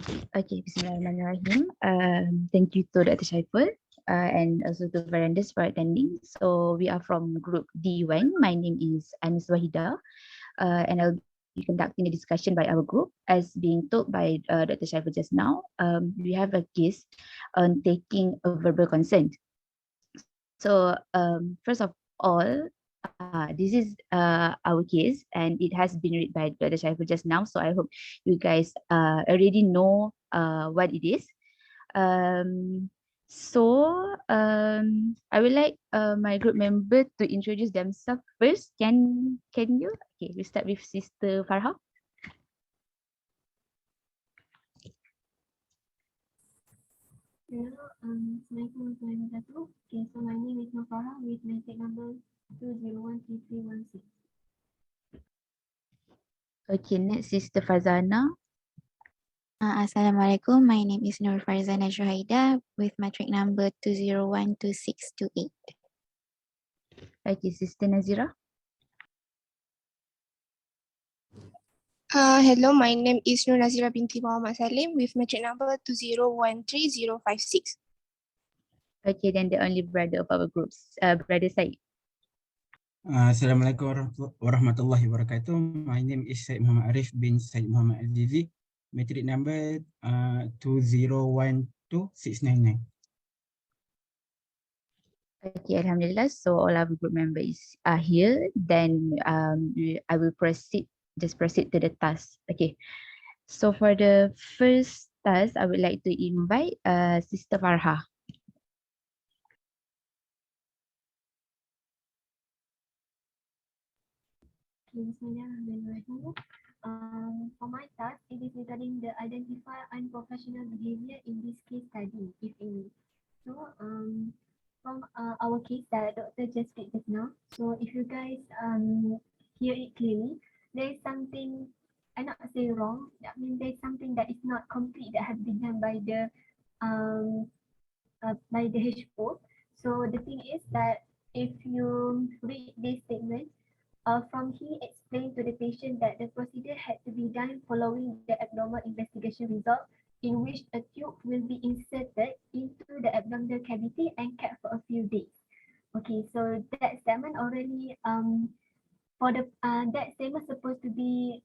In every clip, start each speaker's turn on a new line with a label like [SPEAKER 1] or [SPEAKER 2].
[SPEAKER 1] Okay, Bismillahirrahmanirrahim. Thank you to Dr. Shaiful and also to Verendus for attending. So we are from Group D1. My name is Anis Wahida, and I'll be conducting a discussion by our group. As being told by Dr. Shaiful just now, we have a case on taking a verbal consent. So first of all, this is our case, and it has been read by Dr. Shaiful just now. So I hope you guys already know what it is. Um, I would like my group member to introduce themselves first. Can you? Okay, we start with Sister Farha.
[SPEAKER 2] Hello, Assalamualaikum warahmatullahi wabarakatuh. Okay, so my name is Nafara with my tag number 2013316.
[SPEAKER 1] Okay, next Sister Fazana.
[SPEAKER 3] Assalamualaikum. My name is Nur Farzana Shuhaida with matric number 2012628.
[SPEAKER 1] Okay, Sister Nazira.
[SPEAKER 4] Hello, my name is Nur Nazira binti Muhammad Salim with matric number 2013056.
[SPEAKER 1] Okay, then the only brother of our groups, Brother Said.
[SPEAKER 5] Assalamualaikum warahmatullahi wabarakatuh. My name is Syed Muhammad Arif bin Syed Muhammad Azizi. Matric number 2012699.
[SPEAKER 1] Okay, Alhamdulillah. So all our group members are here. Then I will proceed. Just proceed to the task. Okay. So for the first task, I would like to invite Sister Farha.
[SPEAKER 2] Okay, Bismillahirrahmanirrahim. For my task, it is regarding the identify unprofessional behavior in this case study, if any. So, from our case that Doctor just said just now, so if you guys hear it clearly, there is something, I not say wrong, I mean there is something that is not complete that has been done by the HO. So the thing is that if you read this statement, from he explained to the patient that the procedure had to be done following the abnormal investigation result, in which a tube will be inserted into the abdominal cavity and kept for a few days. Okay, so that statement already for the that statement supposed to be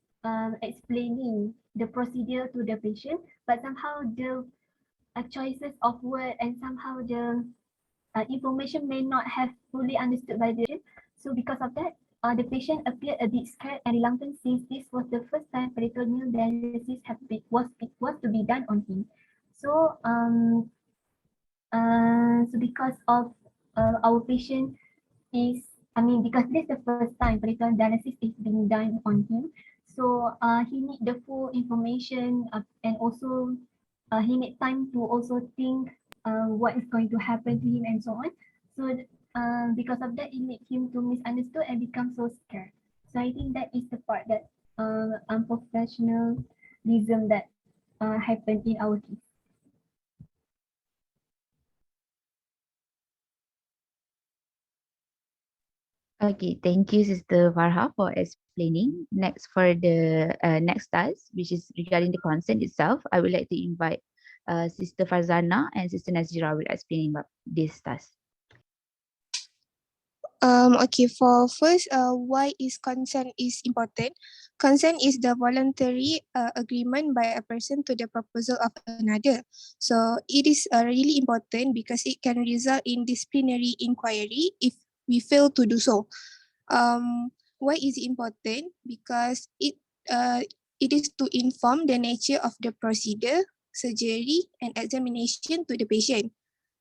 [SPEAKER 2] explaining the procedure to the patient, but somehow the choices of word and somehow the information may not have fully understood by the patient. So because of that, the patient appeared a bit scared and reluctant since this was the first time peritoneal dialysis was to be done on him. So so because of our patient is, I mean, because this is the first time peritoneal dialysis is being done on him, so he need the full information and also he need time to also think what is going to happen to him and so on. So because of that, it made him to misunderstood and become so scared. So I think that is the part that unprofessionalism that happened in our case.
[SPEAKER 1] Okay, thank you, Sister Farha, for explaining. Next, for the next task, which is regarding the consent itself, I would like to invite Sister Farzana and Sister Nazira will explain about this task.
[SPEAKER 4] Okay, for first, why is consent is important? Consent is the voluntary agreement by a person to the proposal of another. So it is really important because it can result in disciplinary inquiry if we fail to do so. Why is it important? Because it is to inform the nature of the procedure, surgery, and examination to the patient.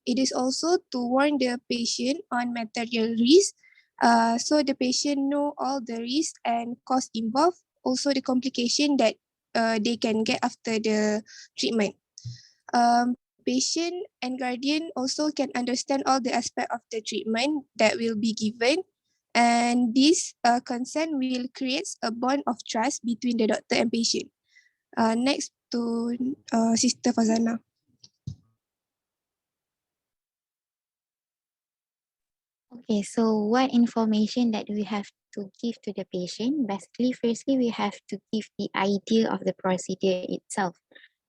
[SPEAKER 4] It is also to warn the patient on material risk, so the patient know all the risk and cost involved, also the complication that they can get after the treatment. Patient and guardian also can understand all the aspect of the treatment that will be given, and this consent will create a bond of trust between the doctor and patient. Next to Sister Fazana.
[SPEAKER 3] Okay, so what information that we have to give to the patient? Basically, firstly, we have to give the idea of the procedure itself.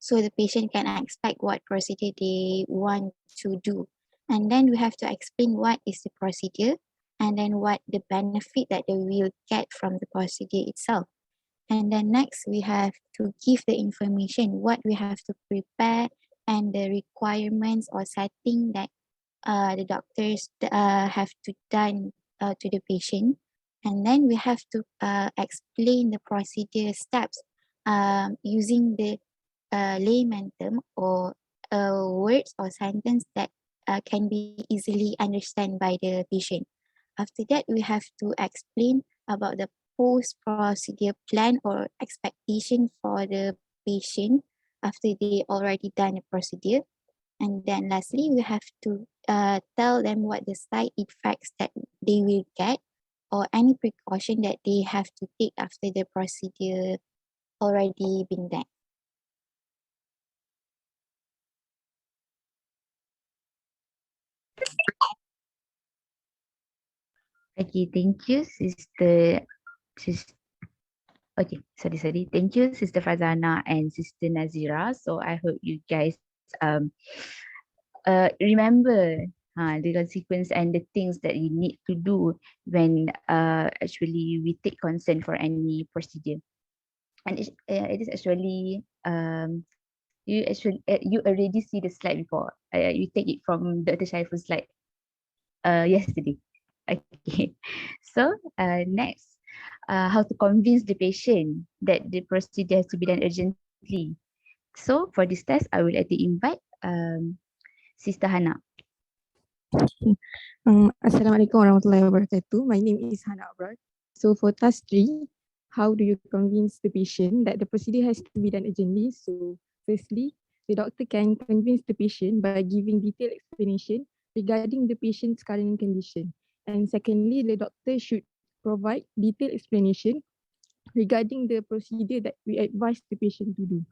[SPEAKER 3] so the patient can expect what procedure they want to do. And then we have to explain what is the procedure and then what the benefit that they will get from the procedure itself. And then next, we have to give the information, what we have to prepare and the requirements or setting that the doctors have to done to the patient. And then we have to explain the procedure steps using the layman term or words or sentence that can be easily understood by the patient. After that, we have to explain about the post-procedure plan or expectation for the patient after they already done the procedure. And then lastly, we have to tell them what the side effects that they will get or any precaution that they have to take after the procedure already been done.
[SPEAKER 1] Okay, thank you, Sister. Okay, sorry. Thank you, Sister Fazana and Sister Nazira. So I hope you guys remember the consequence and the things that you need to do when actually we take consent for any procedure. And it is actually you already see the slide before. You take it from Dr. Shaiful's slide yesterday. Okay, so next, how to convince the patient that the procedure has to be done urgently. So for this test, I will like to invite Sister Hana.
[SPEAKER 6] Assalamualaikum warahmatullahi wabarakatuh. My name is Hana Abrar. So for task 3, how do you convince the patient that the procedure has to be done urgently? So firstly, the doctor can convince the patient by giving detailed explanation regarding the patient's current condition. And secondly, the doctor should provide detailed explanation regarding the procedure that we advise the patient to do.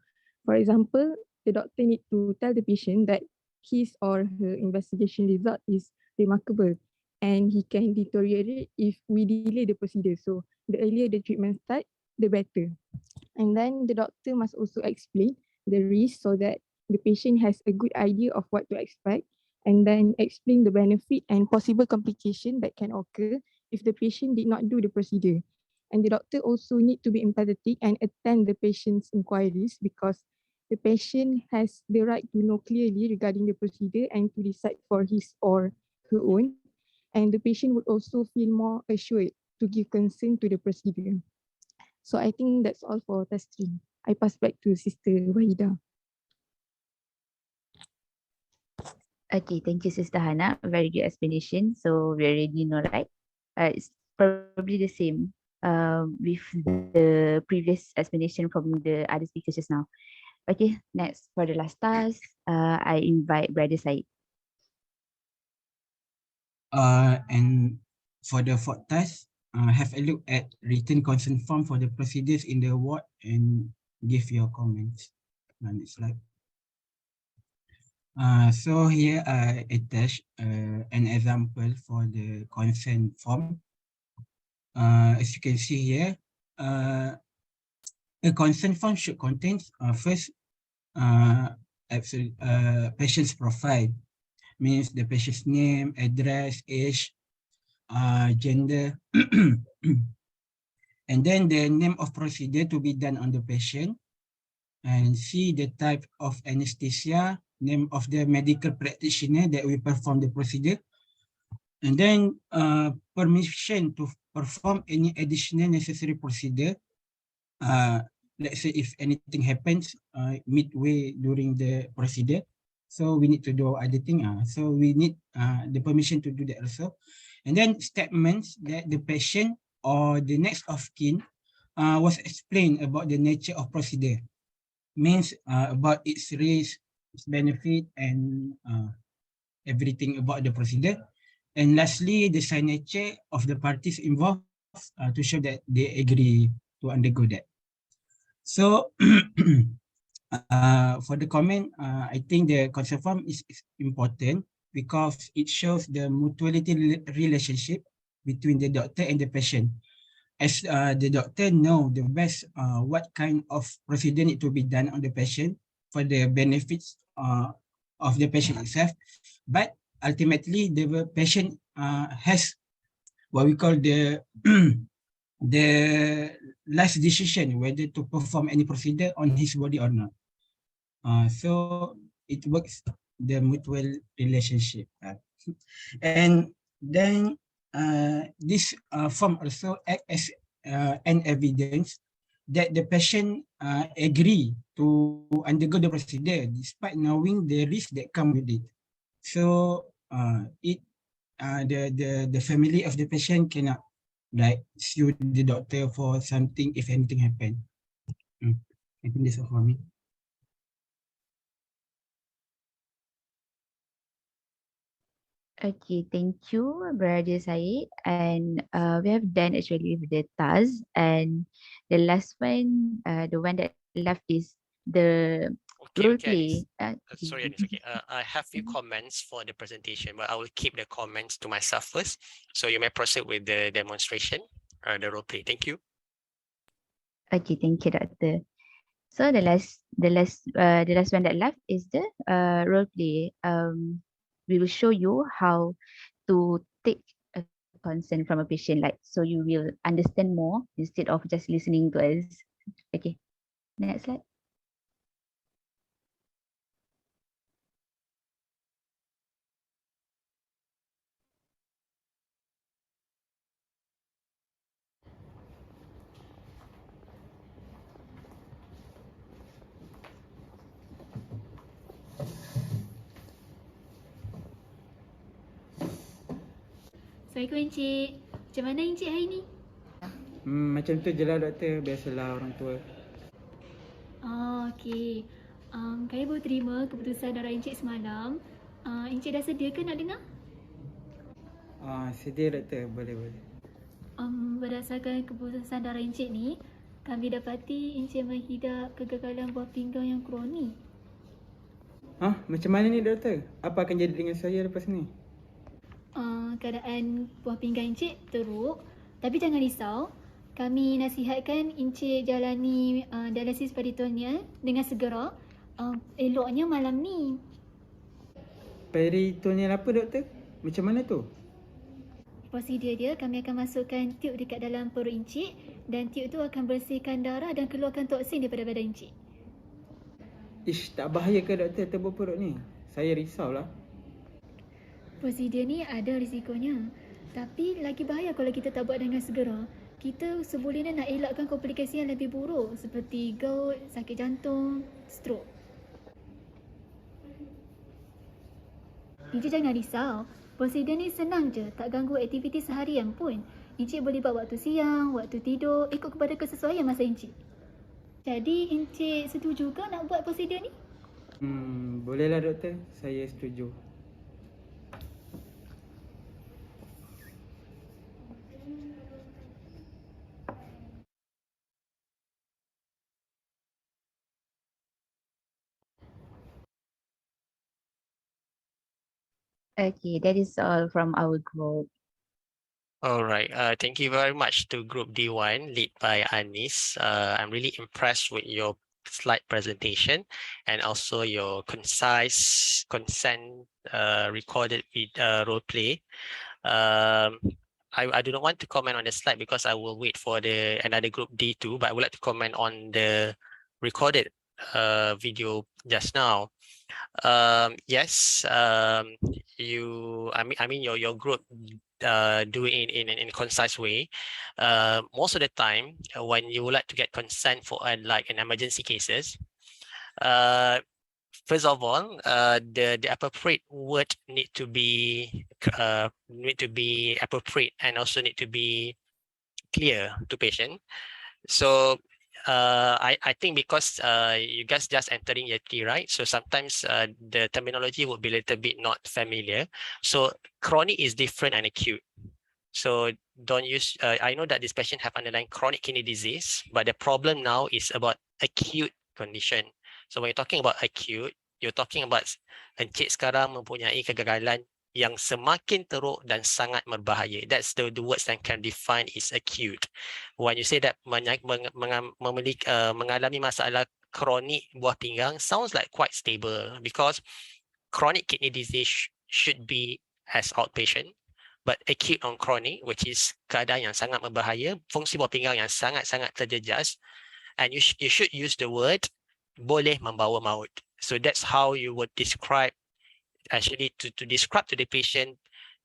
[SPEAKER 6] For example, the doctor need to tell the patient that his or her investigation result is remarkable and he can deteriorate if we delay the procedure. So the earlier the treatment start, the better. And then the doctor must also explain the risk so that the patient has a good idea of what to expect, and then explain the benefit and possible complication that can occur if the patient did not do the procedure. And the doctor also need to be empathetic and attend the patient's inquiries because the patient has the right to know clearly regarding the procedure and to decide for his or her own. And the patient would also feel more assured to give consent to the procedure. So I think that's all for test 3. I pass back to Sister Wahida.
[SPEAKER 1] Okay, thank you, Sister Hana. Very good explanation. So we already know, right? It's probably the same with the previous explanation from the other speakers just now. Okay, next for the last task, I invite Brother Said.
[SPEAKER 5] And for the fourth task, have a look at written consent form for the procedures in the ward and give your comments. Next slide. So here I attach an example for the consent form. As you can see here, a consent form should contain first patient's profile, means the patient's name, address, age, gender, and then the name of procedure to be done on the patient, and see the type of anesthesia, name of the medical practitioner that will perform the procedure, and then permission to perform any additional necessary procedure. Let's say if anything happens midway during the procedure, so we need to do other thing. So we need the permission to do that also. And then statements that the patient or the next of kin was explained about the nature of procedure, means about its risk, its benefit, and everything about the procedure. And lastly, the signature of the parties involved to show that they agree to undergo that. So for the comment, I think the consent form is important because it shows the mutuality relationship between the doctor and the patient. As the doctor know the best what kind of procedure need to be done on the patient, for the benefits of the patient itself, but ultimately the patient has what we call the the last decision whether to perform any procedure on his body or not. So it works the mutual relationship. And then this form also act as an evidence that the patient agree to undergo the procedure despite knowing the risk that come with it. So the family of the patient cannot like sue the doctor for something if anything happen. I think that's all for me.
[SPEAKER 1] Okay, thank you, Brother Said. And we have done actually with the task. And the last one, the one that left is the role play.
[SPEAKER 7] Anis. Sorry, Anis. Okay, I have few comments for the presentation, but I will keep the comments to myself first. So you may proceed with the demonstration, the role play. Thank you.
[SPEAKER 1] Okay, thank you, Doctor. So the last one that left is the role play. We will show you how to take a consent from a patient, like so you will understand more instead of just listening to us. Okay, next slide.
[SPEAKER 8] Assalamualaikum Encik. Macam mana Encik hari ni?
[SPEAKER 5] Macam tu je lah doktor, biasalah orang tua.
[SPEAKER 8] Okey. Saya baru terima keputusan darah Encik semalam. Encik dah sedia ke nak dengar?
[SPEAKER 5] Sedia doktor, boleh.
[SPEAKER 8] Berdasarkan keputusan darah Encik ni, kami dapati Encik menghidap kegagalan buah pinggang yang kronik.
[SPEAKER 5] Macam mana ni doktor? Apa akan jadi dengan saya lepas ni?
[SPEAKER 8] Keadaan buah pinggang Encik teruk, tapi jangan risau. Kami nasihatkan Encik jalani dialisis peritoneal dengan segera. Eloknya malam ni.
[SPEAKER 5] Peritoneal apa doktor? Macam mana tu?
[SPEAKER 8] Prosedur dia, kami akan masukkan tube dekat dalam perut Encik dan tube tu akan bersihkan darah dan keluarkan toksin daripada badan Encik.
[SPEAKER 5] Tak bahaya ke doktor tebuk perut ni? Saya risaulah.
[SPEAKER 8] Prosedur ni ada risikonya. Tapi lagi bahaya kalau kita tak buat dengan segera. Kita sebolehnya nak elakkan komplikasi yang lebih buruk seperti gout, sakit jantung, stroke. Encik jangan risau. Prosedur ni senang je, tak ganggu aktiviti seharian pun. Encik boleh buat waktu siang, waktu tidur, ikut kepada kesesuaian masa Encik. Jadi Encik setuju ke nak buat prosedur ni?
[SPEAKER 5] Bolehlah doktor, saya setuju.
[SPEAKER 1] Okay, that is all from our group.
[SPEAKER 7] All right. Thank you very much to Group D1, led by Anis. I'm really impressed with your slide presentation and also your concise consent recorded with role play. I do not want to comment on the slide because I will wait for another Group D2, but I would like to comment on the recorded video just now. Yes, your group do it in a concise way. Most of the time, when you would like to get consent for like an emergency cases, first of all, the appropriate word need to be appropriate and also need to be clear to patient. So I think because you guys just entering year 3, right? So sometimes the terminology will be a little bit not familiar. So chronic is different and acute. So don't use, I know that this patient have underlying chronic kidney disease, but the problem now is about acute condition. So when you're talking about acute, you're talking about Encik sekarang mempunyai kegagalan yang semakin teruk dan sangat berbahaya. That's the words that can define is acute. When you say that mengalami masalah chronic buah pinggang sounds like quite stable, because chronic kidney disease should be as outpatient, but acute on chronic, which is keadaan yang sangat berbahaya, fungsi buah pinggang yang sangat-sangat terjejas, and you should use the word boleh membawa maut. So that's how you would describe, actually to describe to the patient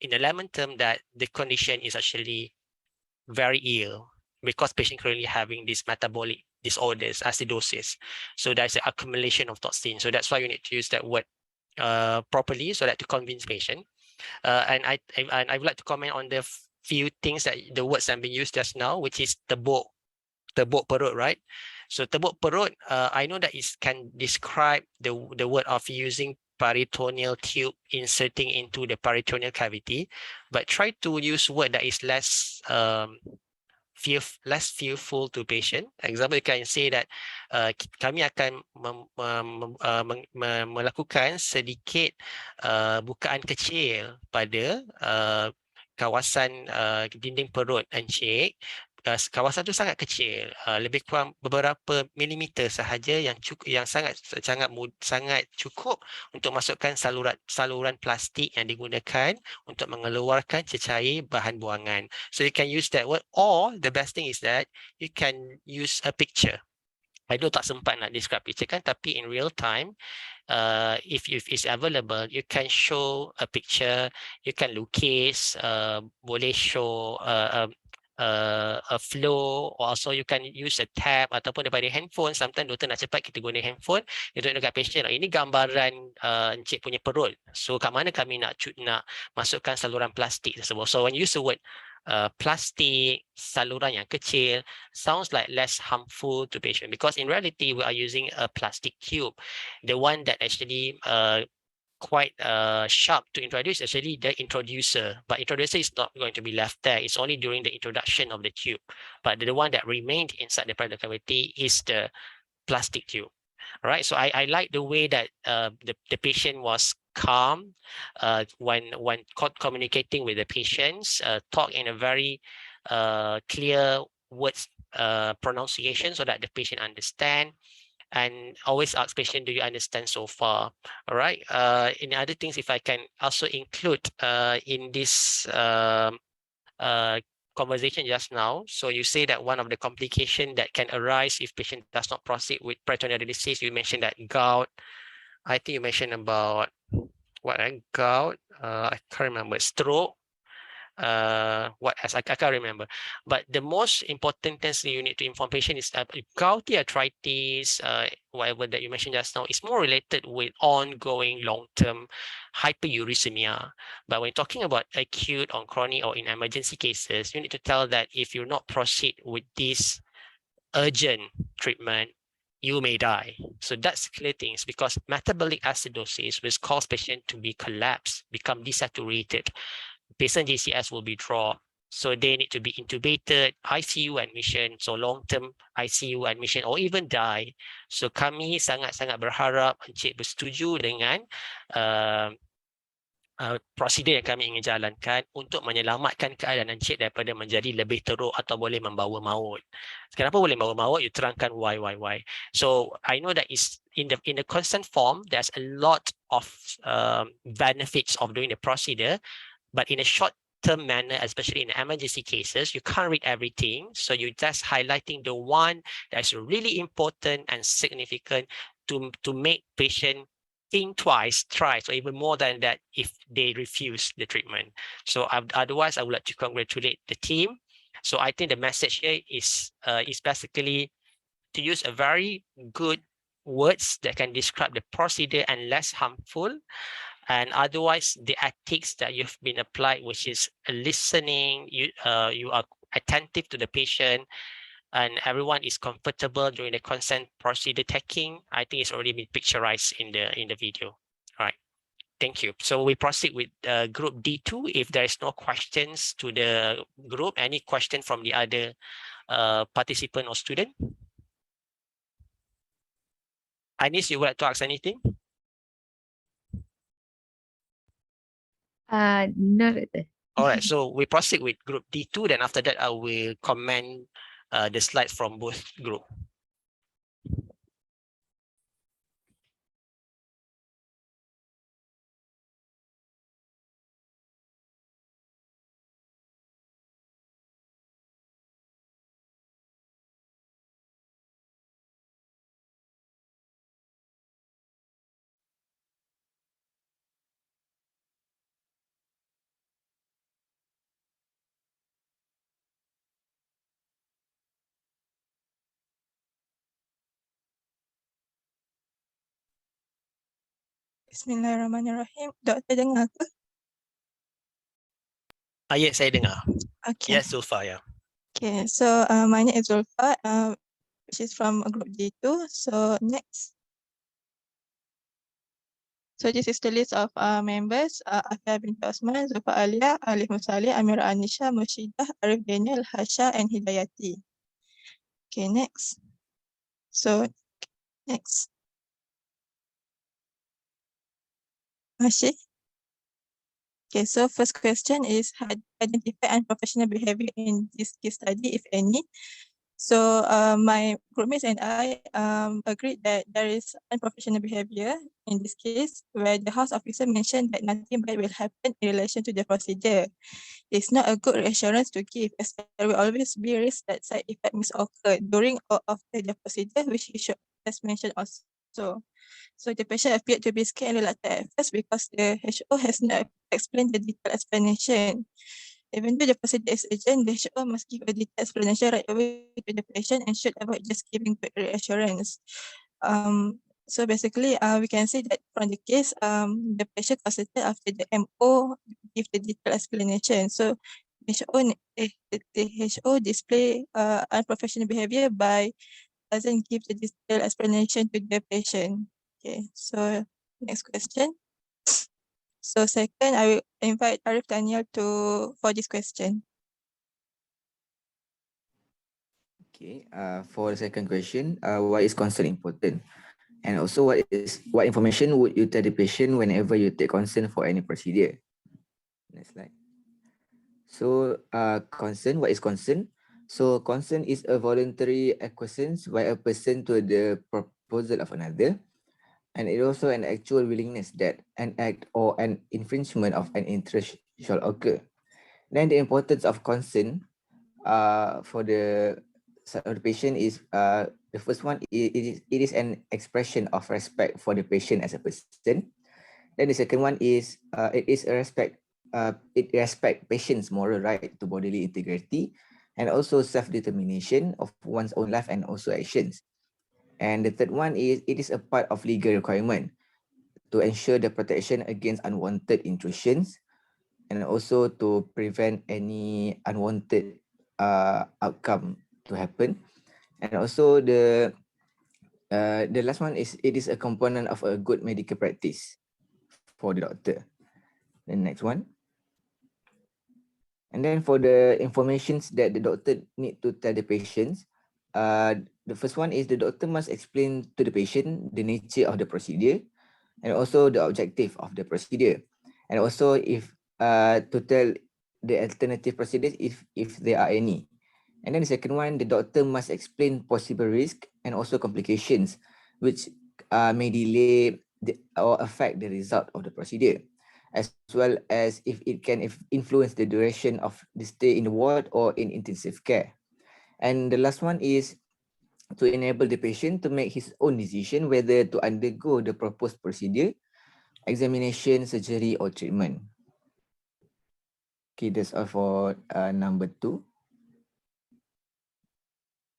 [SPEAKER 7] in the layman term that the condition is actually very ill, because patient currently having these metabolic disorders, acidosis. So there's an accumulation of toxin. So that's why you need to use that word properly, so that to convince patient. And I would like to comment on the few things that the words that have been used just now, which is tebuk perut, right? So tebuk perut, I know that it can describe the word of using peritoneal tube inserting into the peritoneal cavity, but try to use word that is less less fearful to patient. Example, you can say that kami akan melakukan sedikit bukaan kecil pada kawasan dinding perut encik. Kawasan itu sangat kecil, lebih kurang beberapa milimeter sahaja, yang sangat cukup untuk masukkan saluran plastik yang digunakan untuk mengeluarkan cecair bahan buangan. So you can use that word, or the best thing is that you can use a picture. I do tak sempat nak describe picture kan, tapi in real time, if it's available, you can show a picture, you can lukis, boleh show a flow, or also you can use a tab ataupun daripada handphone. Sometimes doktor nak cepat, kita guna handphone, kita tunjuk dekat patient, ini gambaran encik punya perut, so kat mana kami nak masukkan saluran plastik tersebut. So when you use the word plastik, saluran yang kecil, sounds like less harmful to patient, because in reality we are using a plastic tube. The one that actually quite sharp to introduce, actually the introducer, but introducer is not going to be left there. It's only during the introduction of the tube, but the one that remained inside the peritoneal cavity is the plastic tube. All right, so I like the way that the patient was calm when communicating with the patients, talk in a very clear words pronunciation, so that the patient understand. And always ask patient, do you understand so far? All right. In other things, if I can also include in this conversation just now. So you say that one of the complications that can arise if patient does not proceed with peritoneal disease, you mentioned that gout. I think you mentioned about what, gout, I can't remember, stroke, what else, I can't remember. But the most important thing you need to inform patient is that gouty arthritis, whatever that you mentioned just now, is more related with ongoing long-term hyperuricemia. But when talking about acute or chronic or in emergency cases, you need to tell that if you not proceed with this urgent treatment, you may die. So that's clear things, because metabolic acidosis will cause patient to be collapsed, become desaturated. Patient JCS will be dropped, so they need to be intubated, ICU admission, so long-term ICU admission, or even die. So kami sangat-sangat berharap encik bersetuju dengan prosedur yang kami ingin jalankan untuk menyelamatkan keadaan encik daripada menjadi lebih teruk atau boleh membawa maut. Kenapa boleh membawa maut? You terangkan why. So I know that is in the consent form, there's a lot of benefits of doing the procedure. But in a short-term manner, especially in emergency cases, you can't read everything. So you're just highlighting the one that's really important and significant to make patient think twice, thrice, or even more than that if they refuse the treatment. So otherwise, I would like to congratulate the team. So I think the message here is basically to use a very good words that can describe the procedure and less harmful. And otherwise, the ethics that you've been applied, which is listening, you are attentive to the patient, and everyone is comfortable during the consent procedure taking, I think it's already been picturized in the video. All right, thank you. So we proceed with group D2. If there is no questions to the group, any question from the other participant or student? Anis, you would like to ask anything?
[SPEAKER 1] No, Doctor.
[SPEAKER 7] All right, so we proceed with group D2. Then after that, I will comment the slides from both group.
[SPEAKER 9] Bismillahirrahmanirrahim. Doktor dengar ke?
[SPEAKER 7] Yes, saya dengar.
[SPEAKER 9] Okay.
[SPEAKER 7] Yes, Zulfa, ya.
[SPEAKER 9] Okay, so my name is Zulfa, which is from group D2. So next. So this is the list of members. Afia binti Osman, Zulfa Alia, Alif Musali, Amira Anisha, Mushidah, Arif Daniel, Hasha, and Hidayati. Okay, next. So next. Masih. Okay, so first question is identify unprofessional behavior in this case study, if any. So my groupmates and I agreed that there is unprofessional behavior in this case where the house officer mentioned that nothing bad will happen in relation to the procedure. It's not a good reassurance to give, as there will always be risk that side effect may occur during or after the procedure, which he should has mentioned also. So the patient appeared to be scared and reluctant at first because the HO has not explained the detailed explanation. Even though the procedure is urgent, the HO must give a detailed explanation right away to the patient and should avoid just giving quick reassurance. So basically, we can say that from the case, the patient consulted after the MO give the detailed explanation. So the HO display unprofessional behavior by doesn't give the detailed explanation to the patient. Okay, so next question. So second, I will invite Arif Daniel for this question.
[SPEAKER 10] Okay, for the second question, why is consent important? And also, what information would you tell the patient whenever you take consent for any procedure? Next slide. So, consent, what is consent? So, consent is a voluntary acquiescence by a person to the proposal of another. And it also an actual willingness that an act or an infringement of an interest shall occur. Then the importance of consent for the patient is the first one, it is an expression of respect for the patient as a person. Then the second one is it is a respect, it respect patient's moral right to bodily integrity and also self-determination of one's own life and also actions. And the third one is it is a part of legal requirement to ensure the protection against unwanted intrusions and also to prevent any unwanted outcome to happen. And also the last one is it is a component of a good medical practice for the doctor. The next one. And then for the informations that the doctor need to tell the patients, the first one is the doctor must explain to the patient the nature of the procedure and also the objective of the procedure. And also if to tell the alternative procedures if there are any. And then the second one, the doctor must explain possible risk and also complications which may delay or affect the result of the procedure, as well as if it can influence the duration of the stay in the ward or in intensive care. And the last one is to enable the patient to make his own decision whether to undergo the proposed procedure, examination, surgery, or treatment. Okay, that's all for number 2.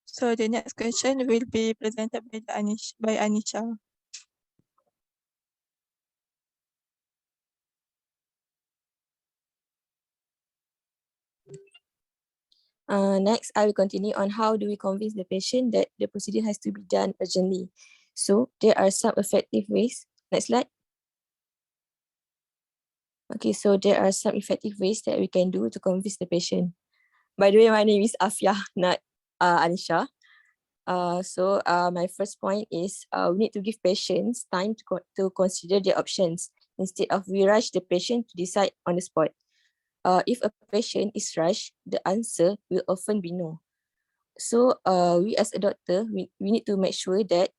[SPEAKER 9] So the next question will be presented by Anisha.
[SPEAKER 11] Next, I will continue on how do we convince the patient that the procedure has to be done urgently. So there are some effective ways. Next slide. Okay, so there are some effective ways that we can do to convince the patient. By the way, my name is Afia, not Anisha. So my first point is we need to give patients time to consider their options instead of we rush the patient to decide on the spot. If a patient is rushed, the answer will often be no. So we as a doctor, we need to make sure that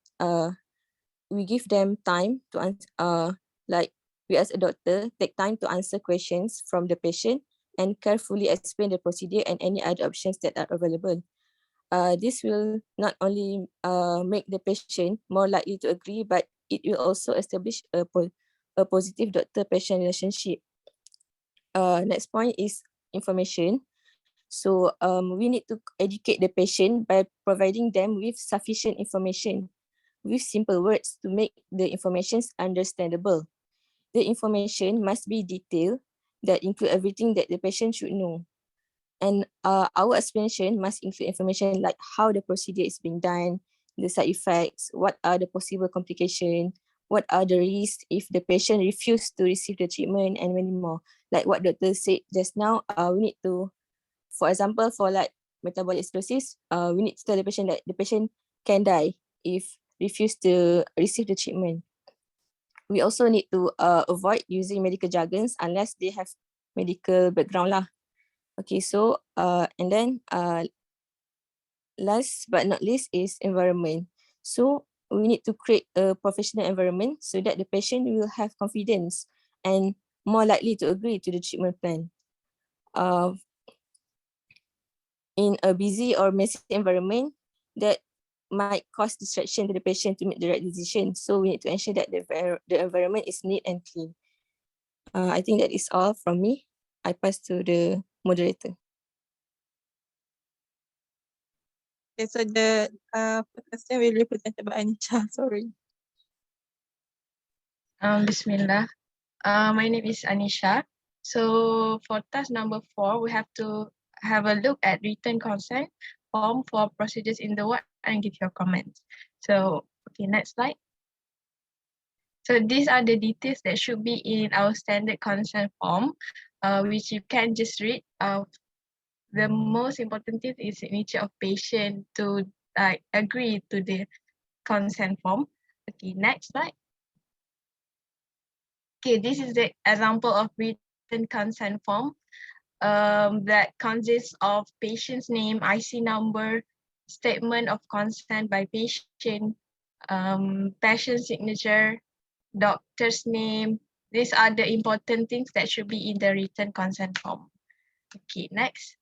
[SPEAKER 11] we give them time to answer, like we as a doctor take time to answer questions from the patient and carefully explain the procedure and any other options that are available. This will not only make the patient more likely to agree, but it will also establish a positive doctor-patient relationship. Next point is information. So we need to educate the patient by providing them with sufficient information with simple words to make the information understandable. the information must be detailed that include everything that the patient should know. And our explanation must include information like how the procedure is being done, the side effects, what are the possible complications, what are the risks if the patient refuses to receive the treatment, and many more. Like what doctor said just now, we need to, for example, for like metabolic sclerosis, we need to tell the patient that the patient can die if refuse to receive the treatment. We also need to avoid using medical jargons unless they have medical background lah. Okay, so and then last but not least is environment. So we need to create a professional environment so that the patient will have confidence and more likely to agree to the treatment plan. In a busy or messy environment, that might cause distraction to the patient to make the right decision. So we need to ensure that the environment is neat and clean. I think that is all from me. I pass to the moderator.
[SPEAKER 9] Okay, so the question will be presented by Anisha. Sorry.
[SPEAKER 12] Bismillah. My name is Anisha. So for task number 4, we have to have a look at written consent form for procedures in the ward and give your comments. So, okay, next slide. So these are the details that should be in our standard consent form, which you can just read. The most important thing is signature of patient to agree to the consent form. Okay, next slide. Okay, this is the example of written consent form that consists of patient's name, IC number, statement of consent by patient, patient signature, doctor's name. These are the important things that should be in the written consent form. Okay, next.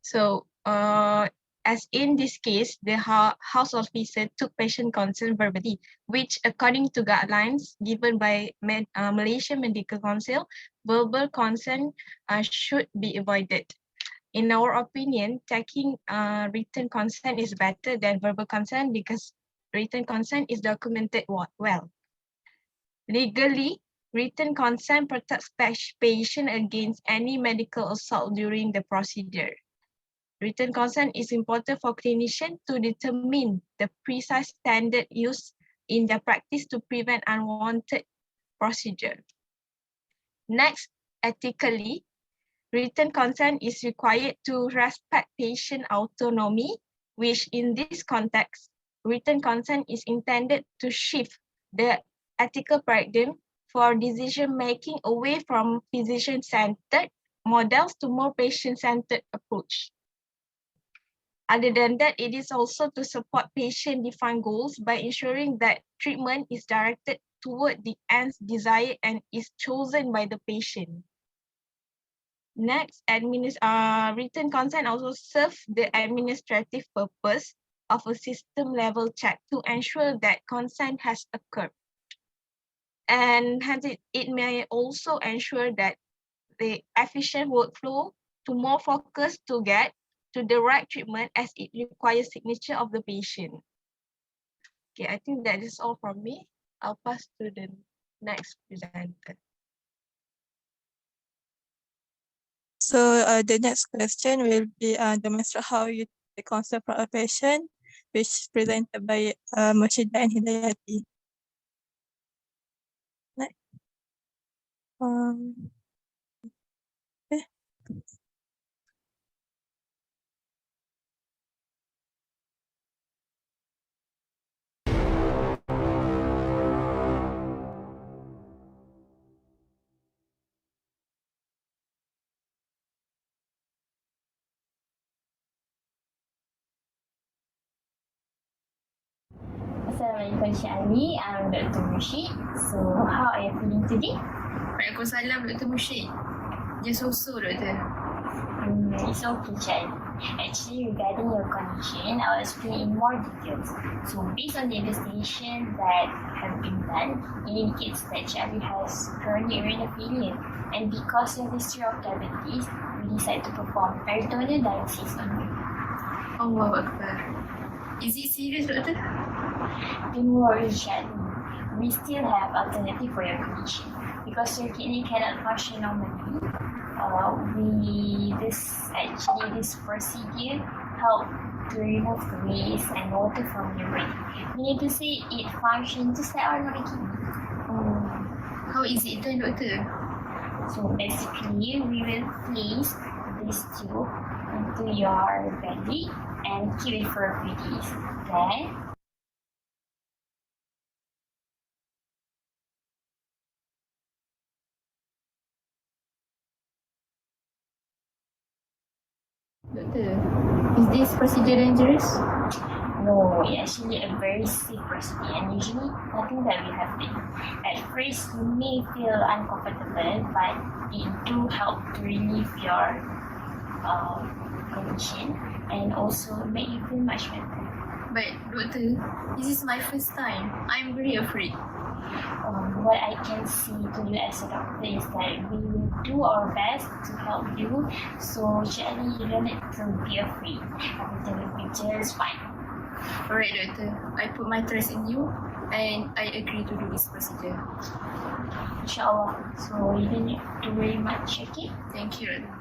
[SPEAKER 12] So, as in this case, the house officer took patient consent verbally, which according to guidelines given by Malaysian Medical Council, verbal consent should be avoided. In our opinion, taking written consent is better than verbal consent because written consent is documented well. Legally, written consent protects patient against any medical assault during the procedure. Written consent is important for clinicians to determine the precise standard used in their practice to prevent unwanted procedure. Next, ethically, written consent is required to respect patient autonomy, which in this context, written consent is intended to shift the ethical paradigm for decision-making away from physician-centered models to more patient-centered approach. Other than that, it is also to support patient-defined goals by ensuring that treatment is directed toward the ends desired and is chosen by the patient. Next, written consent also serves the administrative purpose of a system-level check to ensure that consent has occurred. And hence it may also ensure that the efficient workflow to more focus to get to the right treatment as it requires signature of the patient. Okay, I think that is all from me. I'll pass to the next presenter.
[SPEAKER 9] So the next question will be demonstrate how you the concept from a patient, which is presented by Murshida and Hidayati. Next. Okay.
[SPEAKER 13] Assalamualaikum Cik Ali, I'm Dr. Mushid. So, how are you feeling today?
[SPEAKER 12] Waalaikumsalam Dr. Mushid. Just so Doktor.
[SPEAKER 13] It's okay, Cik Ali. Actually, regarding your condition, I'll explain in more details. So, based on the investigation that have been done, it indicates that Cik Ali has chronic renal failure. And because of the history of diabetes, we decided to perform peritoneal dialysis on you.
[SPEAKER 12] Allahu Akbar. Is it serious, Doktor?
[SPEAKER 13] Don't worry, Cik Ali. we still have alternative for your condition because your kidney cannot function normally. This procedure help to remove the waste and water from your brain. We need to say it functions just like ordinary kidney.
[SPEAKER 8] How is it done, doctor?
[SPEAKER 13] So basically, we will place this tube into your belly and keep it for a few days. Then
[SPEAKER 8] Doctor, is this procedure dangerous?
[SPEAKER 13] no, it's actually a very safe procedure and usually nothing that will happen. At first, you may feel uncomfortable, but it do help to relieve your condition and also make you feel much better.
[SPEAKER 8] But doctor, this is my first time. I'm very afraid.
[SPEAKER 13] What I can see to you as a doctor is that we will do our best to help you. So actually, you don't need to be afraid. Everything will be just fine.
[SPEAKER 8] Alright, doctor. I put my trust in you and I agree to do this procedure.
[SPEAKER 13] Inshallah. So you don't need to worry much, okay?
[SPEAKER 8] Thank you, doctor.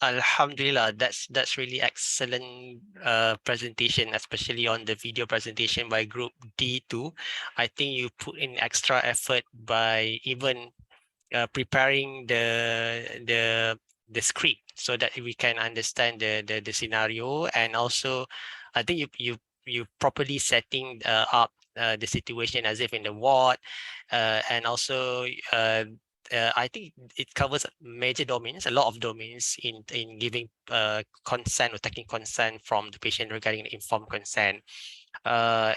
[SPEAKER 7] Alhamdulillah, that's really excellent presentation, especially on the video presentation by group D2. I think you put in extra effort by even preparing the script so that we can understand the scenario, and also I think you properly setting up the situation as if in the ward, and also I think it covers major domains, a lot of domains in giving consent or taking consent from the patient regarding the informed consent. I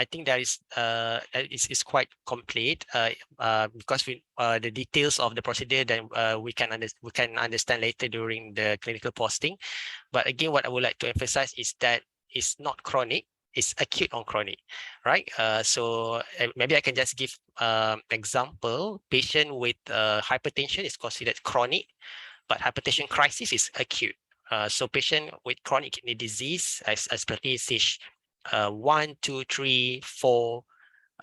[SPEAKER 7] think that is quite complete because the details of the procedure then we can understand later during the clinical posting. But again, what I would like to emphasize is that it's not chronic. It's acute on chronic, right? So maybe I can just give example. Patient with hypertension is considered chronic, but hypertension crisis is acute. So patient with chronic kidney disease, as per stage 1, 2, 3, 4,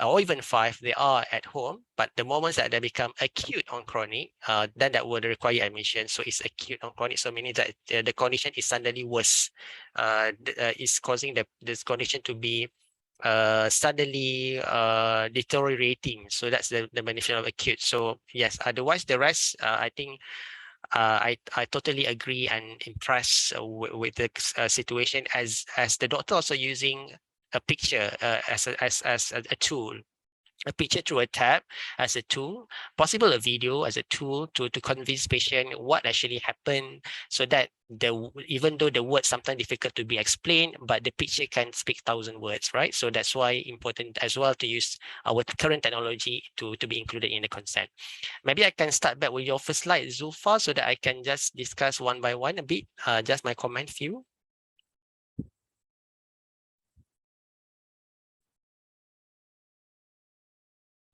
[SPEAKER 7] or even 5, they are at home. But the moments that they become acute on chronic, then that would require admission. So it's acute on chronic. So meaning that the condition is suddenly worse, is causing this condition to be suddenly deteriorating. So that's the definition of acute. So yes, otherwise the rest, I think I totally agree and impressed with the situation, as the doctor also using a picture as a tool, a picture through a tab as a tool, possible a video as a tool to convince patient what actually happened, so that even though the words sometimes difficult to be explained, but the picture can speak 1,000 words, right? So that's why important as well to use our current technology to be included in the consent. Maybe I can start back with your first slide, Zulfa, so that I can just discuss one by one a bit, just my comment few.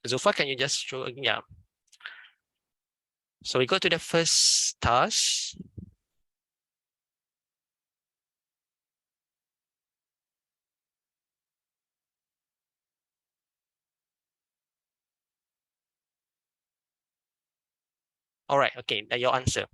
[SPEAKER 7] Zulfa, can you just show? Yeah. So we go to the first task. All right. Okay. Your answer.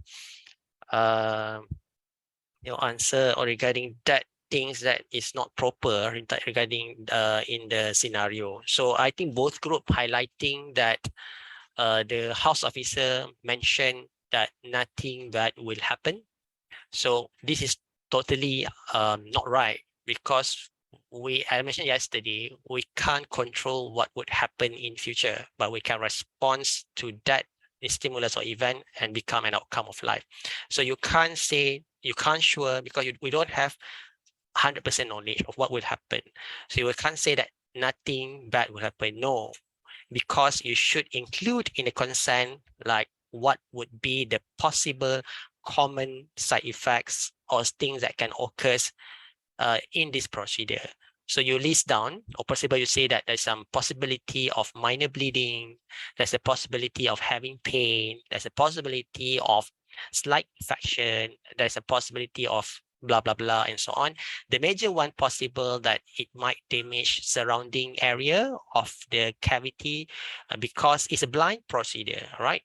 [SPEAKER 7] Your answer or regarding that things that is not proper regarding in the scenario. So I think both group highlighting that the house officer mentioned that nothing bad will happen. So this is totally not right, because I mentioned yesterday, we can't control what would happen in future, but we can respond to that stimulus or event and become an outcome of life. So you can't say, you can't sure, because we don't have 100% knowledge of what will happen. So you can't say that nothing bad will happen. No, because you should include in the consent like what would be the possible common side effects or things that can occur in this procedure. So you list down, or possible you say that there's some possibility of minor bleeding, there's a possibility of having pain, there's a possibility of slight infection, there's a possibility of blah, blah, blah, and so on. The major one possible that it might damage surrounding area of the cavity because it's a blind procedure, right?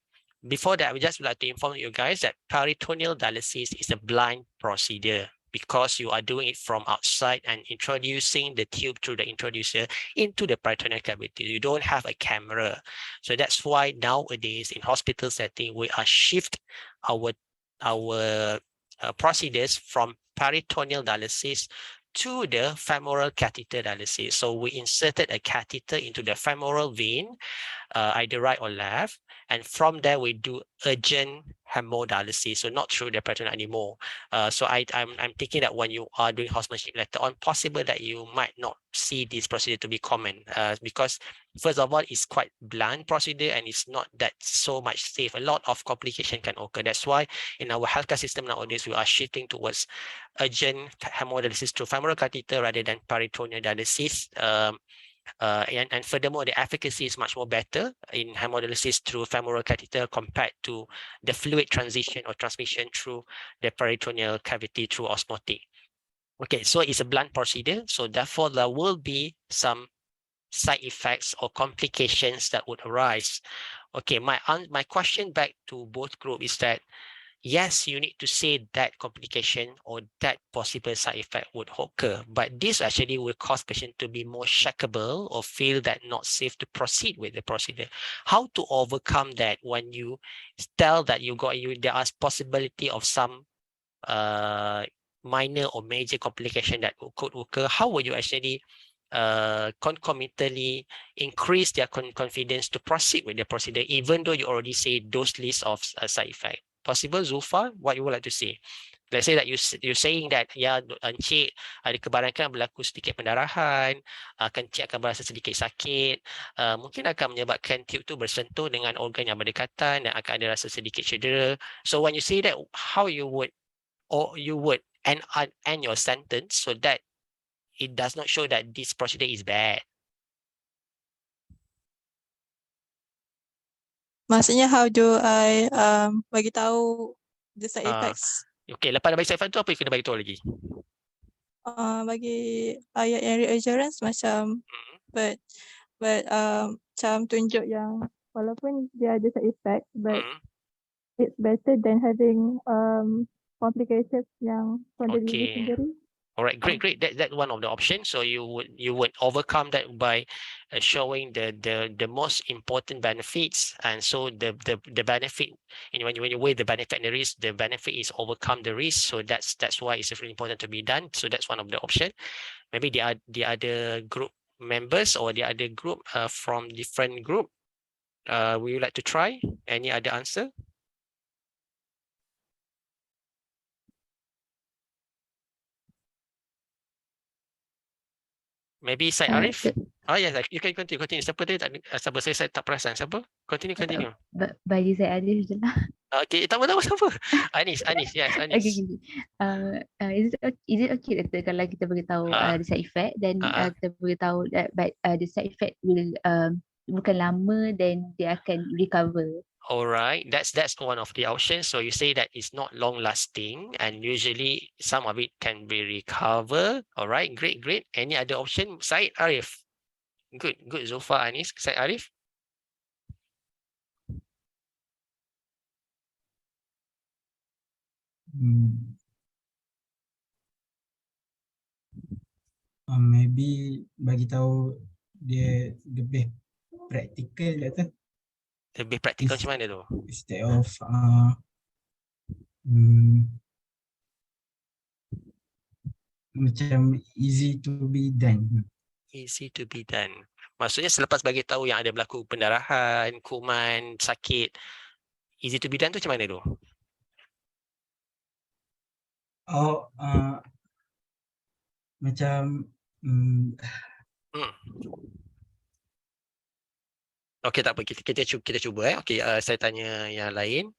[SPEAKER 7] Before that, we just would like to inform you guys that peritoneal dialysis is a blind procedure because you are doing it from outside and introducing the tube through the introducer into the peritoneal cavity. You don't have a camera. So that's why nowadays in hospital setting, we are shift our procedures from peritoneal dialysis to the femoral catheter dialysis. So we inserted a catheter into the femoral vein, either right or left, and from there we do urgent hemodialysis, so not through the peritoneal anymore. So I'm thinking that when you are doing housemanship later on, possible that you might not see this procedure to be common, because first of all, it's quite blunt procedure and it's not that so much safe. A lot of complication can occur. That's why in our healthcare system nowadays, we are shifting towards urgent hemodialysis through femoral catheter rather than peritoneal dialysis. And furthermore, the efficacy is much more better in hemodialysis through femoral catheter compared to the fluid transition or transmission through the peritoneal cavity through osmotic. Okay, so it's a blunt procedure. So therefore, there will be some side effects or complications that would arise. Okay, my question back to both groups is that yes, you need to say that complication or that possible side effect would occur, but this actually will cause patient to be more shakeable or feel that not safe to proceed with the procedure. How to overcome that when you tell that there are possibility of some minor or major complication that could occur? How would you actually concomitantly increase their confidence to proceed with the procedure, even though you already say those lists of side effects? Possible, Zulfa, what you would like to say? Let's say that you're saying that ya encik ada kebarangan berlaku sedikit pendarahan, kencik akan berasa sedikit sakit, mungkin akan menyebabkan tube tu bersentuh dengan organ yang berdekatan dan akan ada rasa sedikit cedera. So when you say that, how you would end your sentence so that it does not show that this procedure is bad?
[SPEAKER 9] Maksudnya how do I bagi tahu the side effects?
[SPEAKER 7] Okay, lepas dah bagi side effect tu apa yang kena bagi tahu lagi?
[SPEAKER 9] Bagi ayat yang reassurance macam but macam tunjuk yang walaupun dia ada side effect but it's better than having complications yang pada diri sendiri.
[SPEAKER 7] All right, great. That's one of the options. So you would overcome that by showing the most important benefits, and so the benefit, and when you weigh the benefit and the risk, the benefit is overcome the risk. So that's why it's really important to be done. So that's one of the option. Maybe the other group members or the other group from different group, would you like to try any other answer? Maybe Syed Arif? Oh yes, you can continue. Siapa dia tak sabar, saya tak perasan. Siapa? Continue.
[SPEAKER 1] Bagi saya Arif je lah.
[SPEAKER 7] Okay, tak apa siapa? Anis, yes, Anis.
[SPEAKER 1] Okay. Is it okay Dr. kalau kita beritahu the side effect, then kita beritahu that but the side effect will bukan lama, then dia akan recover.
[SPEAKER 7] All right, that's one of the options. So you say that it's not long lasting and usually some of it can be recovered. All right, great. Any other option? Syed Arif. Good. Zulfa, Anis, Syed Arif.
[SPEAKER 5] Maybe bagi tahu dia lebih praktikal tu.
[SPEAKER 7] Lebih praktikal macam mana tu?
[SPEAKER 5] Instead of macam easy to be done.
[SPEAKER 7] Easy to be done. Maksudnya selepas bagi tahu yang ada berlaku pendarahan, kuman, sakit, easy to be done tu macam mana tu?
[SPEAKER 5] Macam
[SPEAKER 7] Okey, tak apa, kita cuba. Okey, saya tanya yang lain.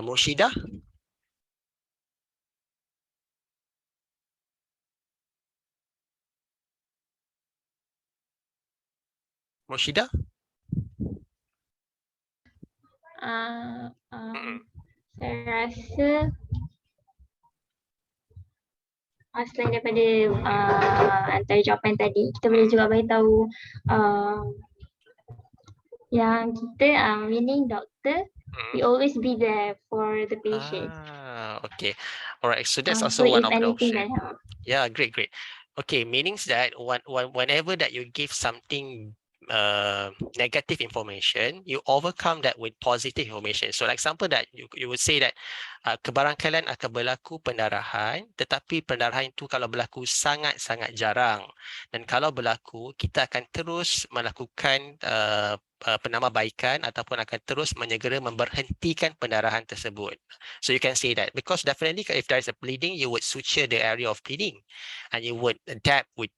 [SPEAKER 7] Murshidah? Moshida?
[SPEAKER 13] Saya rasa selain daripada antara jawapan tadi, kita boleh juga beritahu yang kita meaning doctor, we always be there for the patient.
[SPEAKER 7] Okay. All right. So that's
[SPEAKER 13] So
[SPEAKER 7] also one
[SPEAKER 13] if
[SPEAKER 7] of the
[SPEAKER 13] anything
[SPEAKER 7] options.
[SPEAKER 13] that help.
[SPEAKER 7] Yeah, great. Okay, meanings that whenever that you give something negative information, you overcome that with positive information. So, like example that you would say that kebarangkailan akan berlaku pendarahan, tetapi pendarahan itu kalau berlaku sangat-sangat jarang. Dan kalau berlaku, kita akan terus melakukan penambahbaikan ataupun akan terus menyegera memberhentikan pendarahan tersebut. So you can say that because definitely if there is a bleeding, you would suture the area of bleeding, and you would adapt with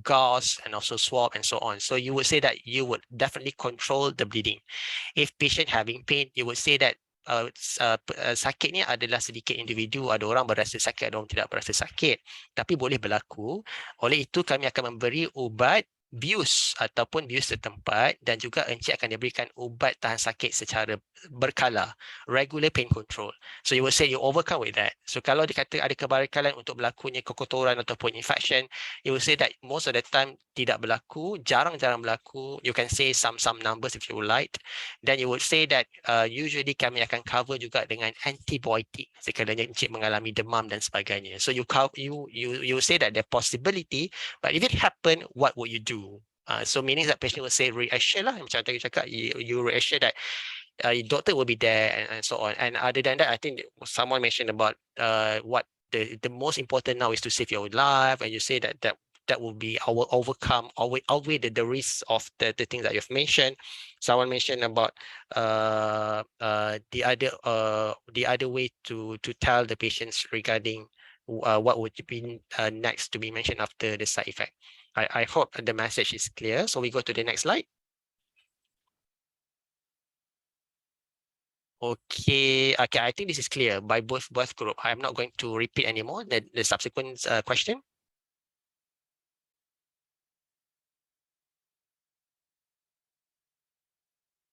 [SPEAKER 7] gauze and also swab and so on. So you would say that you would definitely control the bleeding. If patient having pain, you would say that sakit ni adalah sedikit individu, ada orang berasa sakit, ada orang tidak berasa sakit, tapi boleh berlaku. Oleh itu kami akan memberi ubat bius ataupun bius setempat, dan juga encik akan diberikan ubat tahan sakit secara berkala, regular pain control. So you will say you overcome with that. So kalau dikata ada kebarangkailan untuk berlakunya kekotoran ataupun infection, you will say that most of the time tidak berlaku, jarang-jarang berlaku. You can say some numbers if you would like. Then you would say that usually kami akan cover juga dengan antibiotik sekiranya encik mengalami demam dan sebagainya. So you say that the possibility, but if it happen, what would you do? So meaning that patient will say reassure lah, macam tadi cakap, you reassure that doctor will be there and so on. And other than that, I think someone mentioned about what the most important now is to save your life, and you say that will be our outweigh the risks of the things that you've mentioned. Someone mentioned about the other way to tell the patients regarding what would be next to be mentioned after the side effect. I hope the message is clear. So we go to the next slide. Okay, I think this is clear by both group. I'm not going to repeat anymore the subsequent question.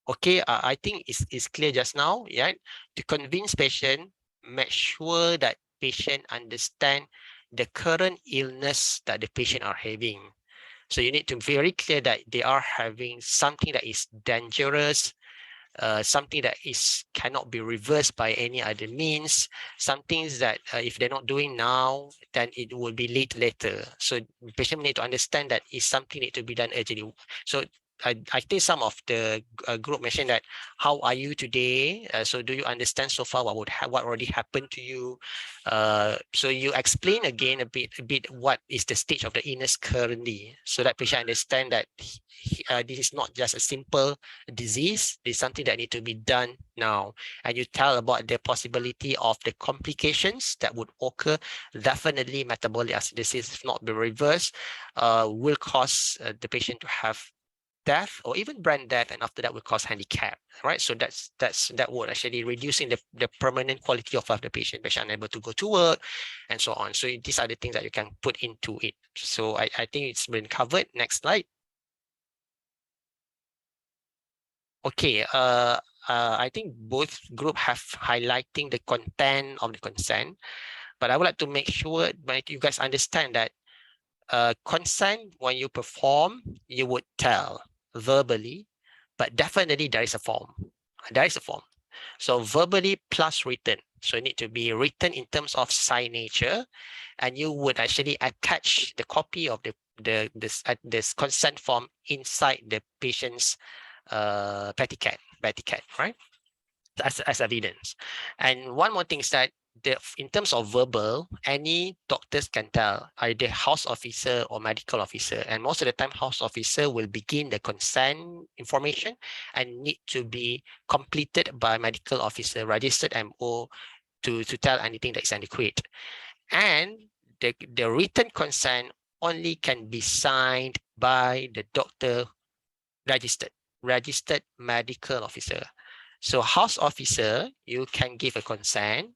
[SPEAKER 7] Okay, I think it's clear just now. Yeah, to convince patient, make sure that patient understand the current illness that the patient are having. So you need to be very clear that they are having something that is dangerous, something that cannot be reversed by any other means, some things that if they're not doing now, then it will be late later. So the patient need to understand that it's something need to be done urgently. So I think some of the group mentioned that, how are you today? So do you understand so far what already happened to you? So you explain again a bit what is the stage of the illness currently, so that patient understand that this is not just a simple disease, it's something that need to be done now. And you tell about the possibility of the complications that would occur. Definitely metabolic acidosis, if not be reversed, will cause the patient to have death or even brain death, and after that will cause handicap, right? So that would actually reducing the permanent quality of life of the patient unable to go to work and so on. So these are the things that you can put into it. So I think it's been covered. Next slide. Okay, I think both group have highlighting the content of the consent, but I would like to make sure that you guys understand that consent, when you perform, you would tell verbally, but definitely there is a form. There is a form. So verbally plus written. So it need to be written in terms of signature, and you would actually attach the copy of this consent form inside the patient's petty cat, right? As evidence. And one more thing is that in terms of verbal, any doctors can tell, either house officer or medical officer, and most of the time house officer will begin the consent information and need to be completed by medical officer, registered MO, to tell anything that is adequate. And the written consent only can be signed by the doctor, registered medical officer. So house officer, you can give a consent,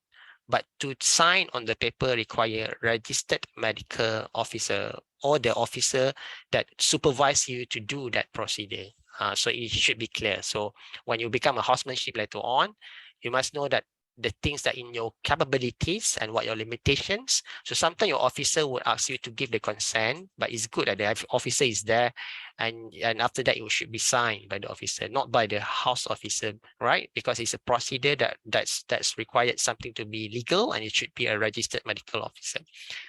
[SPEAKER 7] but to sign on the paper require registered medical officer or the officer that supervise you to do that procedure. So it should be clear. So when you become a housemanship later on, you must know that the things that in your capabilities and what your limitations. So sometimes your officer would ask you to give the consent, but it's good that the officer is there, and after that it should be signed by the officer, not by the house officer, right? Because it's a procedure that's required something to be legal, and it should be a registered medical officer.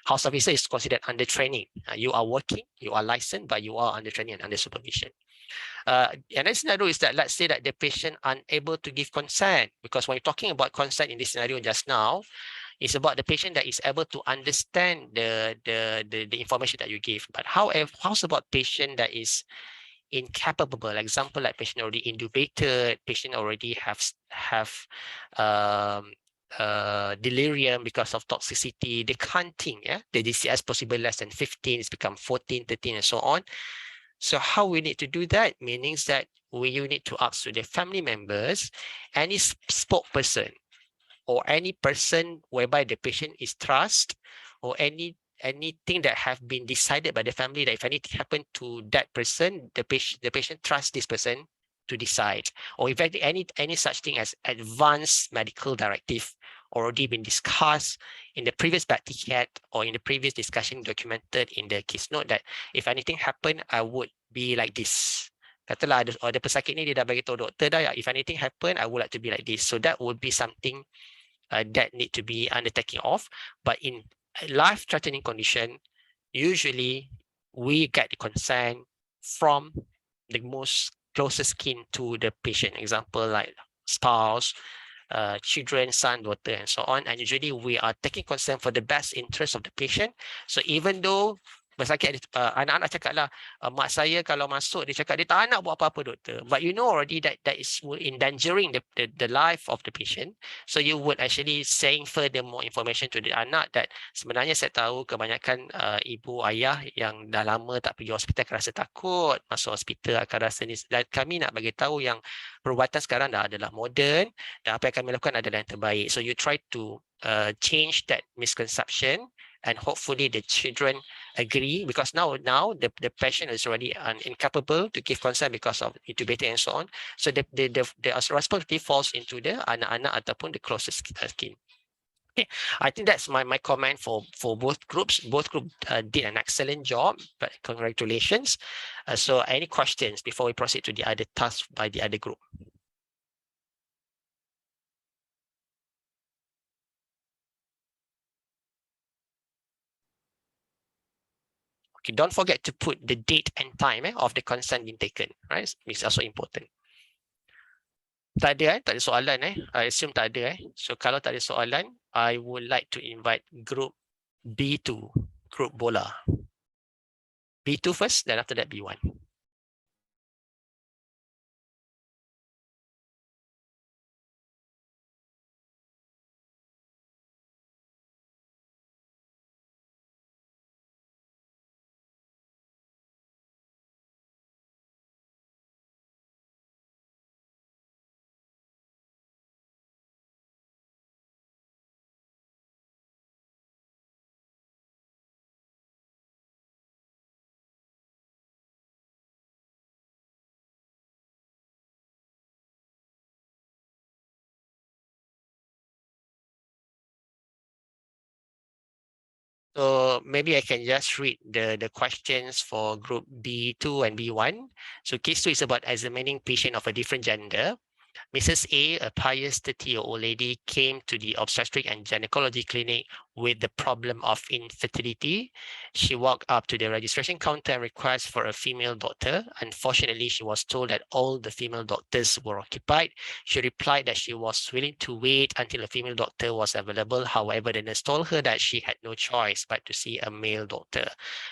[SPEAKER 7] House officer is considered under training. You are working, you are licensed, but you are under training and under supervision. Another scenario is that let's say that the patient unable to give consent, because when you're talking about consent in this scenario just now, it's about the patient that is able to understand the information that you give. But however, how's about patient that is incapable? Example, like patient already intubated, patient already have delirium because of toxicity, they can't think, the DCS possible less than 15, it's become 14, 13, and so on. So how we need to do that, meaning that you need to ask to the family members, any spokesperson or any person whereby the patient is trust, or anything that have been decided by the family that if anything happened to that person, the patient trusts this person to decide. Or if any such thing as advanced medical directive already been discussed in the previous back ticket or in the previous discussion documented in the case note, that if anything happened, I would be like this. Katalah ada pesakit ni, dia dah bagi tahu doktor dah, if anything happen, I would like to be like this. So that would be something that need to be undertaking of. But in a life-threatening condition, usually we get the consent from the most closest kin to the patient. Example like spouse, children, son, daughter, and so on. And usually we are taking consent for the best interest of the patient. So even though pesakit, anak-anak cakap lah, mak saya kalau masuk, dia cakap dia tak nak buat apa-apa doktor. But you know already that is endangering the life of the patient. So you would actually saying further more information to the anak that sebenarnya saya tahu kebanyakan ibu ayah yang dah lama tak pergi hospital akan rasa takut, masuk hospital akan rasa ni. Dan kami nak bagi tahu yang perubatan sekarang dah adalah moden, dan apa yang kami lakukan adalah yang terbaik. So you try to change that misconception, and hopefully the children agree, because now the patient is already incapable to give consent because of intubating and so on. So the responsibility falls into the anak-anak ataupun the closest kin. Okay, I think that's my comment for both groups. Both groups did an excellent job, but congratulations. So any questions before we proceed to the other task by the other group? Okay, don't forget to put the date and time of the consent being taken, right? It's also important. Tak ada tak ada soalan I assume tak ada So kalau tak ada soalan, I would like to invite group B2, group bola. B2 first, then after that B1. So maybe I can just read the questions for group B2 and B1. So case 2 is about examining patient of a different gender. Mrs. A pious 30-year-old lady, came to the obstetric and gynecology clinic with the problem of infertility. She walked up to the registration counter and requested for a female doctor. Unfortunately, she was told that all the female doctors were occupied. She replied that she was willing to wait until a female doctor was available. However, the nurse told her that she had no choice but to see a male doctor.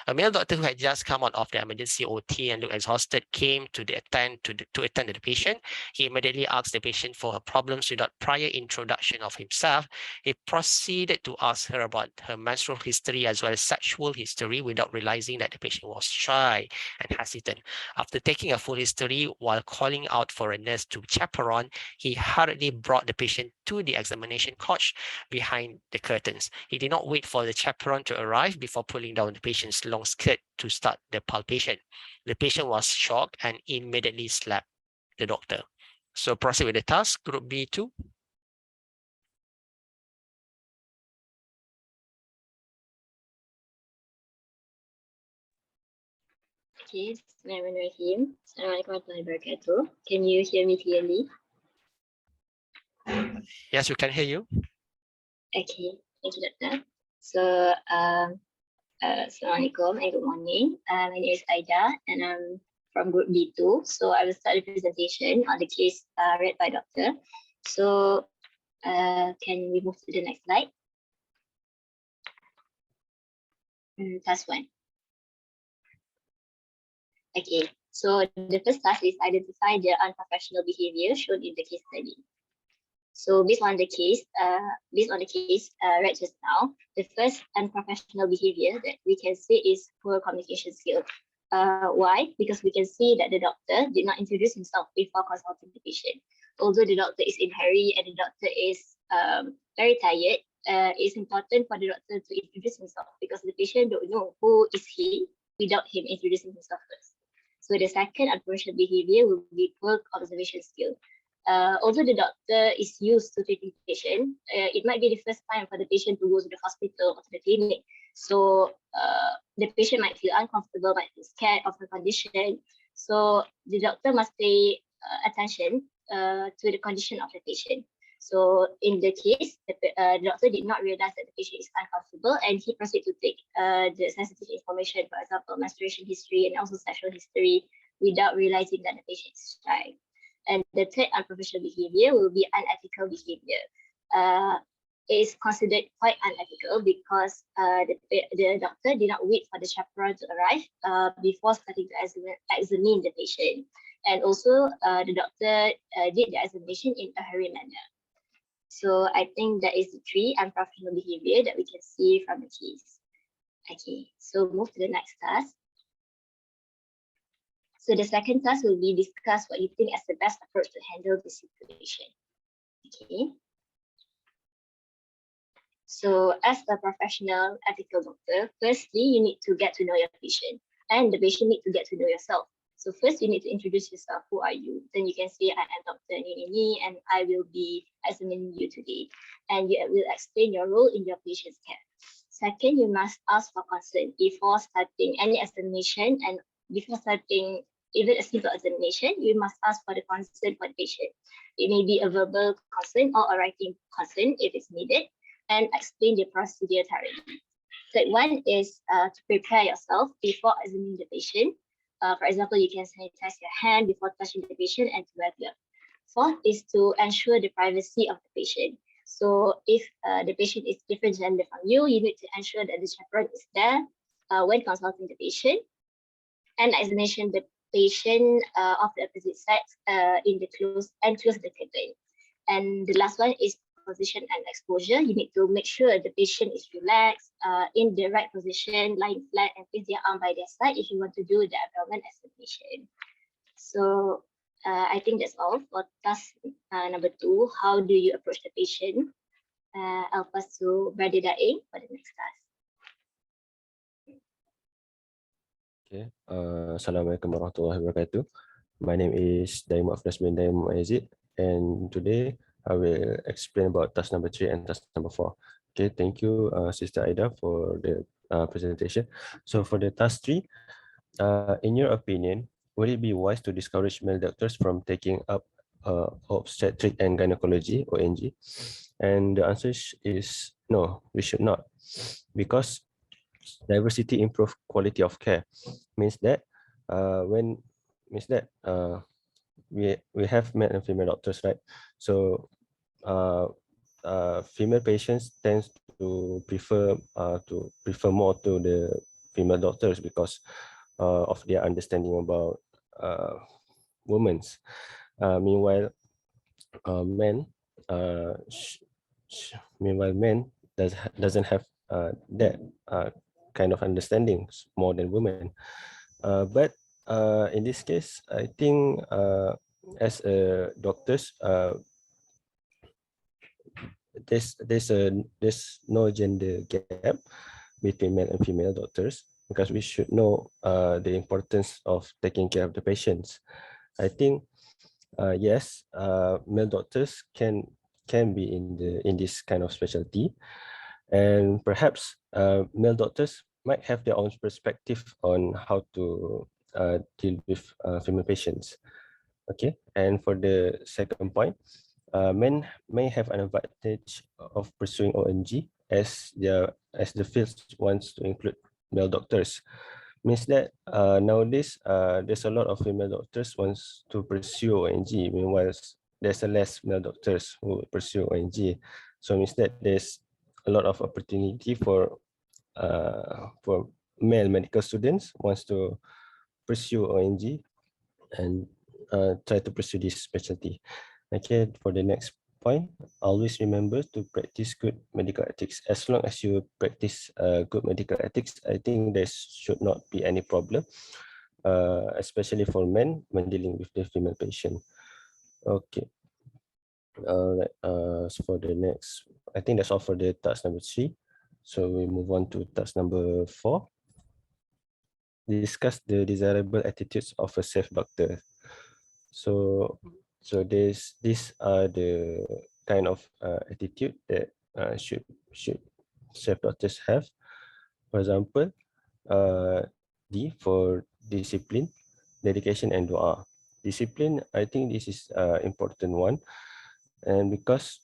[SPEAKER 7] A male doctor who had just come out of the emergency OT and looked exhausted came to attend to the patient. He immediately asked the patient for her problems without prior introduction of himself. He proceeded to ask her about her menstrual history as well as sexual history without realizing that the patient was shy and hesitant. After taking a full history while calling out for a nurse to chaperone, he hurriedly brought the patient to the examination couch behind the curtains. He did not wait for the chaperone to arrive before pulling down the patient's long skirt to start the palpation. The patient was shocked and immediately slapped the doctor. So proceed with the task, group B2.
[SPEAKER 13] Okay, Bismillahirrahmanirrahim. Assalamualaikum warahmatullahi wabarakatuh. Can you hear me clearly?
[SPEAKER 7] Yes, we can hear you.
[SPEAKER 13] Okay, thank you, Doctor. So, Assalamualaikum and good morning. My name is Aida and I'm from group B2. So I will start the presentation on the case read by Doctor. So can we move to the next slide? Task 1. Okay, so the first task is identify the unprofessional behavior shown in the case study. So based on the case read just now, the first unprofessional behavior that we can say is poor communication skill. Why? Because we can see that the doctor did not introduce himself before consulting the patient. Although the doctor is in a hurry and the doctor is very tired, it's important for the doctor to introduce himself because the patient don't know who is he without him introducing himself first. So the second unprofessional behavior will be poor observation skill. Although the doctor is used to treating the patient, it might be the first time for the patient to go to the hospital or to the clinic. So the patient might feel uncomfortable, might feel scared of the condition. So the doctor must pay attention to the condition of the patient. So in the case, the doctor did not realize that the patient is uncomfortable and he proceeded to take the sensitive information, for example, menstruation history and also sexual history without realizing that the patient is shy. And the third unprofessional behavior will be unethical behavior. It is considered quite unethical because the doctor did not wait for the chaperone to arrive before starting to examine the patient. And also the doctor did the examination in a hurried manner. So I think that is the three unprofessional behavior that we can see from the case. Okay, so move to the next task. So the second task will be discuss what you think as the best approach to handle this situation. Okay. So as a professional ethical doctor, firstly, you need to get to know your patient and the patient need to get to know yourself. So first you need to introduce yourself. Who are you? Then you can say, I am Dr. Nini and I will be examining you today. And you will explain your role in your patient's care. Second, you must ask for consent before starting any examination, and before starting even a simple examination, you must ask for the consent for the patient. It may be a verbal consent or a writing consent if it's needed, and explain the procedure thoroughly. Third one is to prepare yourself before examining the patient. For example, you can sanitize your hand before touching the patient and to wear gloves. Fourth is to ensure the privacy of the patient. So if the patient is different gender from you, you need to ensure that the chaperone is there when consulting the patient, and examination the patient of the opposite sex in the close the curtain. And the last one is position and exposure. You need to make sure the patient is relaxed, in the right position, lying flat, and place their arm by their side if you want to do the abdomen examination. So I think that's all for task number 2. How do you approach the patient? I'll pass to Brother Daeng for the next task.
[SPEAKER 14] Okay. Assalamualaikum warahmatullahi wabarakatuh. My name is Daim Afrasmin Daim Aizid, and today I will explain about task number 3 and task number 4. Okay, thank you, Sister Aida, for the presentation. So for the task 3, in your opinion, would it be wise to discourage male doctors from taking up obstetric and gynecology, ONG? And the answer is no, we should not, because diversity improves quality of care. Means that we have male and female doctors, right? So female patients tends to prefer more to the female doctors because of their understanding about women's. Meanwhile, men doesn't have that kind of understandings more than women. But in this case, I think as a doctors, there's no gender gap between male and female doctors, because we should know the importance of taking care of the patients. I think yes, male doctors can be in this kind of specialty, and perhaps male doctors might have their own perspective on how to deal with female patients. Okay, and for the second point, men may have an advantage of pursuing ONG as the field wants to include male doctors. Means that nowadays there's a lot of female doctors wants to pursue ONG, meanwhile there's a less male doctors who pursue ONG. So means that there's a lot of opportunity for male medical students wants to pursue ONG and try to pursue this specialty. Okay, for the next point, always remember to practice good medical ethics. As long as you practice good medical ethics, I think there should not be any problem, especially for men when dealing with the female patient. Okay. All right. So for the next, I think that's all for the task number 3. So we move on to task number 4. Discuss the desirable attitudes of a safe doctor. So these are the kind of attitude that should safe doctors have. For example, D for discipline, dedication, and dua. Discipline, I think this is important one, and because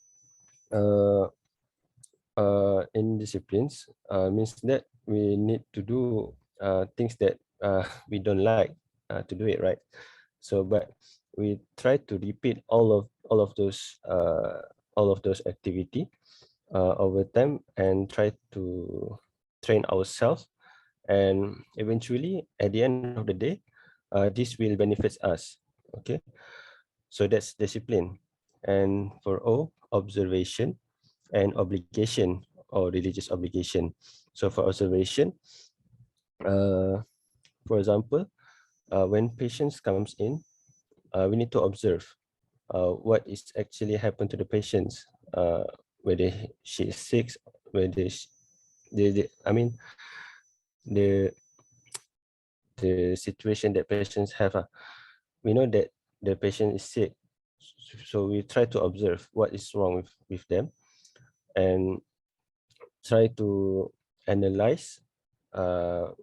[SPEAKER 14] in disciplines means that we need to do things that we don't like to do it, right? So but we try to repeat all of those activity over time and try to train ourselves, and eventually at the end of the day this will benefit us. Okay, so that's discipline. And for O, observation and obligation or religious obligation. So for observation, for example, when patients comes in, we need to observe what is actually happened to the patients, whether she is sick, whether I mean the situation that patients have. We know that the patient is sick, so we try to observe what is wrong with them and try to analyze and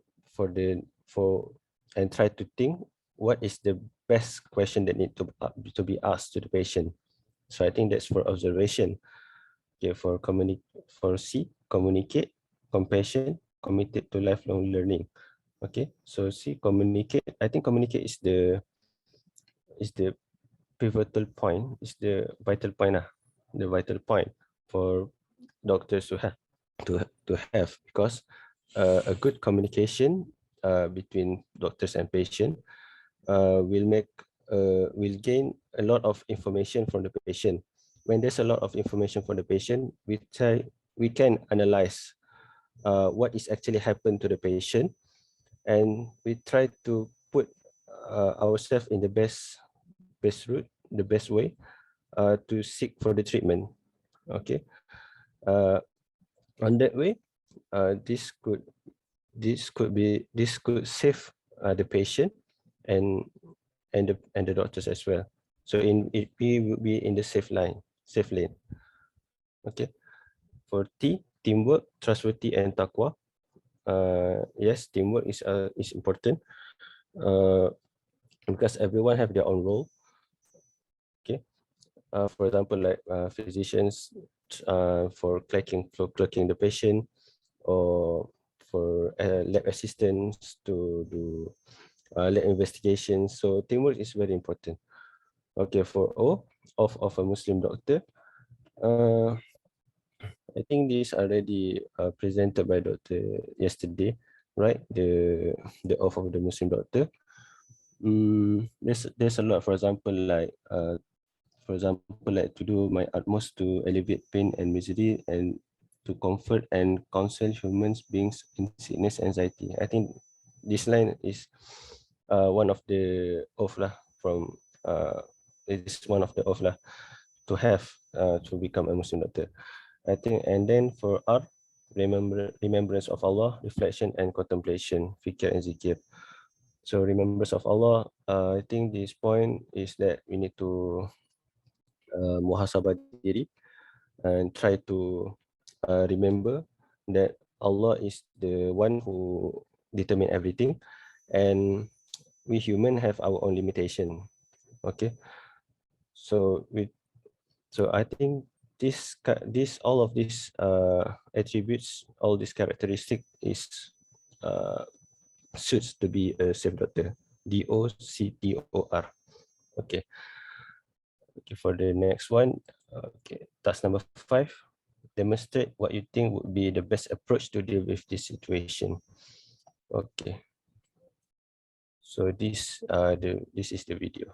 [SPEAKER 14] try to think what is the best question that need to be asked to the patient. So I think that's for observation. Okay, for C, communicate, compassion, committed to lifelong learning. Okay, so C, communicate. I think communicate is the pivotal point, is the vital point, the vital point for doctors to have, because a good communication between doctors and patient will gain a lot of information from the patient. When there's a lot of information from the patient, we can analyze what is actually happened to the patient, and we try to put ourselves in the best route, the best way to seek for the treatment. Okay, on that way, this could save the patient and the doctors as well. So we will be in the safe lane. Okay, for T, teamwork, trustworthy, and taqwa. Yes, teamwork is important because everyone have their own role. Okay, for example, like physicians for clerking the patient, or for lab assistants to do lab investigations. So teamwork is very important. Okay, for O, of a Muslim doctor. I think this already presented by Doctor yesterday, right? The oath of the Muslim doctor. There's a lot. For example, like to do my utmost to alleviate pain and misery and to comfort and counsel human beings in sickness and anxiety. I think this line is one of the oath lah from it's one of the oath lah to have to become a Muslim doctor. I think, and then for art, remembrance of Allah, reflection and contemplation, fikir and zikir. So remembrance of Allah, I think this point is that we need to muhasabah diri and try to remember that Allah is the one who determine everything, and we human have our own limitation. Okay, so I think this all of these attributes, all these characteristics is suits to be a safe doctor. DOCTOR. Okay. Okay, for the next one, okay, task number 5. Demonstrate what you think would be the best approach to deal with this situation. Okay. So this is the video.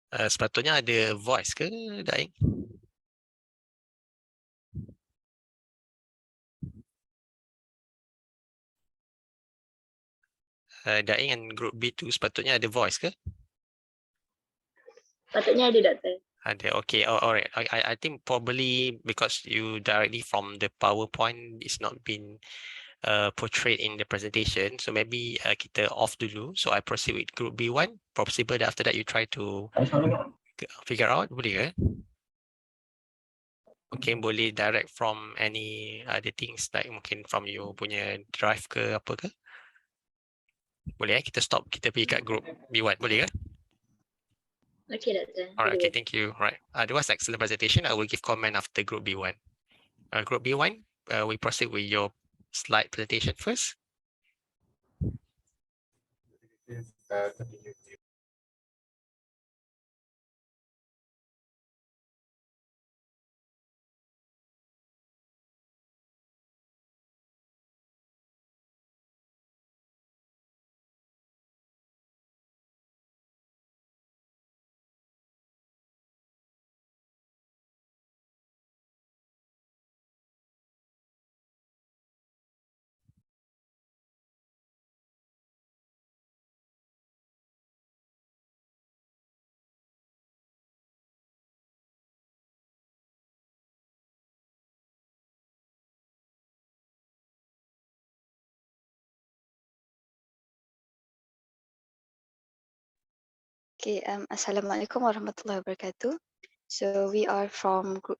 [SPEAKER 7] Sepatutnya ada voice ke, Daing? Daing and group B2 sepatutnya ada voice ke?
[SPEAKER 15] Patutnya ada, Doktor.
[SPEAKER 7] Ada. Okay. Oh, alright. I think probably because you directly from the PowerPoint is not been portrayed in the presentation, so maybe kita off dulu. So I proceed with group B1. Possible that after that you try to figure out, boleh ke? Mungkin boleh direct from any other things, like mungkin from you punya drive ke apa ke? Boleh kita stop, kita pergi kat group B1, boleh ke?
[SPEAKER 15] Okay, Doktor.
[SPEAKER 7] Alright, okay, thank you. Right, that was excellent presentation. I will give comment after group B1. Group B1, we proceed with your slide presentation first.
[SPEAKER 16] Okay, Assalamualaikum warahmatullahi wabarakatuh. So we are from group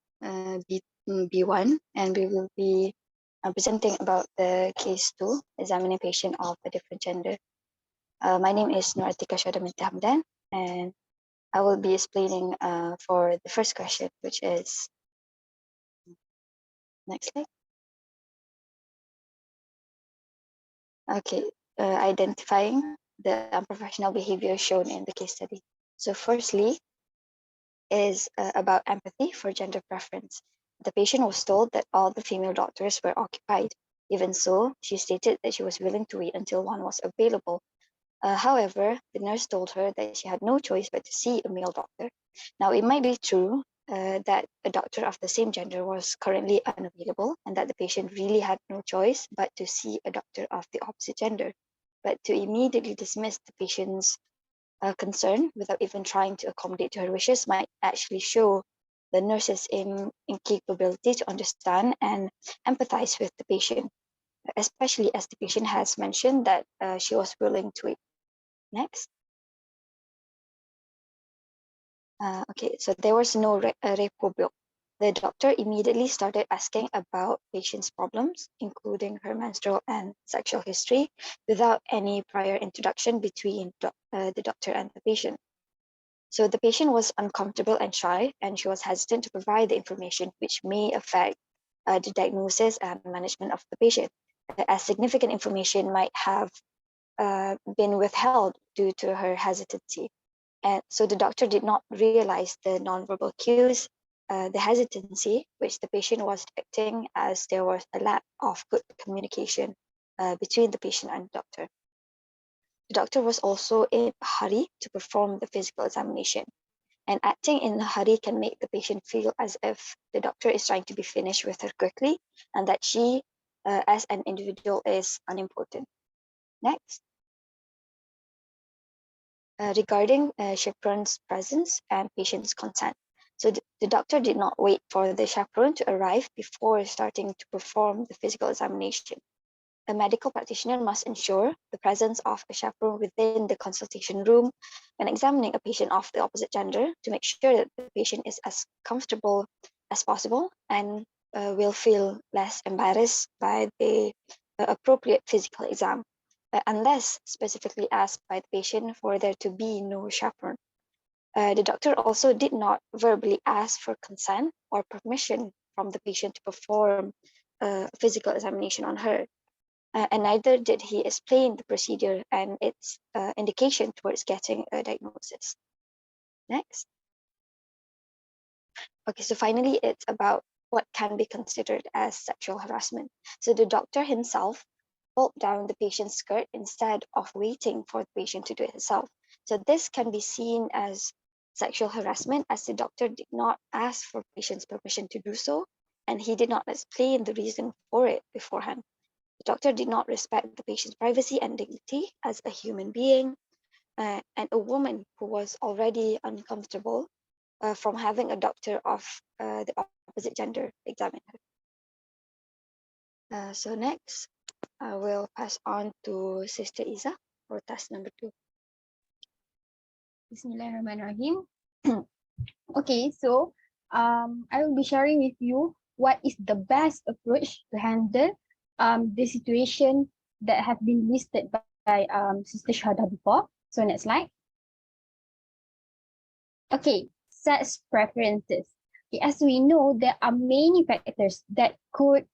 [SPEAKER 16] B1 and we will be presenting about the case 2, examining patient of a different gender. My name is Nur Atika Syahda binti Hamdan and I will be explaining for the first question, which is, next slide. Okay, identifying the unprofessional behavior shown in the case study. So firstly, is about empathy for gender preference. The patient was told that all the female doctors were occupied. Even so, she stated that she was willing to wait until one was available. However, the nurse told her that she had no choice but to see a male doctor. Now, it might be true that a doctor of the same gender was currently unavailable and that the patient really had no choice but to see a doctor of the opposite gender. But to immediately dismiss the patient's concern without even trying to accommodate to her wishes might actually show the nurse's incapability to understand and empathize with the patient, especially as the patient has mentioned that she was willing to wait. Next. Okay, so there was no repo bill. The doctor immediately started asking about patient's problems, including her menstrual and sexual history, without any prior introduction between the doctor and the patient. So the patient was uncomfortable and shy, and she was hesitant to provide the information which may affect the diagnosis and management of the patient, as significant information might have been withheld due to her hesitancy. And so the doctor did not realize the nonverbal cues, the hesitancy, which the patient was detecting, as there was a lack of good communication between the patient and the doctor. The doctor was also in a hurry to perform the physical examination, and acting in a hurry can make the patient feel as if the doctor is trying to be finished with her quickly and that she, as an individual, is unimportant. Next. Regarding chaperone's presence and patient's consent. So the doctor did not wait for the chaperone to arrive before starting to perform the physical examination. A medical practitioner must ensure the presence of a chaperone within the consultation room when examining a patient of the opposite gender to make sure that the patient is as comfortable as possible and will feel less embarrassed by the appropriate physical exam, unless specifically asked by the patient for there to be no chaperone. The doctor also did not verbally ask for consent or permission from the patient to perform a physical examination on her. And neither did he explain the procedure and its indication towards getting a diagnosis. Next. Okay, so finally, it's about what can be considered as sexual harassment. So the doctor himself pulled down the patient's skirt instead of waiting for the patient to do it herself. So this can be seen as sexual harassment, as the doctor did not ask for patient's permission to do so, and he did not explain the reason for it beforehand. The doctor did not respect the patient's privacy and dignity as a human being, and a woman who was already uncomfortable from having a doctor of the opposite gender examine her. So next, I will pass on to Sister Iza for task number 2.
[SPEAKER 17] Bismillahirrahmanirrahim. Okay, so I will be sharing with you what is the best approach to handle the situation that have been listed by Sister Shahada before. So next slide. Okay, sex preferences. Okay, as we know, there are many factors that could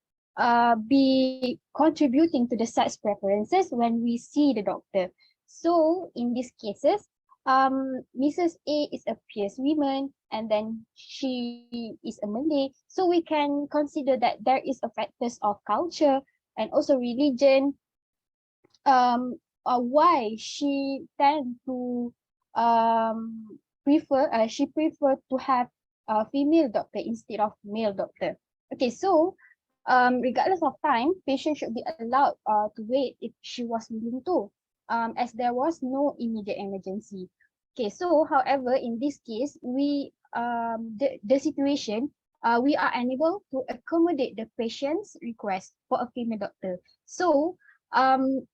[SPEAKER 17] be contributing to the sex preferences when we see the doctor. So in these cases, Mrs. A is a fierce woman, and then she is a Malay. So we can consider that there is a factors of culture and also religion. Why she tend to prefer to have a female doctor instead of male doctor. Okay, so regardless of time, patient should be allowed to wait if she was willing to, as there was no immediate emergency. Okay, so however, in this case, the situation, we are unable to accommodate the patient's request for a female doctor. So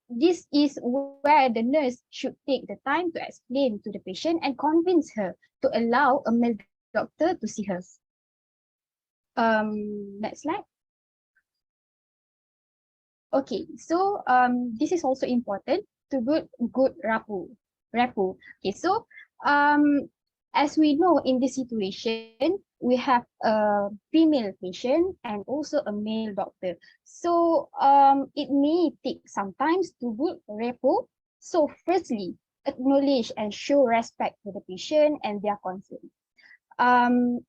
[SPEAKER 17] this is where the nurse should take the time to explain to the patient and convince her to allow a male doctor to see her. Next slide. Okay, so this is also important to good rapport. Okay, so as we know, in this situation, we have a female patient and also a male doctor. So it may take some time to build rapport. So firstly, acknowledge and show respect to the patient and their concerns.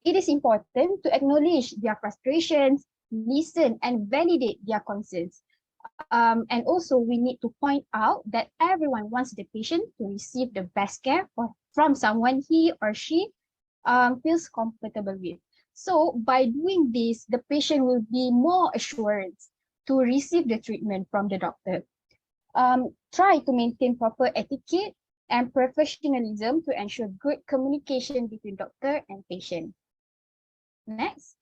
[SPEAKER 17] It is important to acknowledge their frustrations, listen and validate their concerns. And also we need to point out that everyone wants the patient to receive the best care from someone he or she feels comfortable with. So by doing this, the patient will be more assured to receive the treatment from the doctor. Try to maintain proper etiquette and professionalism to ensure good communication between doctor and patient. Next.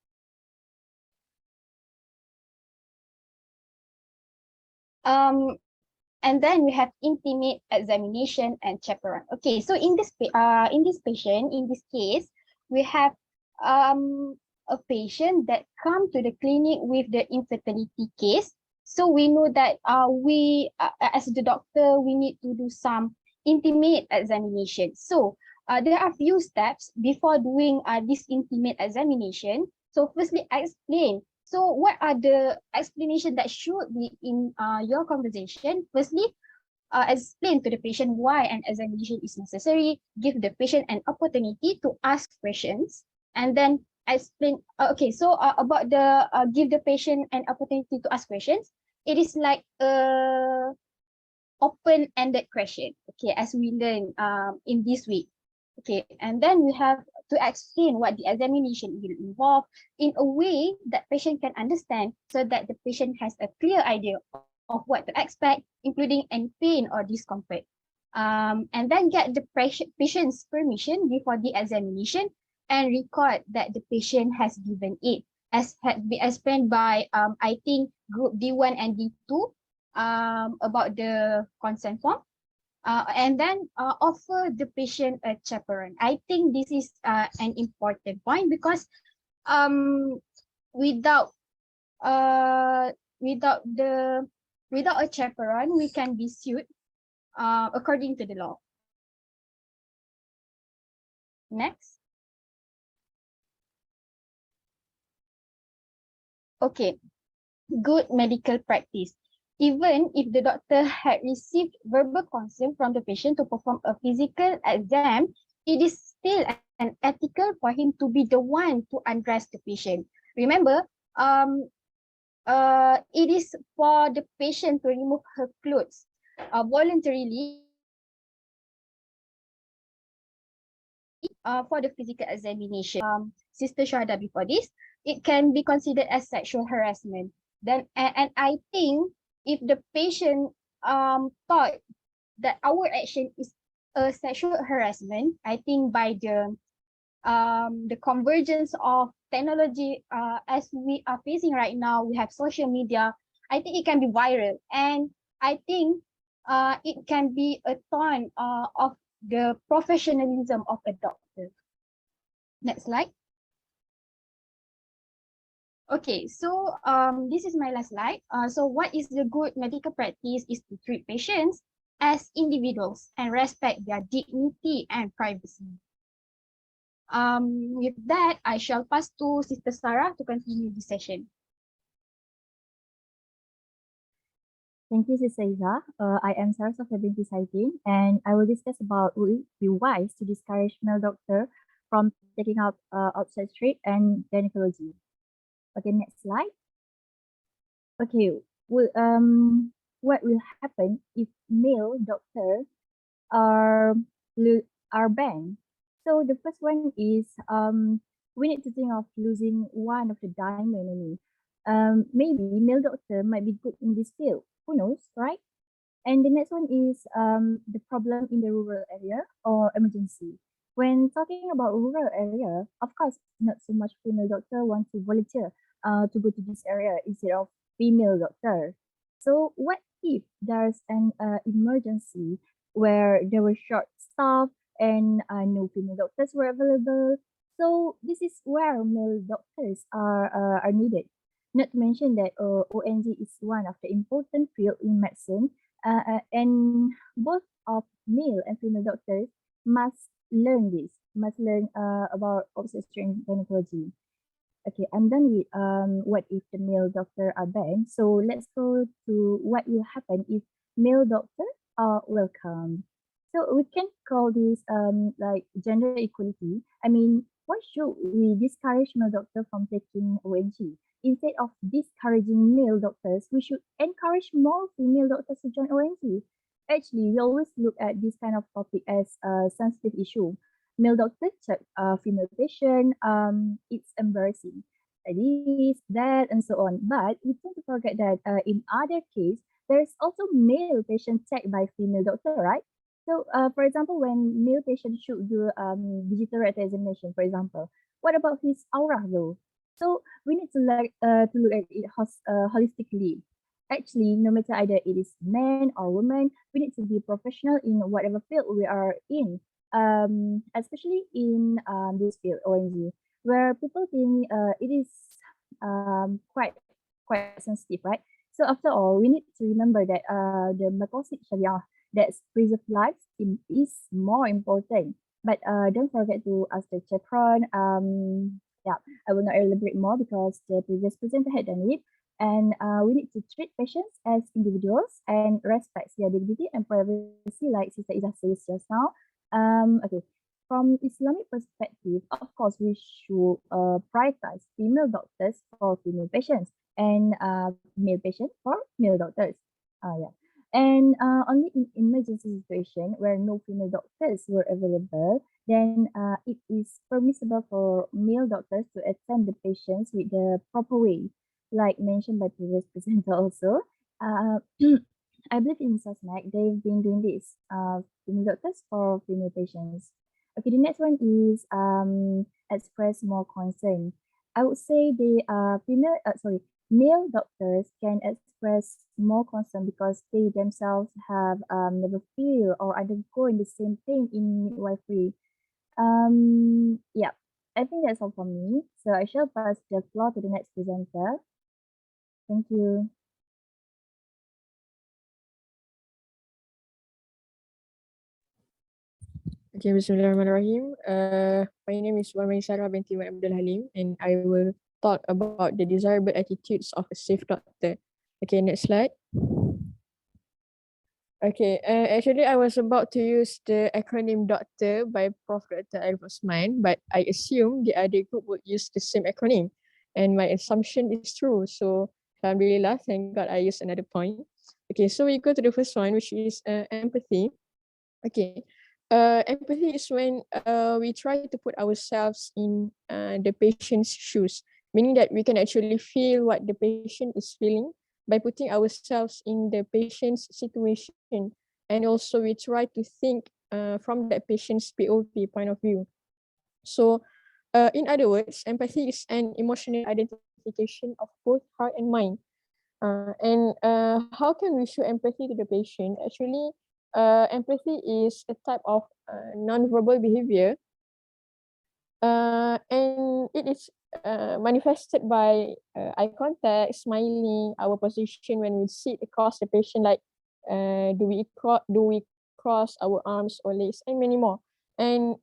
[SPEAKER 17] And then we have intimate examination and chaperone. Okay, so in this patient, in this case, we have a patient that come to the clinic with the infertility case. So we know that we as the doctor, we need to do some intimate examination. So there are few steps before doing this intimate examination. So firstly, I explain. So what are the explanation that should be in your conversation? Firstly, explain to the patient why an examination is necessary, give the patient an opportunity to ask questions, and then explain. Okay, so about the give the patient an opportunity to ask questions, it is like a open-ended question, okay, as we learn in this week. Okay, and then we have to explain what the examination will involve in a way that patient can understand so that the patient has a clear idea of what to expect, including any pain or discomfort. And then get the patient's permission before the examination and record that the patient has given it, as had been explained by I think group D1 and D2 about the consent form. And then offer the patient a chaperone. I think this is an important point because without without a chaperone, we can be sued according to the law. Next. Okay, good medical practice. Even if the doctor had received verbal consent from the patient to perform a physical exam, it is still an ethical for him to be the one to undress the patient. Remember, it is for the patient to remove her clothes voluntarily for the physical examination. Sister Shahada before this, it can be considered as sexual harassment. Then, and I think if the patient thought that our action is a sexual harassment, I think by the convergence of technology as we are facing right now, we have social media. I think it can be viral, and I think it can be a turn of the professionalism of a doctor. Next slide. Okay, so this is my last slide. So what is the good medical practice is to treat patients as individuals and respect their dignity and privacy. With that, I shall pass to Sister Sarah to continue the session.
[SPEAKER 18] Thank you, Sister Iza. I am Sarah Sofia binti Saidin, and I will discuss about would it be wise to discourage male doctor from taking up obstetric and gynecology. Okay, next slide. Okay, well, what will happen if male doctors are banned? So the first one is we need to think of losing one of the diamond only. Maybe male doctor might be good in this field. Who knows, right? And the next one is the problem in the rural area or emergency. When talking about rural area, of course, not so much female doctor want to volunteer to go to this area instead of female doctor. So what if there's an emergency where there were short staff and no female doctors were available? So this is where male doctors are needed. Not to mention that ONG is one of the important field in medicine, and both of male and female doctors must learn this, must learn about obstetrics and gynecology. Okay, I'm done with what if the male doctor are banned. So let's go to what will happen if male doctor are welcome. So we can call this like gender equality. I mean, why should we discourage male doctor from taking ONG? Instead of discouraging male doctors, we should encourage more female doctors to join ONG. Actually, we always look at this kind of topic as a sensitive issue. male doctor check female patient, it's embarrassing. This, that, and so on. But we tend to forget that in other case, there's also male patient checked by female doctor, right? So, for example, when male patient should do digital rectal examination, for example, what about his aura though? So we need to look at it holistically. Actually, no matter either it is man or woman, we need to be professional in whatever field we are in. Especially in this field, ONG, where people think it is quite sensitive, right? So after all, we need to remember that the Maqasid Sharia that preserve lives is more important. But don't forget to ask the chaperone. Yeah, I will not elaborate more because the previous presenter had done it. And we need to treat patients as individuals and respect their dignity and privacy, like Sister Ida says just now. Okay, from Islamic perspective, of course, we should prioritize female doctors for female patients and male patients for male doctors. Yeah. And only in emergency situation where no female doctors were available, then it is permissible for male doctors to attend the patients with the proper way, like mentioned by previous presenter also. Uh, I believe in SASMAC, they've been doing this, female doctors for female patients. Okay, the next one is express more concern. I would say the male doctors can express more concern because they themselves have never feel or undergone the same thing in midwifery. Yeah, I think that's all from me. So I shall pass the floor to the next presenter. Thank you.
[SPEAKER 6] Okay, Bismillahirrahmanirrahim. My name is Warmai Sarah binti Wan Abdul Halim, and I will talk about the desirable attitudes of a safe doctor. Okay, next slide. Okay, actually I was about to use the acronym doctor by Prof. Dr. Arif Osman, but I assume the other group would use the same acronym. And my assumption is true. So alhamdulillah, thank God I used another point. Okay, so we go to the first one, which is empathy. Okay, empathy is when we try to put ourselves in the patient's shoes, meaning that we can actually feel what the patient is feeling by putting ourselves in the patient's situation. And also we try to think from that patient's POV point of view. So in other words, empathy is an emotional identification of both heart and mind. And how can we show empathy to the patient? Actually, empathy is a type of non-verbal behavior, and it is manifested by eye contact, smiling, our position when we sit across the patient, like do we cross our arms or legs, and many more. And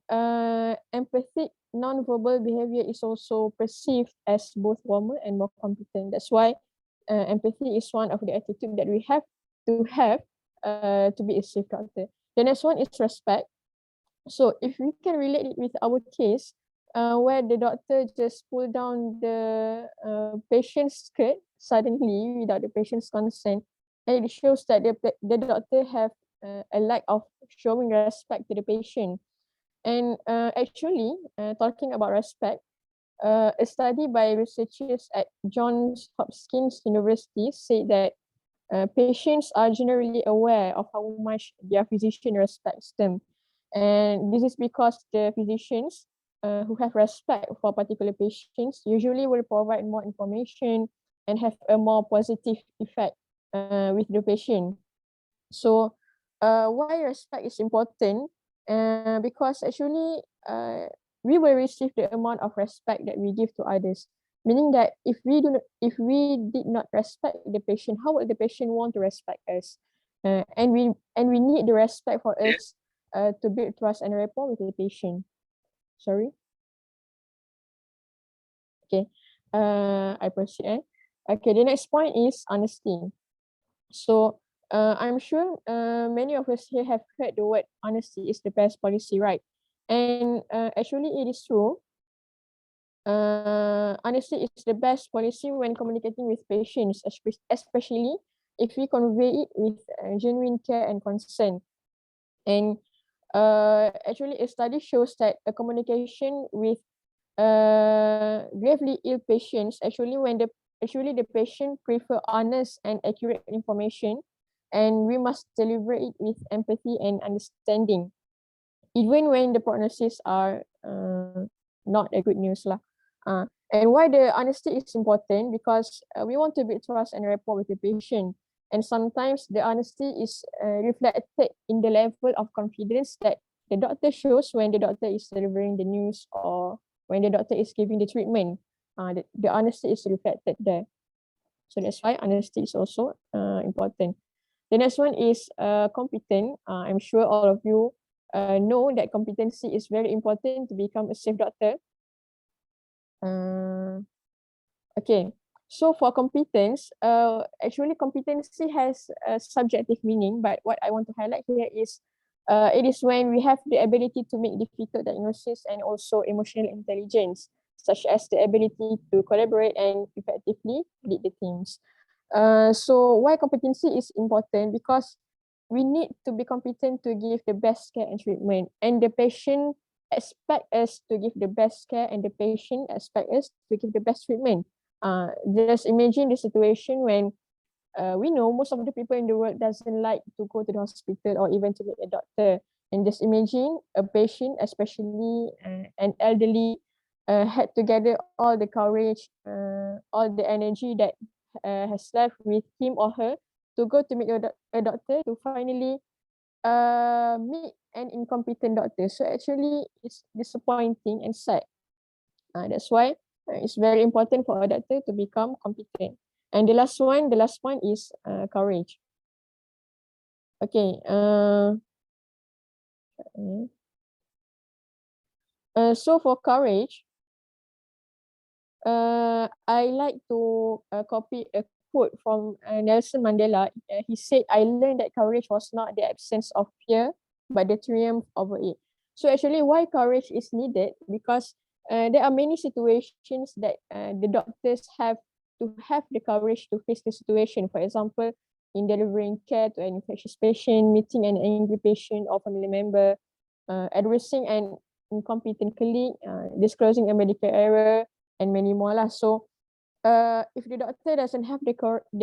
[SPEAKER 6] empathic non-verbal behavior is also perceived as both warmer and more competent. That's why empathy is one of the attitude that we have to be a safe doctor. The next one is respect. So if we can relate it with our case, where the doctor just pull down the patient's skirt suddenly without the patient's consent, and it shows that the doctor have a lack of showing respect to the patient. And actually, talking about respect, a study by researchers at Johns Hopkins University said that patients are generally aware of how much their physician respects them. And this is because the physicians who have respect for particular patients usually will provide more information and have a more positive effect with the patient. So why respect is important? Because actually we will receive the amount of respect that we give to others. Meaning that if we did not respect the patient, how would the patient want to respect us? And we need the respect for us to build trust and rapport with the patient. Sorry. Okay. I proceed. Okay. The next point is honesty. So I'm sure many of us here have heard the word honesty is the best policy, right? And actually, it is true. Honesty is the best policy when communicating with patients, especially if we convey it with genuine care and concern. And
[SPEAKER 19] Actually, a study shows that a communication with gravely ill patients, actually the patient prefer honest and accurate information, and we must deliver it with empathy and understanding, even when the prognosis are not a good news lah. And why the honesty is important, because we want to build trust and rapport with the patient, and sometimes the honesty is reflected in the level of confidence that the doctor shows when the doctor is delivering the news or when the doctor is giving the treatment. The honesty is reflected there. So that's why honesty is also important. The next one is competent. I'm sure all of you know that competency is very important to become a safe doctor. Okay, so for competence, actually competency has a subjective meaning, but what I want to highlight here is it is when we have the ability to make difficult diagnosis and also emotional intelligence, such as the ability to collaborate and effectively lead the teams. So why competency is important? Because we need to be competent to give the best care and treatment, and the patient expect us to give the best care, and the patient expect us to give the best treatment. Just imagine the situation when we know most of the people in the world doesn't like to go to the hospital or even to meet a doctor. And just imagine a patient, especially an elderly, had to gather all the courage, all the energy that has left with him or her to go to meet a doctor to finally meet an incompetent doctor. So actually, it's disappointing and sad. That's why it's very important for a doctor to become competent. And the last one is courage. Okay. So for courage, I like to copy a quote from Nelson Mandela. He said, "I learned that courage was not the absence of fear, but the triumph over it." So actually, why courage is needed? Because there are many situations that the doctors have to have the courage to face the situation. For example, in delivering care to an infectious patient, meeting an angry patient or family member, addressing an incompetent colleague, disclosing a medical error, and many more lah. So if the doctor doesn't have the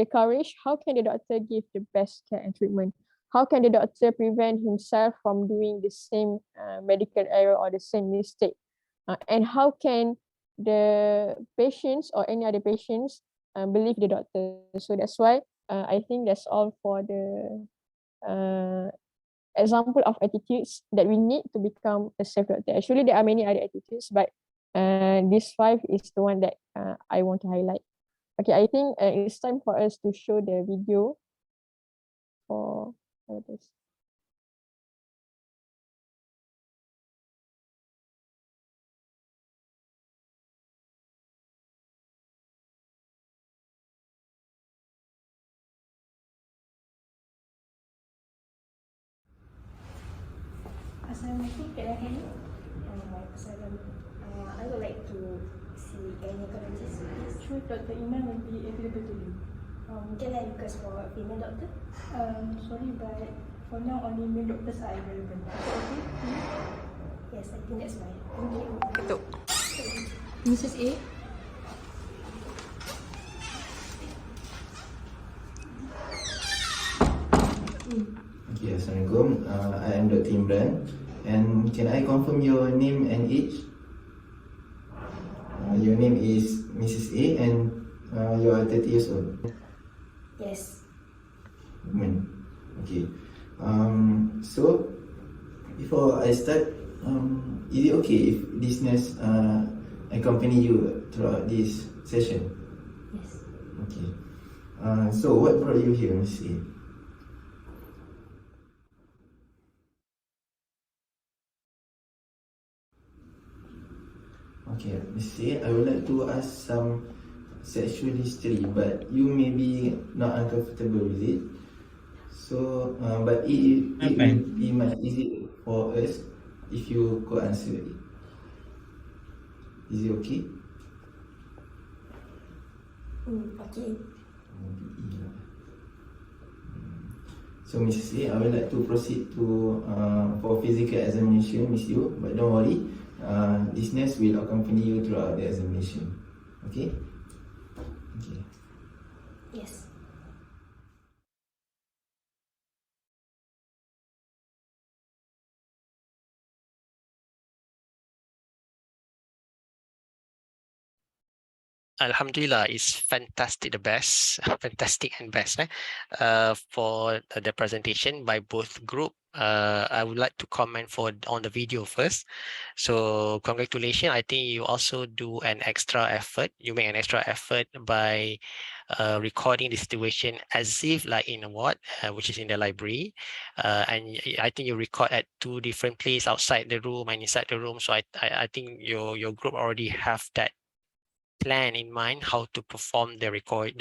[SPEAKER 19] courage, how can the doctor give the best care and treatment? How can the doctor prevent himself from doing the same medical error or the same mistake? And how can the patients or any other patients believe the doctor? So that's why I think that's all for the example of attitudes that we need to become a safe doctor. Actually, there are many other attitudes, but this 5 is the one that I want to highlight. Okay, I think it's time for us to show the video for this.
[SPEAKER 20] Assalamualaikum, can I hear you? I would like to see gynecologist, please.
[SPEAKER 21] Sure, Dr. Iman will be available to you.
[SPEAKER 20] Can I request for a female doctor?
[SPEAKER 21] Sorry, but for now only male doctors are available. Okay?
[SPEAKER 20] Yes, I think that's fine. Thank you.
[SPEAKER 21] Mrs. A.
[SPEAKER 22] Okay, Assalamualaikum. I am Dr. Imran. And can I confirm your name and age? Your name is Mrs. A and you are 30 years old.
[SPEAKER 20] Yes.
[SPEAKER 22] Okay. So before I start, is it okay if this nurse accompany you throughout this session?
[SPEAKER 20] Yes.
[SPEAKER 22] Okay. So what brought you here, Mrs. A? Okay, Mrs. A, I would like to ask some sexual history, but you may be not uncomfortable with it. So, but it will be much easier for us if you could answer it. Is it okay?
[SPEAKER 20] Okay.
[SPEAKER 22] So Mrs. A, I would like to proceed to for physical examination, Miss Yu, but don't worry, this nurse will accompany you throughout the examination. Okay? Okay.
[SPEAKER 20] Yes.
[SPEAKER 7] Alhamdulillah, it's fantastic, the best, fantastic and best for the presentation by both group. I would like to comment on the video first. So congratulations, I think you also do an extra effort. You make an extra effort by recording the situation as if like in a ward, which is in the library. And I think you record at two different places, outside the room and inside the room. So I think your group already have that plan in mind how to perform the record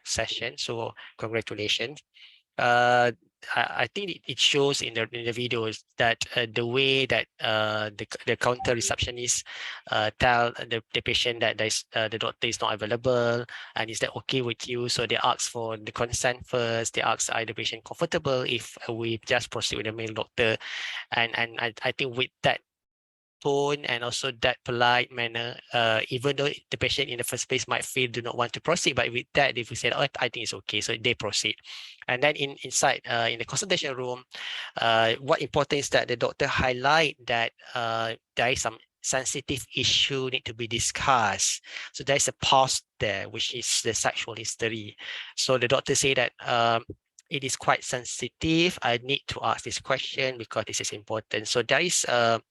[SPEAKER 7] session. So congratulations. I think it shows in the videos that the way that the counter receptionist tell the patient that the doctor is not available, and is that okay with you? So they ask for the consent first. They ask, are the patient comfortable if we just proceed with the male doctor? And I think with that tone and also that polite manner, even though the patient in the first place might feel do not want to proceed, but with that, if we said, oh, I think it's okay, so they proceed. And then inside in the consultation room, what important is that the doctor highlight that there is some sensitive issue need to be discussed. So there is a pause there, which is the sexual history. So the doctor say that it is quite sensitive. I need to ask this question because this is important. So there is a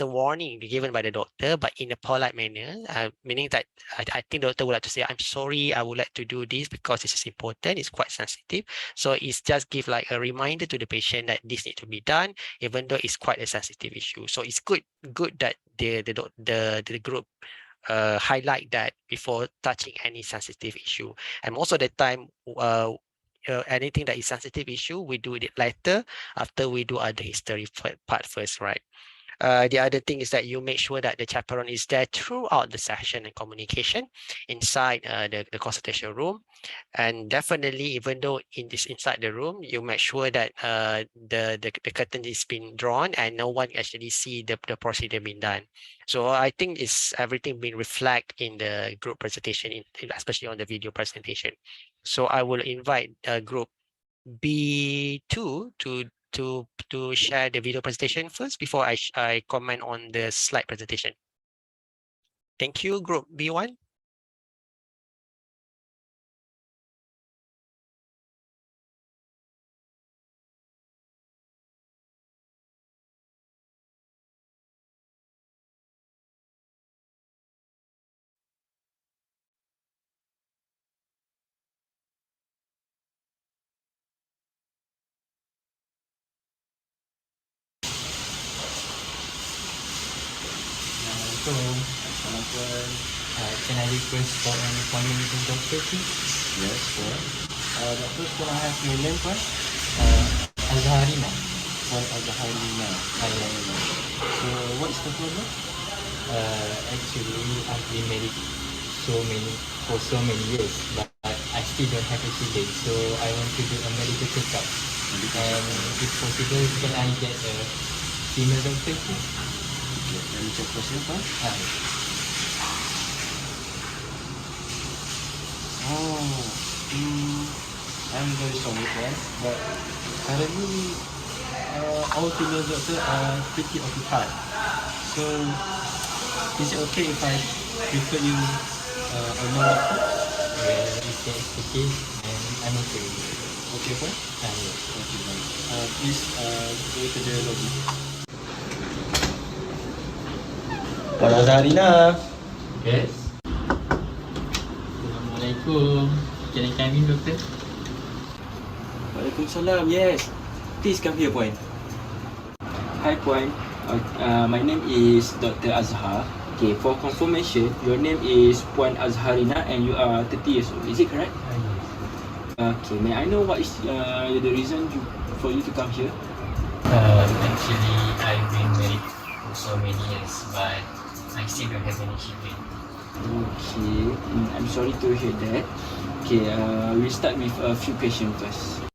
[SPEAKER 7] warning given by the doctor, but in a polite manner, meaning that I think the doctor would like to say, I'm sorry, I would like to do this because this is important, it's quite sensitive. So it's just give like a reminder to the patient that this needs to be done, even though it's quite a sensitive issue. So it's good that the group highlight that before touching any sensitive issue. And most of the time, anything that is sensitive issue, we do it later after we do other history part first, right? The other thing is that you make sure that the chaperone is there throughout the session and communication inside the consultation room. And definitely, even though inside the room, you make sure that the curtain is being drawn and no one actually see the procedure being done. So I think it's everything being reflected in the group presentation, especially on the video presentation. So I will invite group B2 to share the video presentation first before I comment on the slide presentation. Thank you, group B1.
[SPEAKER 2] Assalamualaikum. Can I request for an appointment with the doctor, please? Yes, sure. Doctor, can I have your name first? Azharina. Azharina. So, what is the problem? Actually, I've been married for so many years, but I still don't have a children. So, I want to do a medical checkup. And if possible, can I get a female doctor, please? Okay, let me check first. I'm very sorry for that, but currently all female doctors are pretty occupied. So is it okay if I refer you a male doctor? Well, if that's the case, then I'm okay with it. Okay, boy? Yes. Okay, boy. Please go to the lobby. Azharina. Yes. Assalamualaikum. Can I come in, doctor?
[SPEAKER 4] Waalaikumsalam. Yes. Please come here, Puan. Hi, Puan. My name is Dr. Azhar. Okay, for confirmation, your name is Puan Azharina and you are 30 years old. Is it correct?
[SPEAKER 2] Yes.
[SPEAKER 4] Okay, may I know what is the reason for you to come here?
[SPEAKER 2] Actually, I've been married for so many years, but I still don't have any children.
[SPEAKER 4] Okay, I'm sorry to hear that. Okay, we'll start with a few questions first.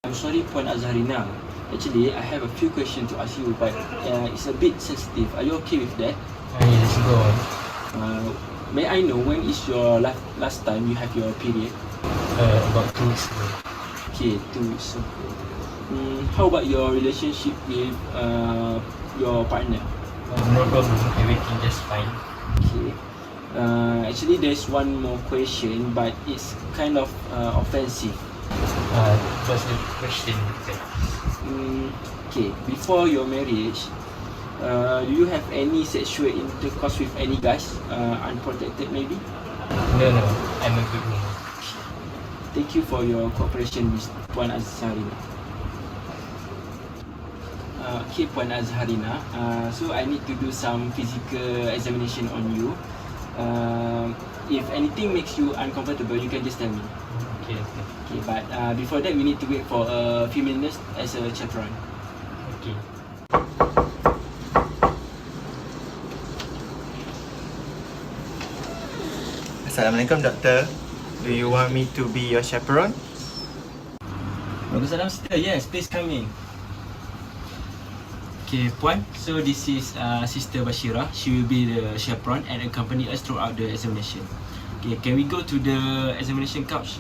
[SPEAKER 4] I'm sorry, Puan Azharina. Actually, I have a few questions to ask you, but it's a bit sensitive. Are you okay with that?
[SPEAKER 2] Yes, go on.
[SPEAKER 4] May I know when is your last time you have your period?
[SPEAKER 2] About 2 weeks ago.
[SPEAKER 4] Okay, 2 weeks ago. How about your relationship with your partner?
[SPEAKER 2] No problem, everything just fine.
[SPEAKER 4] Okay. Actually, there's one more question, but it's kind of offensive.
[SPEAKER 2] What's the question?
[SPEAKER 4] Okay, before your marriage, do you have any sexual intercourse with any guys, unprotected maybe?
[SPEAKER 2] No, I'm a good man.
[SPEAKER 4] Thank you for your cooperation, Ms. Puan Azharina. Okay, Puan Azharina. So I need to do some physical examination on you. If anything makes you uncomfortable, you can just tell me.
[SPEAKER 2] Okay.
[SPEAKER 4] Okay, but before that, we need to wait for a few minutes as a chaperone.
[SPEAKER 2] Okay.
[SPEAKER 22] Assalamualaikum, Doctor. Do you want me to be your chaperone?
[SPEAKER 4] Waalaikumsalam, sister. Yes, please come in. Okay, Puan. So this is Sister Bashira. She will be the chaperone and accompany us throughout the examination. Okay, can we go to the examination couch?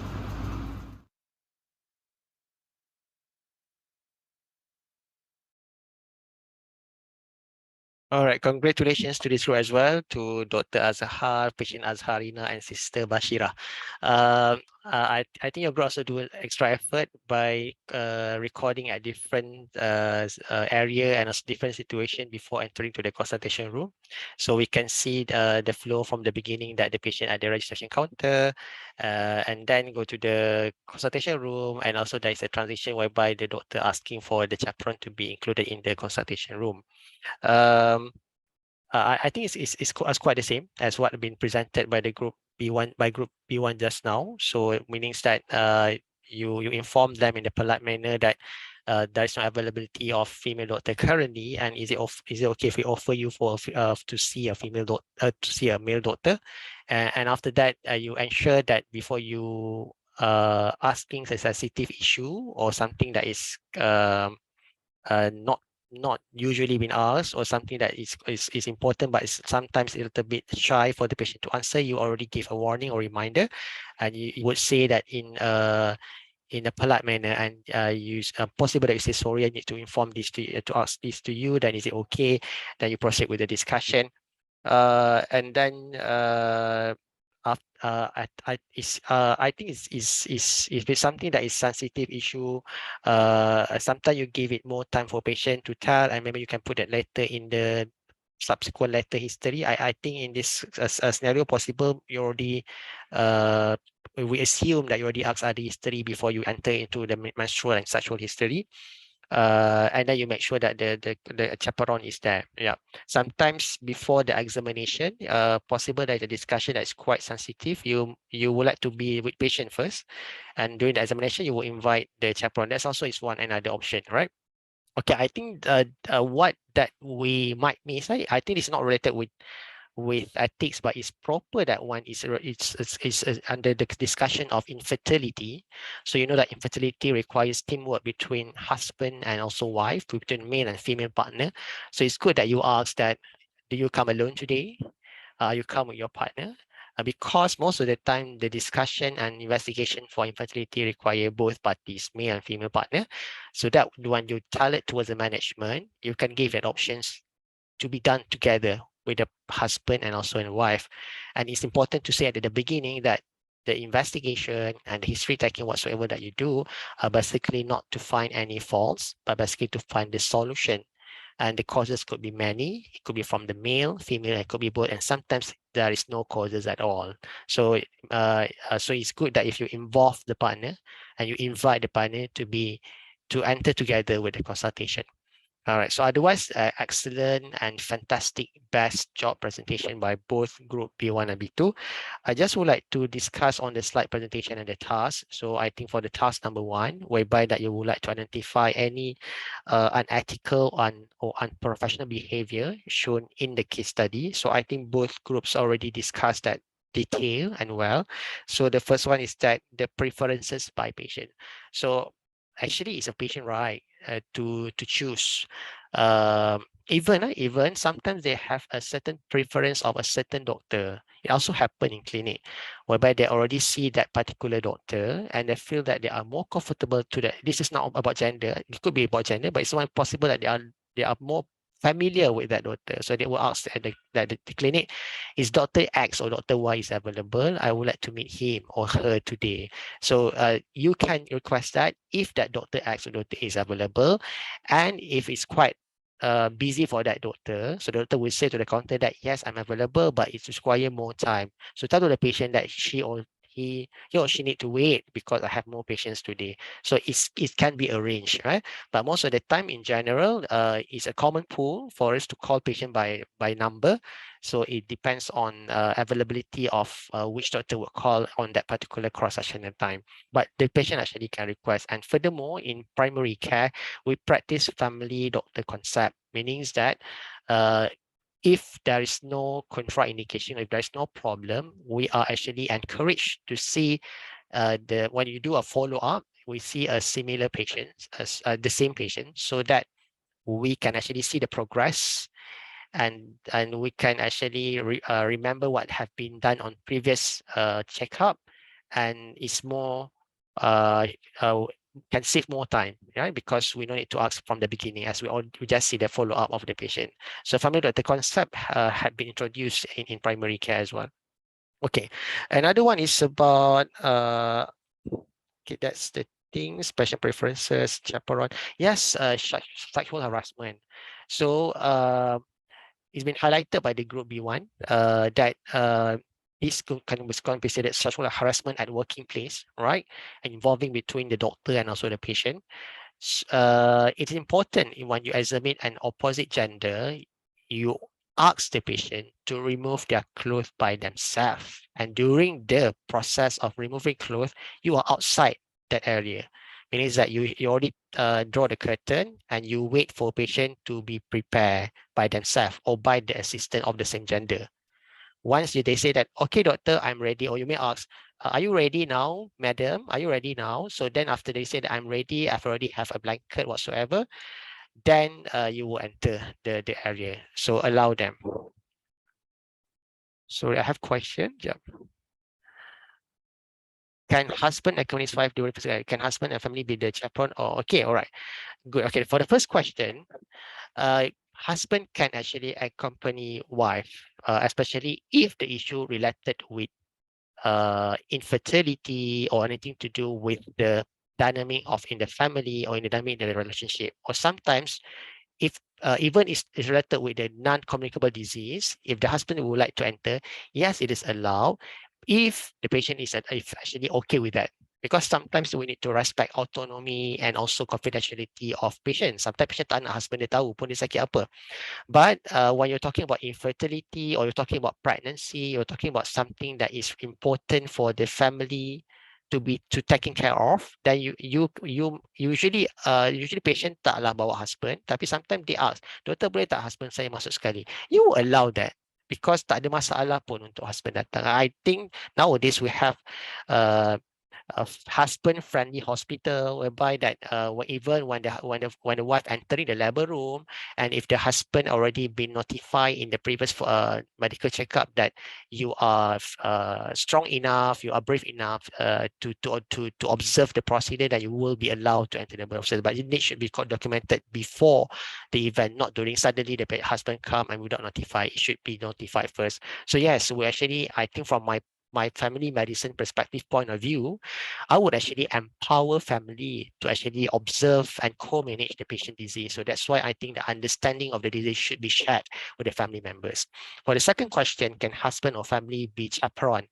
[SPEAKER 7] All right, congratulations to this group as well, to Dr. Azhar, patient Azharina, and Sister Bashira. I think your group also do extra effort by recording at different area and also different situation before entering to the consultation room. So we can see the flow from the beginning, that the patient at the registration counter, and then go to the consultation room, and also there is a transition whereby the doctor asking for the chaperone to be included in the consultation room. I think it's quite the same as what been presented by the group group B1 just now. So meaning that you inform them in a polite manner that there is no availability of female doctor currently, and is it okay if we offer you to see a female doctor, to see a male doctor, and after that you ensure that before you asking a sensitive issue or something that is not usually been asked, or something that is important but is sometimes a little bit shy for the patient to answer, you already give a warning or reminder, and you would say that in a polite manner, and use possible that you say, sorry, I need to inform this to ask this to you, then is it okay, then you proceed with the discussion. And then I think if it's something that is sensitive issue, sometimes you give it more time for patient to tell, and maybe you can put that letter in the subsequent letter history. I think in this scenario possible, you already we assume that you already asked the history before you enter into the menstrual and sexual history. And then you make sure that the chaperone is there. Yeah. Sometimes before the examination, possible that the discussion that is quite sensitive, you would like to be with patient first, and during the examination you will invite the chaperone. That's also is one another option, right? Okay, I think what that we might miss, I think it's not related with ethics, but it's proper that one is under the discussion of infertility. So you know that infertility requires teamwork between husband and also wife, between male and female partner. So it's good that you ask that, do you come alone today? You come with your partner? Because most of the time the discussion and investigation for infertility require both parties, male and female partner. So that when you tell it towards the management, you can give it options to be done together with the husband and also the wife. And it's important to say at the beginning that the investigation and history taking whatsoever that you do are basically not to find any faults, but basically to find the solution. And the causes could be many. It could be from the male, female, it could be both, and sometimes there is no causes at all. So so it's good that if you involve the partner and you invite the partner to enter together with the consultation. All right, so otherwise, excellent and fantastic, best job presentation by both group B1 and B2. I just would like to discuss on the slide presentation and the task. So I think for the task number 1, whereby that you would like to identify any unethical or unprofessional behavior shown in the case study. So I think both groups already discussed that detail and well. So the first one is that the preferences by patient. So actually it's a patient right to choose. Even sometimes they have a certain preference of a certain doctor. It also happen in clinic whereby they already see that particular doctor and they feel that they are more comfortable to that. This is not about gender. It could be about gender, but it's one possible that they are more familiar with that doctor. So they will ask at the clinic, is Dr. X or Dr. Y is available? I would like to meet him or her today. So you can request that if that Dr. X or Dr. is available, and if it's quite busy for that doctor, so the doctor will say to the counter that yes, I'm available, but it requires more time. So tell to the patient that he or she need to wait because I have more patients today. So it can be arranged, right? But most of the time in general, it's a common pool for us to call patient by number. So it depends on availability of which doctor will call on that particular cross-sectional time. But the patient actually can request. And furthermore, in primary care, we practice family doctor concept, meaning that if there is no contraindication, if there is no problem, we are actually encouraged to see when you do a follow-up, we see a similar patient, as the same patient, so that we can actually see the progress, and we can actually remember what have been done on previous checkup, and it's more can save more time, right? Because we don't need to ask from the beginning, as we just see the follow-up of the patient. So family doctor concept had been introduced in primary care as well. Okay, another one is about okay, that's the thing, special preferences, chaperone. Yes, sexual harassment. So it's been highlighted by the group B1 that this was considered sexual harassment at working place, right? Involving between the doctor and also the patient. It's important when you examine an opposite gender, you ask the patient to remove their clothes by themselves. And during the process of removing clothes, you are outside that area. Meaning that you already draw the curtain and you wait for patient to be prepared by themselves or by the assistant of the same gender. Once they say that, okay, doctor, I'm ready, or you may ask, are you ready now, madam? Are you ready now? So then after they say that I'm ready, I've already have a blanket whatsoever, then you will enter the area. So allow them. So I have question. Yeah. Can husband accompany his wife during physical? Can husband and family be the chaperone? Or okay, all right, good. Okay, for the first question, husband can actually accompany wife, especially if the issue related with infertility or anything to do with the dynamic of in the family or in the dynamic in the relationship. Or sometimes if even is related with a non-communicable disease, if the husband would like to enter, yes, it is allowed if the patient is actually okay with that. Because sometimes we need to respect autonomy and also confidentiality of patient. Sometimes patient tak nak husband dia tahu pun dia sakit apa. But when you're talking about infertility or you're talking about pregnancy, you're talking about something that is important for the family to taken care of, then you usually patient taklah bawa husband, tapi sometimes they ask, doktor boleh tak husband saya masuk sekali? You allow that because tak ada masalah pun untuk husband datang. I think nowadays we have a husband-friendly hospital whereby that even when the wife entering the labor room, and if the husband already been notified in the previous medical checkup that you are strong enough, you are brave enough to observe the procedure, that you will be allowed to enter the procedure. But it should be documented before the event, not during. Suddenly the husband come and without notify. It should be notified first. So yes, we actually, I think from my family medicine perspective point of view, I would actually empower family to actually observe and co-manage the patient disease. So that's why I think the understanding of the disease should be shared with the family members. For the second question, can husband or family be chaperone?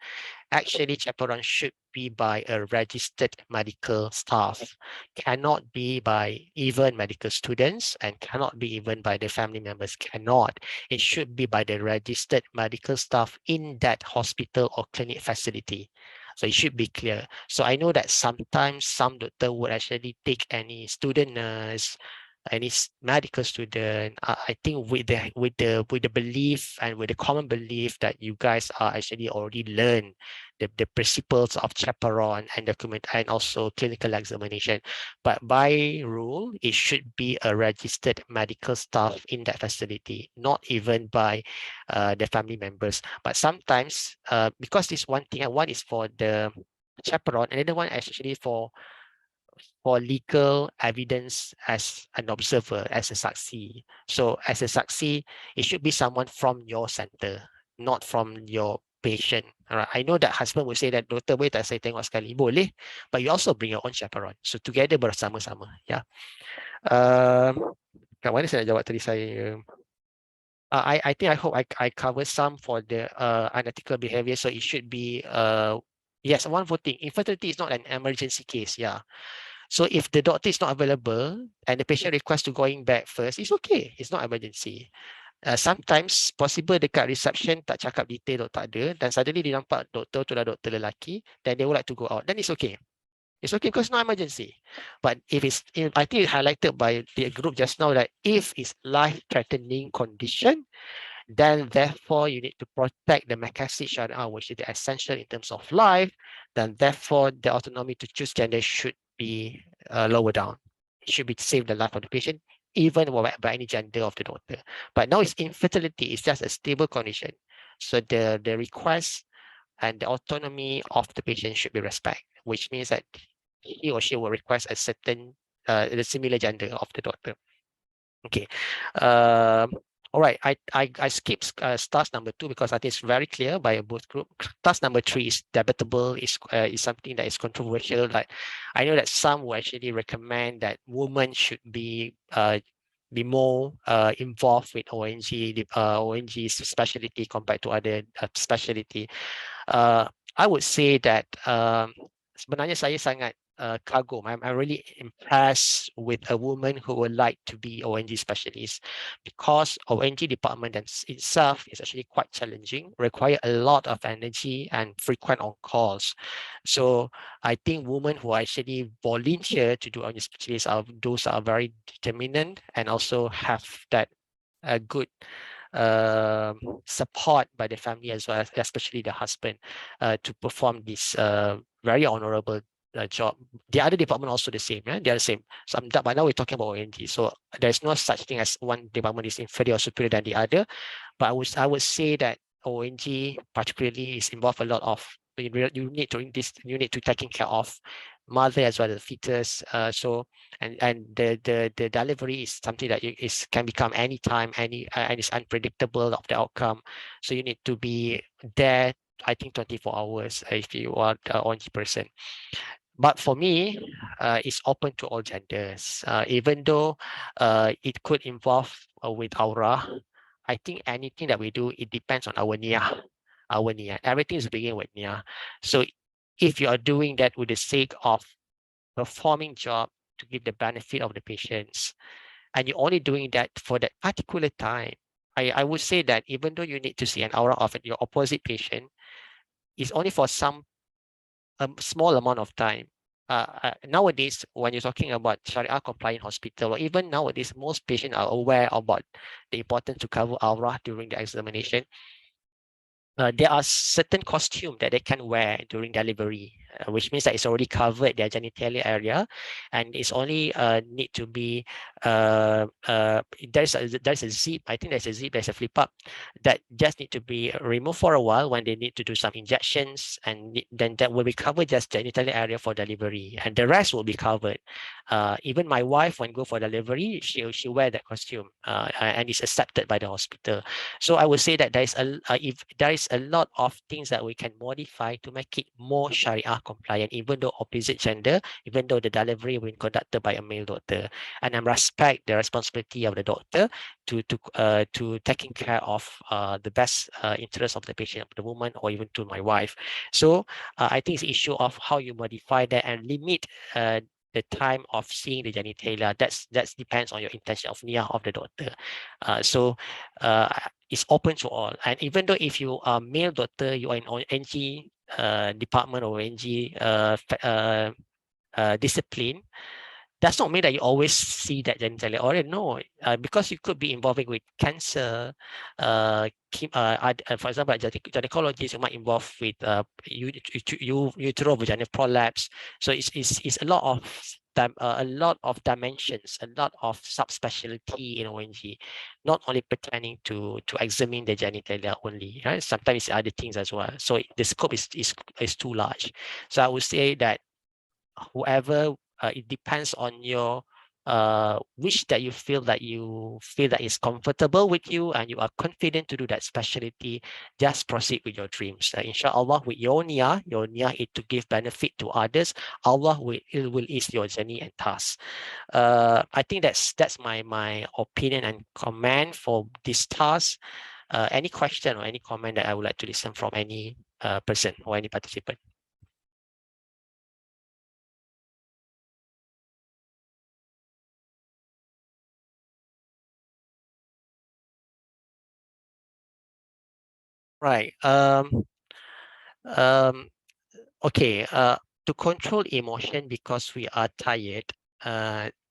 [SPEAKER 7] Actually, chaperone should be by a registered medical staff, cannot be by even medical students, and cannot be even by the family members, cannot. It should be by the registered medical staff in that hospital or clinic facility. So it should be clear. So I know that sometimes some doctor would actually take any student nurse, any medical student, I think with the belief and with the common belief that you guys are actually already learned the principles of chaperone and document and also clinical examination. But by rule, it should be a registered medical staff in that facility, not even by the family members. But sometimes, because this one thing, and one is for the chaperone, and another one actually for legal evidence as an observer, as a saksi. So as a saksi, it should be someone from your center, not from your patient. All right. I know that husband will say that, doktor boleh tak saya tengok sekali? Boleh, but you also bring your own chaperone. So together bersama-sama. Yeah. Kat mana saya nak jawab tadi saya? I think I hope I cover some for the unethical behavior. So it should be yes, one more thing. Infertility is not an emergency case. Yeah. So if the doctor is not available and the patient requests to going back first, it's okay. It's not emergency. Sometimes possible dekat reception tak cakap detail tak ada, dan suddenly dia nampak doktor tu dah doktor lelaki, then they would like to go out. Then it's okay. It's okay because it's not emergency. But if I think it's highlighted by the group just now that if it's life-threatening condition, then therefore you need to protect the Makasih Syariah, which is the essential in terms of life, then therefore the autonomy to choose gender should be lower down. It should be to save the life of the patient, even by any gender of the daughter. But now it's infertility, it's just a stable condition. So the request and the autonomy of the patient should be respected, which means that he or she will request a certain the similar gender of the daughter. Okay. All right. I skipped task number 2 because I think it's very clear by both group. Task number 3 is debatable. Is something that is controversial. Like I know that some will actually recommend that women should be more involved with ONG's specialty compared to other specialty. I would say that sebenarnya saya sangat kagum. I'm really impressed with a woman who would like to be ONG specialist, because ONG department itself is actually quite challenging, require a lot of energy and frequent on calls. So I think women who actually volunteer to do ONG specialists are those are very determined and also have that good support by the family as well, especially the husband, to perform this very honorable job. The other department also the same, yeah? They are the same. So but now we're talking about ONG. So there's no such thing as one department is inferior or superior than the other. But I would say that ONG particularly is involved a lot of you need to taking care of mother as well as the fetus. So and the delivery is something that can become anytime, and it's unpredictable of the outcome. So you need to be there, I think 24 hours if you are the ONG person. But for me, it's open to all genders. Even though it could involve with aura, I think anything that we do, it depends on our niyyah. Our niyyah. Everything is beginning with niyyah. So if you are doing that with the sake of performing job to give the benefit of the patients, and you're only doing that for that particular time, I would say that even though you need to see an aura of your opposite patient, it's only for some small amount of time. Nowadays, when you're talking about Sharia compliant hospital, or even nowadays, most patients are aware about the importance to cover aura during the examination. There are certain costume that they can wear during delivery, which means that it's already covered their genitalia area, and it's only need to be there's a zip. I think there's a zip. There's a flip up that just need to be removed for a while when they need to do some injections, and then that will be covered just genitalia area for delivery, and the rest will be covered. Even my wife, when go for delivery, she wear that costume, and it's accepted by the hospital. So I would say that there is a lot of things that we can modify to make it more Sharia compliant, even though opposite gender, even though the delivery will be conducted by a male doctor. And I respect the responsibility of the doctor to taking care of the best interest of the patient, of the woman, or even to my wife. So I think it's an issue of how you modify that and limit the time of seeing the genitalia. That depends on your intention of niyyah of the doctor. So it's open to all. And even though if you are male doctor, you are in ONG department or ONG discipline, does not mean that you always see that genitalia or no, because you could be involving with cancer, for example, gynecologists you might involve with uterovaginal prolapse. So it's a lot of dimensions, a lot of subspecialty in ONG, not only pertaining to examine the genitalia only, right? Sometimes it's other things as well. So the scope is too large. So I would say that whoever, it depends on your which that you feel that is comfortable with you and you are confident to do that specialty. Just proceed with your dreams. Inshallah, with your niyyah is to give benefit to others. Allah will ease your journey and task. I think that's my opinion and comment for this task. Any question or any comment that I would like to listen from any person or any participant? Right. Okay. To control emotion because we are tired,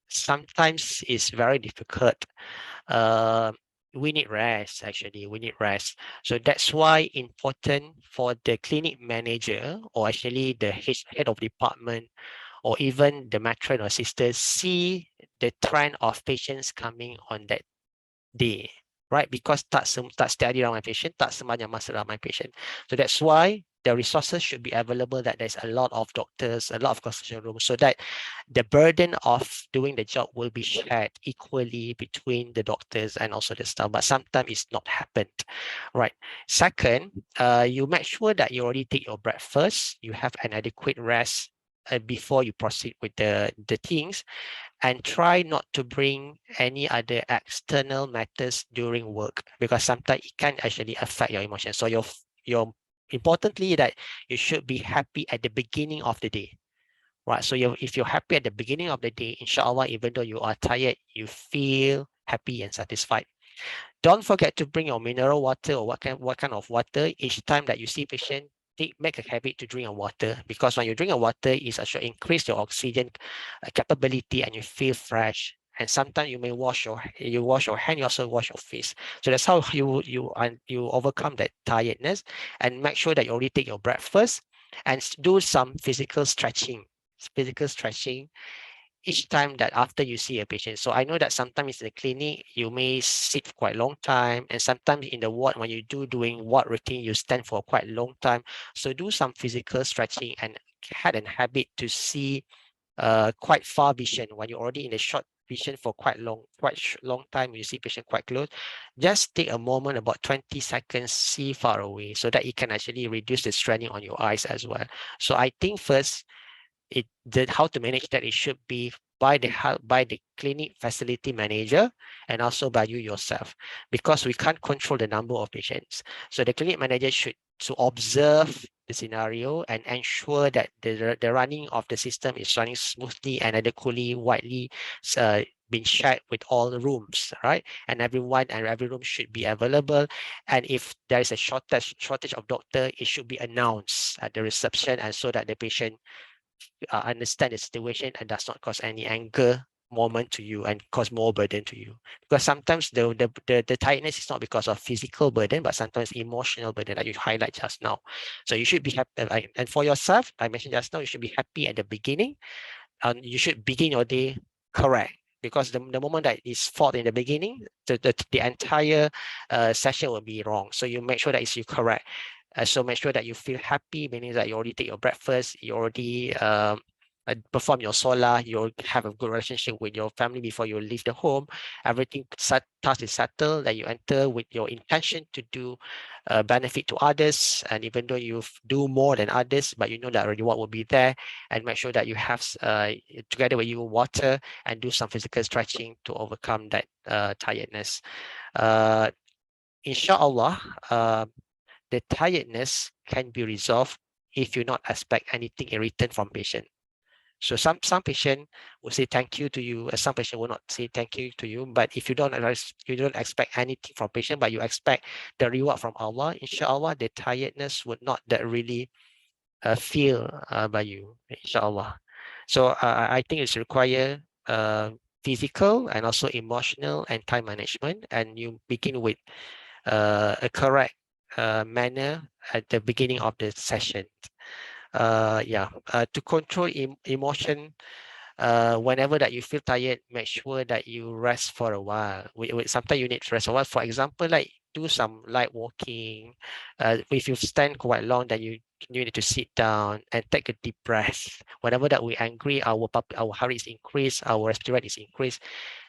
[SPEAKER 7] sometimes it's very difficult. We need rest, actually. We need rest. So that's why important for the clinic manager or actually the head of department or even the matron or sister see the trend of patients coming on that day, right? Because tak setiap hari ramai patient, tak sebanyak masa ramai patient. So that's why the resources should be available, that there's a lot of doctors, a lot of consultation rooms, so that the burden of doing the job will be shared equally between the doctors and also the staff. But sometimes it's not happened, right? Second, you make sure that you already take your breakfast, you have an adequate rest before you proceed with the things, and try not to bring any other external matters during work, because sometimes it can actually affect your emotions. So your importantly that you should be happy at the beginning of the day, right? So if you're happy at the beginning of the day, inshallah, even though you are tired, you feel happy and satisfied. Don't forget to bring your mineral water or what kind of water each time that you see patient. Make a habit to drink a water, because when you drink a water, it actually increase your oxygen capability and you feel fresh. And sometimes you may wash your hand, you also wash your face. So that's how you overcome that tiredness. And make sure that you already take your breakfast and do some physical stretching. Each time that after you see a patient. So I know that sometimes in the clinic, you may sit for quite a long time. And sometimes in the ward, when you doing ward routine, you stand for quite a long time. So do some physical stretching and had a habit to see quite far vision. When you're already in a short vision for quite long time, you see patient quite close. Just take a moment, about 20 seconds, see far away, so that it can actually reduce the straining on your eyes as well. So I think first, how to manage that, it should be by the clinic facility manager and also by you yourself, because we can't control the number of patients. So the clinic manager should observe the scenario and ensure that the running of the system is running smoothly and adequately, widely been shared with all the rooms, right? And every room should be available. And if there is a shortage of doctor, it should be announced at the reception, and so that the patient understand the situation and does not cause any anger moment to you and cause more burden to you. Because sometimes the tiredness is not because of physical burden, but sometimes emotional burden that you highlight just now. So you should be happy. And for yourself, I mentioned just now, you should be happy at the beginning. And you should begin your day correct. Because the moment that is fault in the beginning, the entire session will be wrong. So you make sure that you correct. So make sure that you feel happy, meaning that you already take your breakfast, you already perform your solar, you have a good relationship with your family before you leave the home. Everything task is settled, that you enter with your intention to do benefit to others. And even though you do more than others, but you know that reward will be there. And make sure that you have together with you water and do some physical stretching to overcome that tiredness. Inshallah, the tiredness can be resolved if you not expect anything in return from patient. So some patient will say thank you to you, and some patient will not say thank you to you. But if you don't expect anything from patient, but you expect the reward from Allah, inshallah, the tiredness would not that really feel by you, inshallah. So I think it's required physical and also emotional and time management, and you begin with a correct manner at the beginning of the session. To control emotion, whenever that you feel tired, make sure that you rest for a while. Sometimes you need to rest a while. For example, like do some light walking. If you stand quite long, then you need to sit down and take a deep breath. Whenever that we're angry, our heart is increased, our respiratory rate is increased.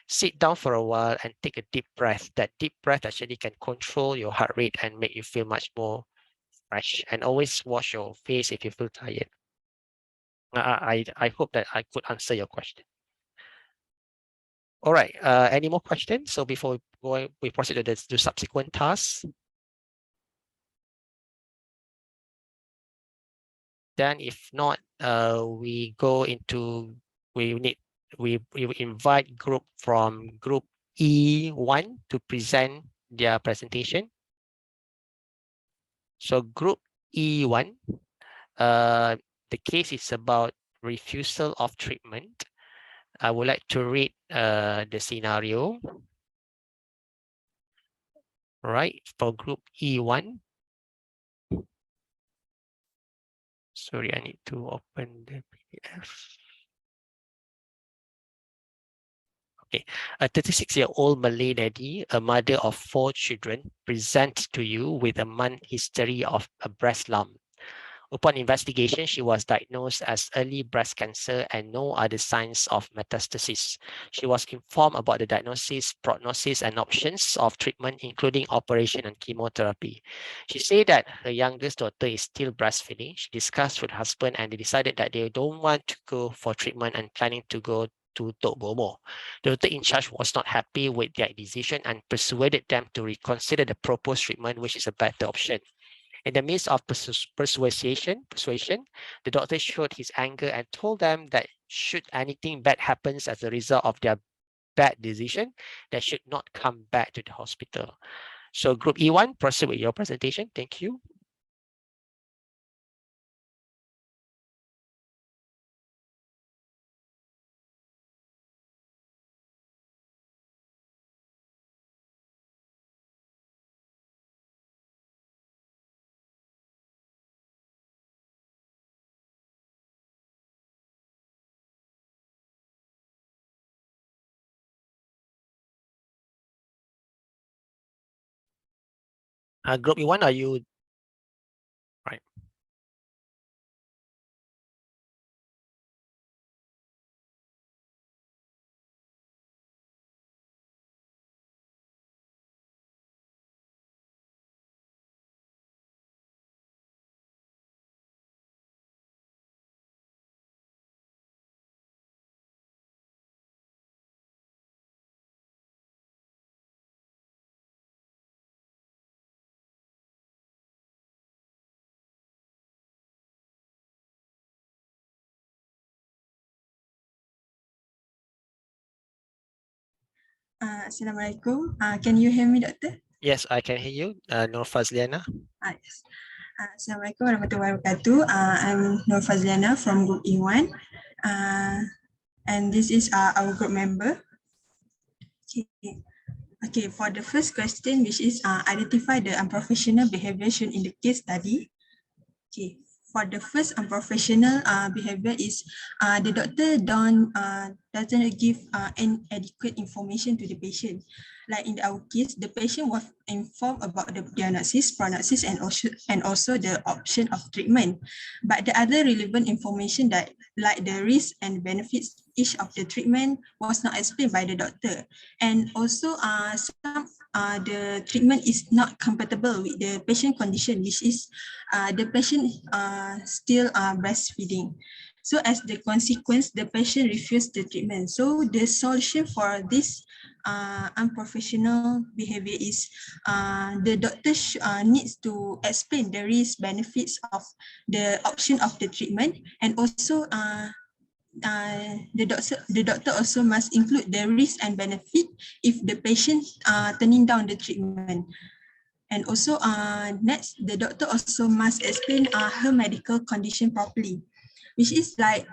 [SPEAKER 7] Sit down for a while and take a deep breath. That deep breath actually can control your heart rate and make you feel much more fresh. And always wash your face if you feel tired. I hope that I could answer your question. All right. Any more questions? So before we proceed to the subsequent tasks. Then, if not, we go into we invite group from group E1 to present their presentation. So group E1, the case is about refusal of treatment. I would like to read the scenario. Right, for group E1. Sorry, I need to open the PDF. Okay, a 36-year-old Malay lady, a mother of 4 children, presents to you with a month history of a breast lump. Upon investigation, she was diagnosed as early breast cancer and no other signs of metastasis. She was informed about the diagnosis, prognosis, and options of treatment, including operation and chemotherapy. She said that her youngest daughter is still breastfeeding. She discussed with her husband and they decided that they don't want to go for treatment and planning to go to Tok Bomo. The doctor in charge was not happy with their decision and persuaded them to reconsider the proposed treatment, which is a better option. In the midst of persuasion, the doctor showed his anger and told them that should anything bad happens as a result of their bad decision, they should not come back to the hospital. So group E1, proceed with your presentation. Thank you. Group E1, are you right?
[SPEAKER 3] Assalamualaikum. Can you hear me, Doctor?
[SPEAKER 7] Yes, I can hear you. Nur Fazliana.
[SPEAKER 3] Yes. Assalamualaikum warahmatullahi wabarakatuh. I'm Nur Fazliana from Group E1. And this is our group member. Okay, for the first question, which is identify the unprofessional behavior shown in the case study. Okay, for the first unprofessional behavior is the doctor doesn't give inadequate information to the patient. Like in our case, the patient was informed about the diagnosis, prognosis, and also the option of treatment. But the other relevant information that like the risk and benefits each of the treatment was not explained by the doctor. And also the treatment is not compatible with the patient condition, which is the patient still breastfeeding. So as the consequence, the patient refused the treatment. So the solution for this unprofessional behavior is the doctor needs to explain the risk benefits of the option of the treatment, and also the doctor also must include the risk and benefit if the patient turning down the treatment. And also next, the doctor also must explain her medical condition properly, which is like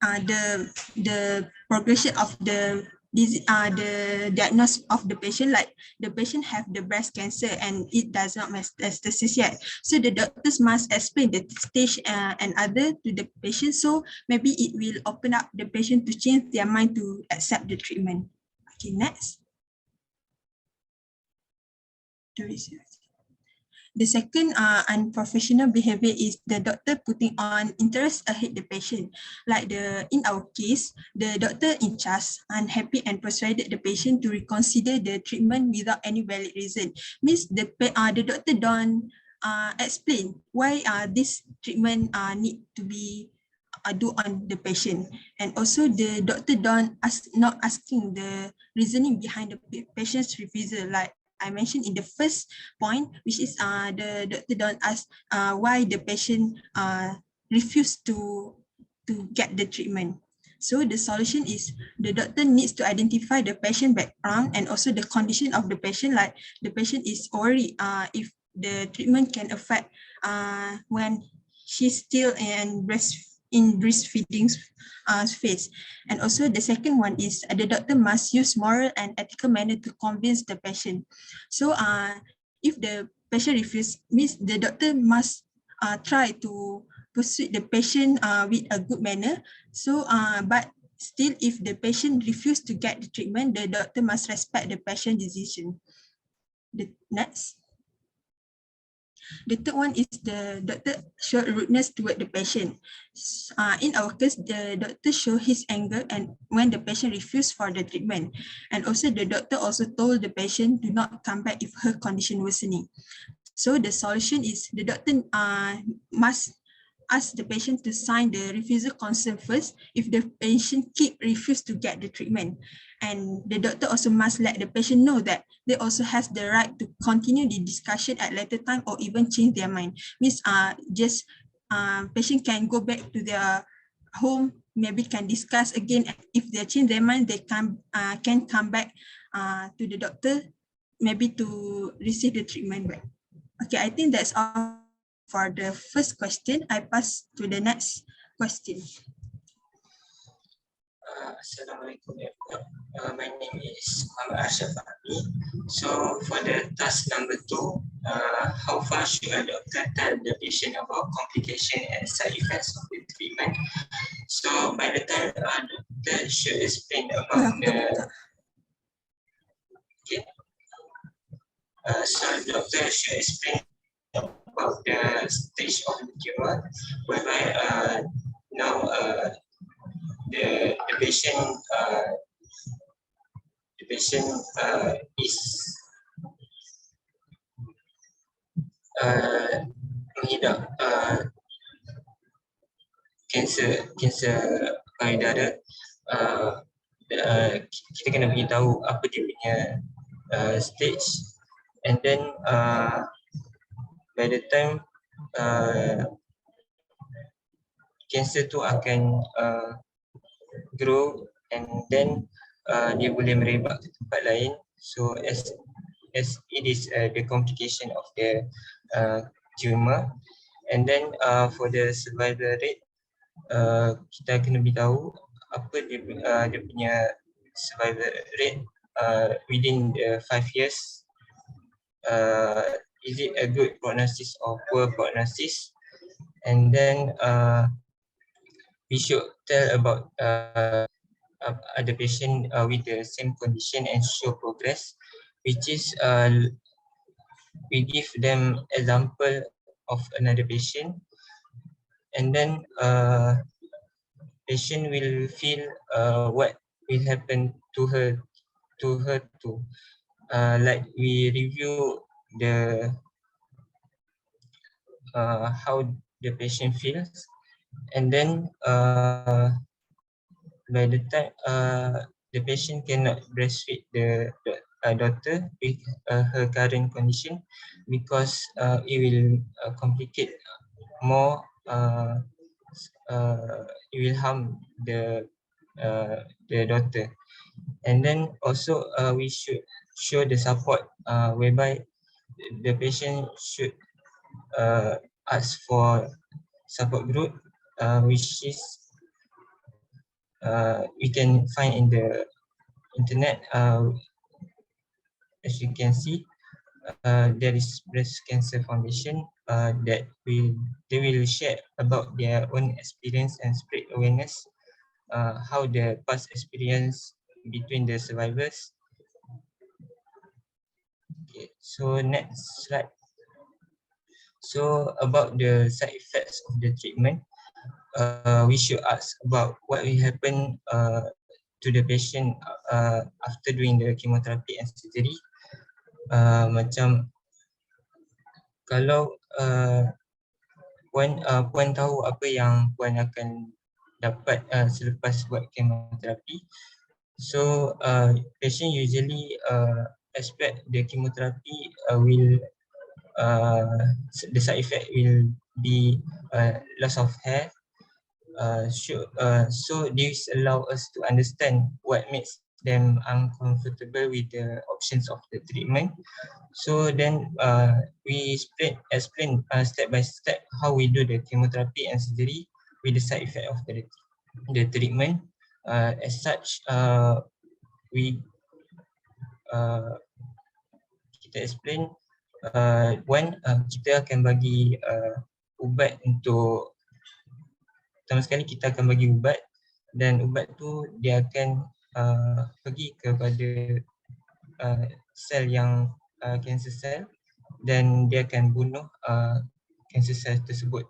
[SPEAKER 3] the progression of the diagnosis of the patient, like the patient have the breast cancer and it does not metastasis yet. So the doctors must explain the stage and other to the patient. So maybe it will open up the patient to change their mind to accept the treatment. Okay, next. The second unprofessional behavior is the doctor putting on interest ahead the patient. Like in our case, the doctor in charge unhappy and persuaded the patient to reconsider the treatment without any valid reason. Means the doctor don't explain why this treatment need to be do on the patient, and also the doctor not asking the reasoning behind the patient's refusal. Like I mentioned in the first point, which is the doctor don't ask why the patient refused to get the treatment. So the solution is the doctor needs to identify the patient background and also the condition of the patient. Like the patient is worried if the treatment can affect when she's still in breastfeeding phase. And also the second one is the doctor must use moral and ethical manner to convince the patient. So if the patient refuses, means the doctor must try to persuade the patient with a good manner. So but still, if the patient refuses to get the treatment, the doctor must respect the patient's decision. The next. The third one is the doctor show rudeness toward the patient. In our case, the doctor show his anger and when the patient refused for the treatment. And also the doctor also told the patient do not come back if her condition worsening. So the solution is the doctor must ask the patient to sign the refusal consent first if the patient refuse to get the treatment. And the doctor also must let the patient know that they also has the right to continue the discussion at later time or even change their mind. Means patient can go back to their home, maybe can discuss again. If they change their mind, they can come back to the doctor, maybe to receive the treatment back. Okay, I think that's all for the first question. I pass to the next question.
[SPEAKER 4] Assalamualaikum everyone. My name is Muhammad Ashraf Ahmi. So for the task number 2, how far should a doctor tell the patient about complication and side effects of the treatment? So by the time doctor should explain about doctor should explain about the stage of the tumor, whereby now the patient is mengidap kanser payudara. Kita kena beritahu apa dia punya stage, and then by the time kanser tu akan grow, and then dia boleh merebak ke tempat lain. So as it is the complication of the tumor, and then for the survival rate, kita kena beritahu apa dia punya survival rate within the 5 years. Is it a good prognosis or poor prognosis? And then we should tell about other patient with the same condition and show progress, which is we give them example of another patient, and then patient will feel what will happen to her too. Like we review the how the patient feels, and then by the time the patient cannot breastfeed the daughter with her current condition, because it will complicate more. It will harm the daughter. And then also we should show the support, whereby the patient should ask for support group, which is
[SPEAKER 2] we can find in the internet. As you can see, there is Breast Cancer Foundation that they will share about their own experience and spread awareness how the past experience between the survivors. Okay, so next slide. So about the side effects of the treatment, we should ask about what will happen to the patient after doing the chemotherapy and surgery. Macam kalau puan tahu apa yang puan akan dapat selepas buat chemotherapy. So patient usually expect the chemotherapy will the side effect will be loss of hair. So this allow us to understand what makes them uncomfortable with the options of the treatment. So then we explain step by step how we do the chemotherapy and surgery with the side effect of the treatment. As such, we kita explain one, kita akan bagi ubat untuk, pertama sekali kita akan bagi ubat, dan ubat tu dia akan pergi kepada sel yang cancer cell, dan dia akan bunuh cancer cell tersebut.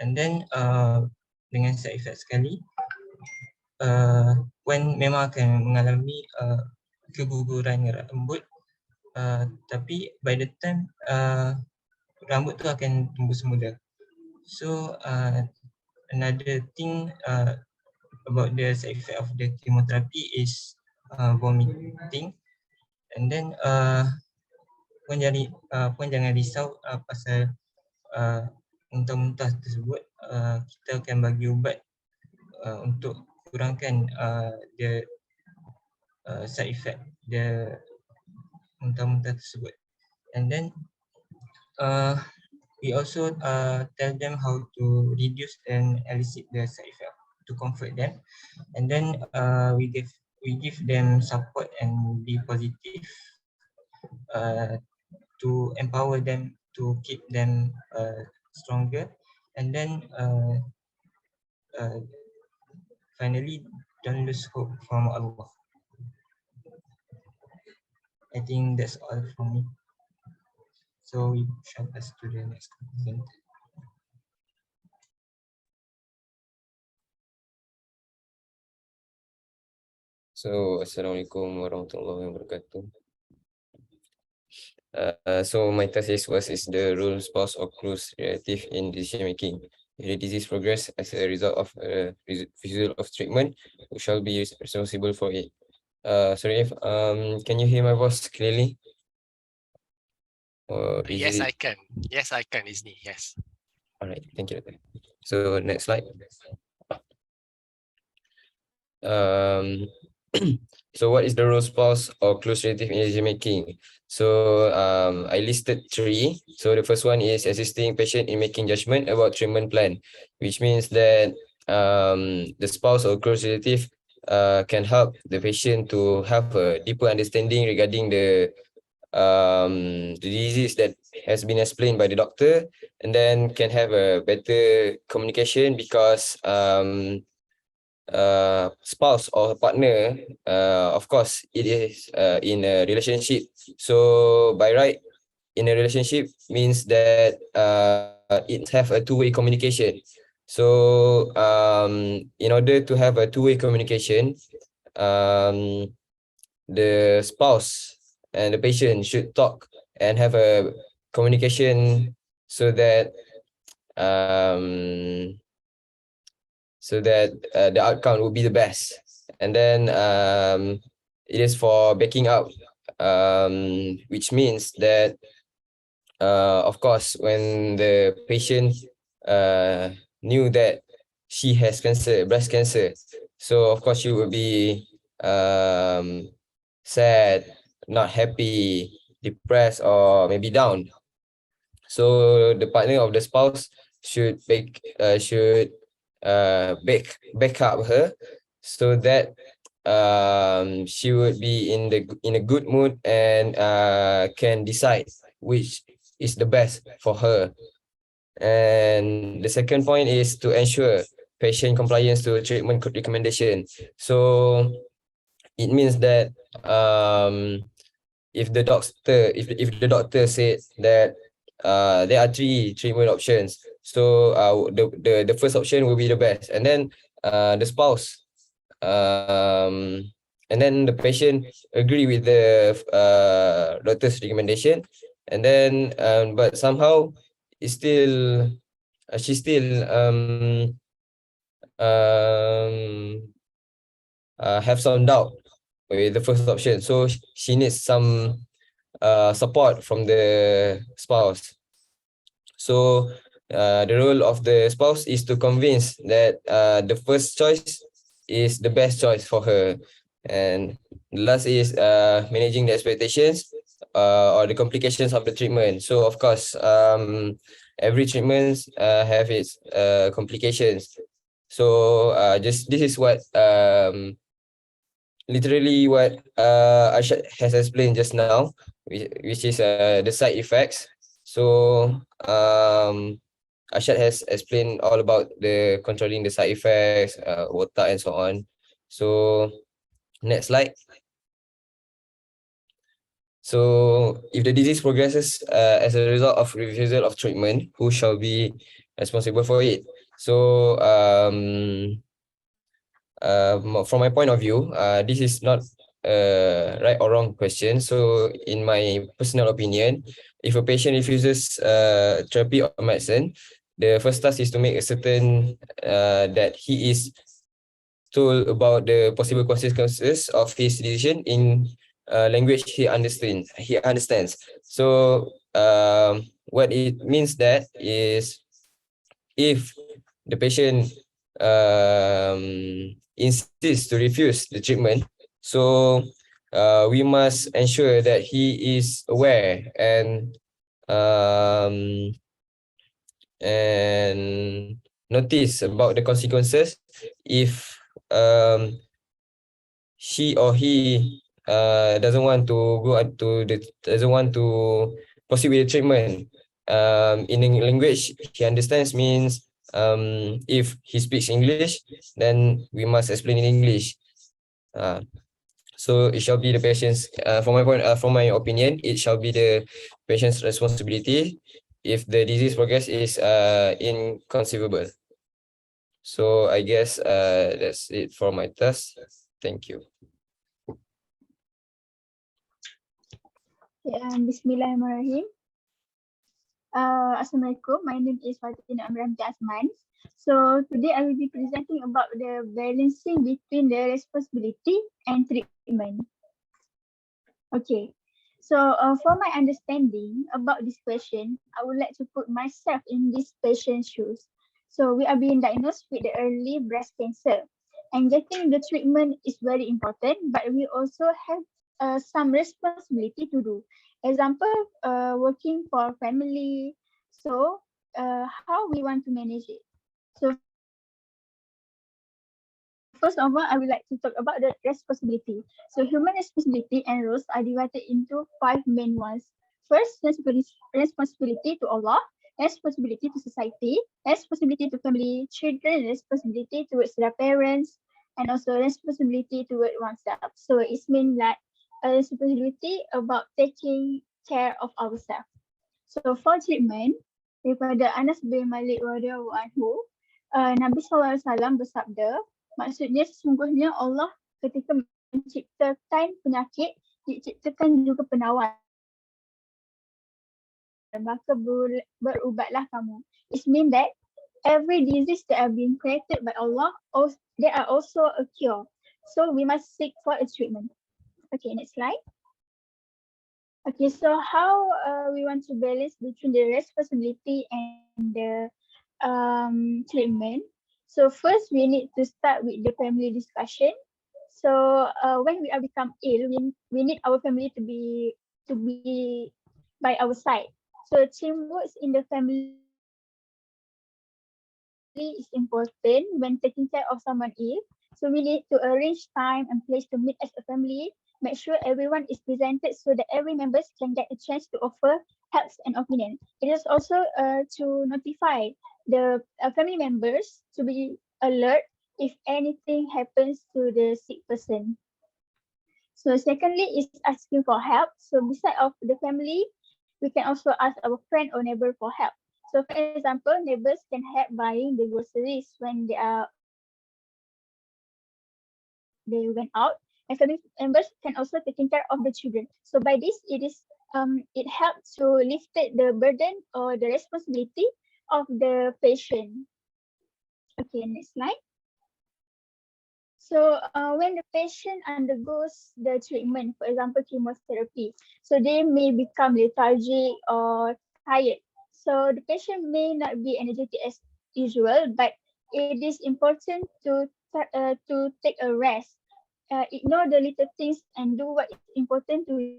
[SPEAKER 2] And then dengan side effect sekali, puan memang akan mengalami keguguran rambut, tapi by the time rambut tu akan tumbuh semula. So another thing about the side effect of the chemotherapy is vomiting. And then puan jangan risau pasal muntah-muntah tersebut. Kita akan bagi ubat untuk kurangkan the side effect, the muntah-muntah tersebut. And then we also tell them how to reduce and elicit the side effect to comfort them. And then we give them support and be positive to empower them, to keep them stronger. And then finally, don't lose hope from Allah. I think that's all from me. So we shall pass to the next presenter.
[SPEAKER 10] So, Assalamualaikum warahmatullahi wabarakatuh. So my thesis is the role spouse or close relative in decision making. If the disease progress as a result of a refusal of treatment, who shall be responsible for it? Sorry, if can you hear my voice clearly?
[SPEAKER 7] Yes, I can. Yes, I can, Isni. Yes.
[SPEAKER 10] All right, thank you. So next slide. So what is the role spouse or close relative in decision making? So I listed 3. So the first one is assisting patient in making judgment about treatment plan, which means that the spouse or close relative can help the patient to have a deeper understanding regarding the disease that has been explained by the doctor, and then can have a better communication because spouse or partner, of course, it is in a relationship. So by right, in a relationship means that it have a two-way communication. So in order to have a two-way communication, the spouse and the patient should talk and have a communication so that the outcome will be the best. And then it is for backing up, which means that of course, when the patient knew that she has cancer, breast cancer, so of course she will be sad, not happy, depressed, or maybe down. So the partner of the spouse should back up her so that she would be in a good mood and can decide which is the best for her. And the second point is to ensure patient compliance to treatment recommendation. So it means that if the doctor said that there are three treatment options, so the first option will be the best, and then the spouse and then the patient agree with the doctor's recommendation, and then but somehow it's still she still have some doubt with the first option, so she needs some support from the spouse. So the role of the spouse is to convince that the first choice is the best choice for her. And last is managing the expectations or the complications of the treatment. So of course, every treatment have its complications. So just this is what literally what Arshad has explained just now, which is the side effects. So Arshad has explained all about the controlling the side effects, water and so on. So next slide. So if the disease progresses as a result of refusal of treatment, who shall be responsible for it? So from my point of view, this is not a right or wrong question. So in my personal opinion, if a patient refuses therapy or medicine, the first task is to make a certain that he is told about the possible consequences of his decision in language he understands. So what it means that is, if the patient insists to refuse the treatment, so we must ensure that he is aware and notice about the consequences if she or he doesn't want to doesn't want to proceed with the treatment. In a language he understands means, if he speaks English, then we must explain in English. So it shall be the patient's, from my opinion, it shall be the patient's responsibility if the disease progress is inconceivable. So I guess that's it for my task. Thank you.
[SPEAKER 11] Bismillahirrahmanirrahim. Assalamualaikum. My name is Fatina Amran Jasman. So today I will be presenting about the balancing between the responsibility and treatment. Okay. So for my understanding about this question, I would like to put myself in this patient's shoes. So we are being diagnosed with the early breast cancer, and getting the treatment is very important, but we also have some responsibility to do. Example, working for family. So how we want to manage it. So first of all, I would like to talk about the responsibility. So human responsibility and roles are divided into 5 main ones. First, responsibility to Allah, responsibility to society, responsibility to family, children, responsibility towards their parents, and also responsibility toward oneself. So it's mean like a responsibility about taking care of ourselves. So for treatment, daripada Anas bin Malik radhiyallahu anhu, Nabi SAW bersabda, maksudnya sesungguhnya Allah ketika menciptakan penyakit, diciptakan juga penawar. Maka berubatlah kamu. It means that every disease that are being created by Allah, there are also a cure. So we must seek for a treatment. Okay, next slide. Okay, so how we want to balance between the responsibility and the treatment. So first, we need to start with the family discussion. So when we are become ill, we need our family to be by our side. So teamwork in the family is important when taking care of someone ill. So we need to arrange time and place to meet as a family. Make sure everyone is presented so that every members can get a chance to offer helps and opinion. It is also to notify the family members to be alert if anything happens to the sick person. So secondly is asking for help. So beside of the family, we can also ask our friend or neighbor for help. So for example, neighbors can help buying the groceries when they went out, and family members can also taking care of the children. So by this, it helps to lift the burden or the responsibility of the patient. Okay, next slide. So when the patient undergoes the treatment, for example, chemotherapy, so they may become lethargic or tired. So the patient may not be energetic as usual, but it is important to take a rest, ignore the little things, and do what is important to